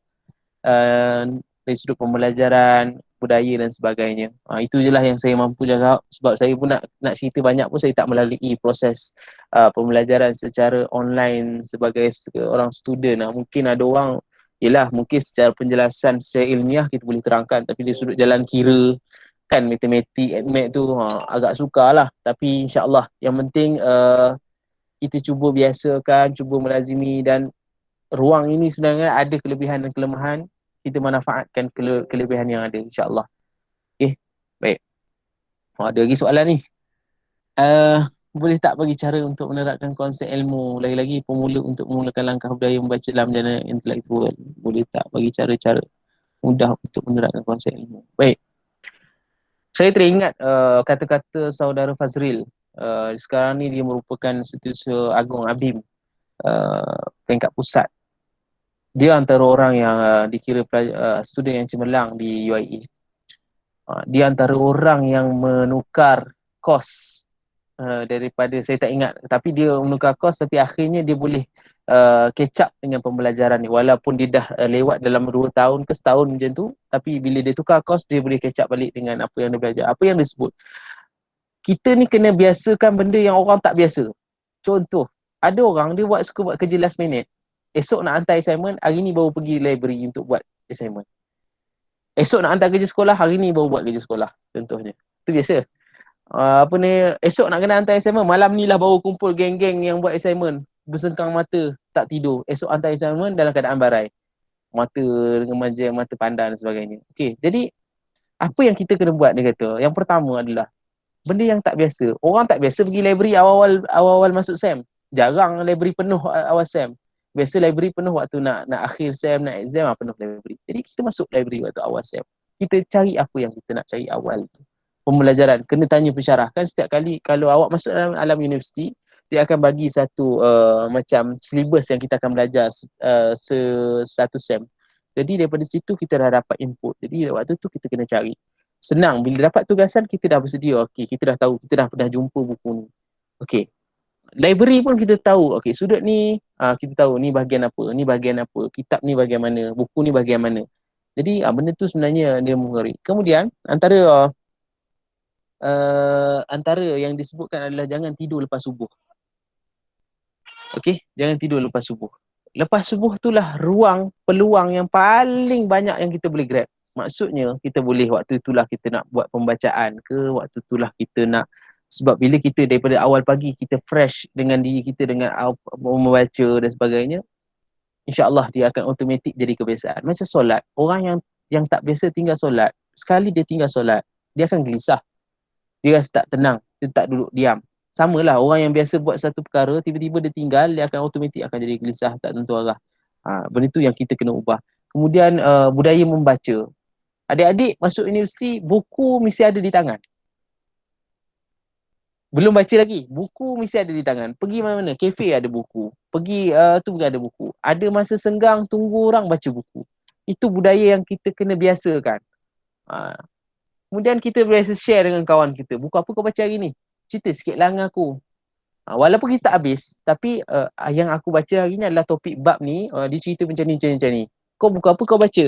dari sudut pembelajaran, budaya dan sebagainya. Itu je lah yang saya mampu jawab, sebab saya pun nak cerita banyak pun saya tak melalui proses pembelajaran secara online sebagai orang student. Mungkin ada orang, yelah mungkin secara penjelasan secara ilmiah kita boleh terangkan, tapi dari sudut jalan kira kan, matematik, admat tu agak sukar lah. Tapi insyaAllah yang penting kita cuba biasakan, cuba melazimi, dan ruang ini sebenarnya ada kelebihan dan kelemahan. Kita manfaatkan kelebihan yang ada, insyaAllah. Okay, baik. Ada lagi soalan ni? Boleh tak bagi cara untuk menerapkan konsep ilmu, lagi-lagi pemula untuk memulakan langkah budaya membaca dalam jana intelektual? Boleh tak bagi cara-cara mudah untuk menerapkan konsep ilmu? Baik. Saya teringat kata-kata saudara Fazril. Sekarang ni dia merupakan Setiausaha Agung ABIM peringkat pusat. Dia antara orang yang dikira student yang cemerlang di UIE. Dia antara orang yang menukar kos daripada, saya tak ingat, tapi dia menukar kos, tapi akhirnya dia boleh catch up dengan pembelajaran ni, walaupun dia dah lewat dalam 2 tahun ke setahun macam tu, tapi bila dia tukar kos, dia boleh catch up balik dengan apa yang dia belajar. Apa yang dia sebut, kita ni kena biasakan benda yang orang tak biasa. Contoh, ada orang dia suka buat kerja last minute, esok nak hantar assignment, hari ni baru pergi library untuk buat assignment. Esok nak hantar kerja sekolah, hari ni baru buat kerja sekolah, contohnya. Itu biasa. Esok nak kena hantar assignment, malam ni lah baru kumpul geng-geng yang buat assignment, bersengkang mata, tak tidur. Esok hantar assignment dalam keadaan barai, mata dengan mata pandang dan sebagainya. Okey, jadi apa yang kita kena buat, dia kata, yang pertama adalah benda yang tak biasa. Orang tak biasa pergi library awal-awal masuk SEM. Jarang library penuh awal SEM. Biasa library penuh waktu nak akhir SEM, nak exam, penuh library. Jadi kita masuk library waktu awal SEM. Kita cari apa yang kita nak cari awal tu. Pembelajaran, kena tanya pensyarah. Kan setiap kali kalau awak masuk dalam alam universiti, dia akan bagi satu macam syllabus yang kita akan belajar satu SEM. Jadi daripada situ kita dah dapat input. Jadi waktu tu kita kena cari. Senang, bila dapat tugasan kita dah bersedia. Okey, kita dah tahu, kita dah pernah jumpa buku ni. Okey. Library pun kita tahu, okey, sudut ni kita tahu ni bahagian apa, ni bahagian apa, kitab ni bahagian mana, buku ni bahagian mana. Jadi benda tu sebenarnya dia mengeri. Kemudian antara yang disebutkan adalah jangan tidur lepas subuh. Okey, jangan tidur lepas subuh. Lepas subuh itulah peluang yang paling banyak yang kita boleh grab. Maksudnya kita boleh waktu itulah kita nak buat pembacaan ke, waktu itulah kita nak, sebab bila kita daripada awal pagi kita fresh dengan diri kita dengan membaca dan sebagainya, insya-Allah dia akan automatik jadi kebiasaan. Macam solat, orang yang tak biasa tinggal solat, sekali dia tinggal solat, dia akan gelisah. Dia rasa tak tenang, dia tak duduk diam. Samalah orang yang biasa buat satu perkara, tiba-tiba dia tinggal, dia akan automatik akan jadi gelisah, tak tentu arah. Benda tu yang kita kena ubah. Kemudian budaya membaca. Adik-adik masuk universiti, buku mesti ada di tangan. Belum baca lagi, buku mesti ada di tangan. Pergi mana-mana, kafe ada buku. Pergi tu juga ada buku. Ada masa senggang tunggu orang baca buku. Itu budaya yang kita kena biasakan. Kemudian kita biasa share dengan kawan kita. Buku apa kau baca hari ni? Cerita sikit lah dengan aku. Walaupun kita habis, tapi yang aku baca hari ni adalah topik bab ni, dia cerita macam ni. Kau buku apa kau baca?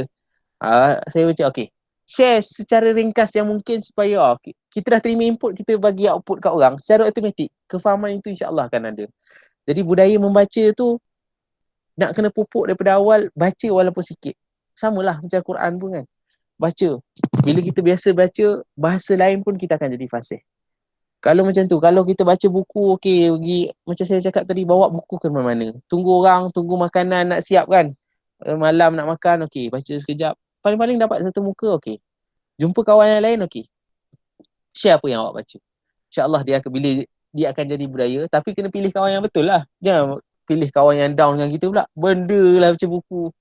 Saya baca, okay. Share secara ringkas yang mungkin supaya kita dah terima input, kita bagi output kat orang, secara automatik, kefahaman itu insyaAllah akan ada. Jadi budaya membaca tu, nak kena pupuk daripada awal, baca walaupun sikit. Samalah macam Quran pun kan. Baca. Bila kita biasa baca, bahasa lain pun kita akan jadi fasih. Kalau macam tu, kalau kita baca buku, okey, pergi, macam saya cakap tadi, bawa buku ke mana-mana. Tunggu orang, tunggu makanan nak siap kan. Malam nak makan, okey, baca sekejap. Paling-paling dapat satu muka, okey. Jumpa kawan yang lain, okey. Share apa yang awak baca. InsyaAllah dia akan jadi budaya, tapi kena pilih kawan yang betul lah. Jangan pilih kawan yang down dengan kita pula. Benda lah baca buku.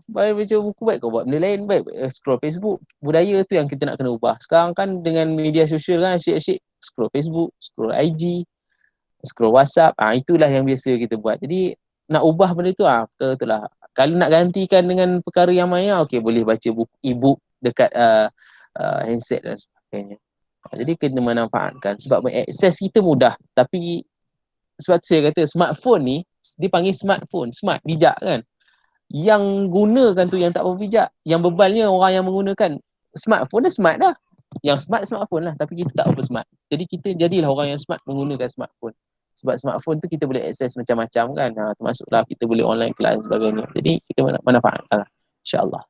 Baik baca buku, baik kau buat benda lain, baik scroll Facebook. Budaya tu yang kita nak kena ubah. Sekarang kan dengan media sosial kan, asyik-asyik scroll Facebook, scroll IG, scroll WhatsApp. Itulah yang biasa kita buat. Jadi nak ubah benda tu, betul lah. Kalau nak gantikan dengan perkara yang maya, okey, boleh baca buku e-book dekat handset dan sebagainya. Jadi kena manfaatkan sebab akses kita mudah, tapi sebab tu saya kata smartphone ni dipanggil smartphone, smart, bijak kan. Yang gunakan tu yang tak berapa bijak. Yang bebalnya orang yang menggunakan smartphone dah smart dah. Yang smart smartphone lah, tapi kita tak berapa smart. Jadi kita jadilah orang yang smart menggunakan smartphone. Sebab smartphone tu kita boleh akses macam-macam kan. Termasuklah kita boleh online kelas dan sebagainya. Jadi kita manfaatkan lah, insyaAllah.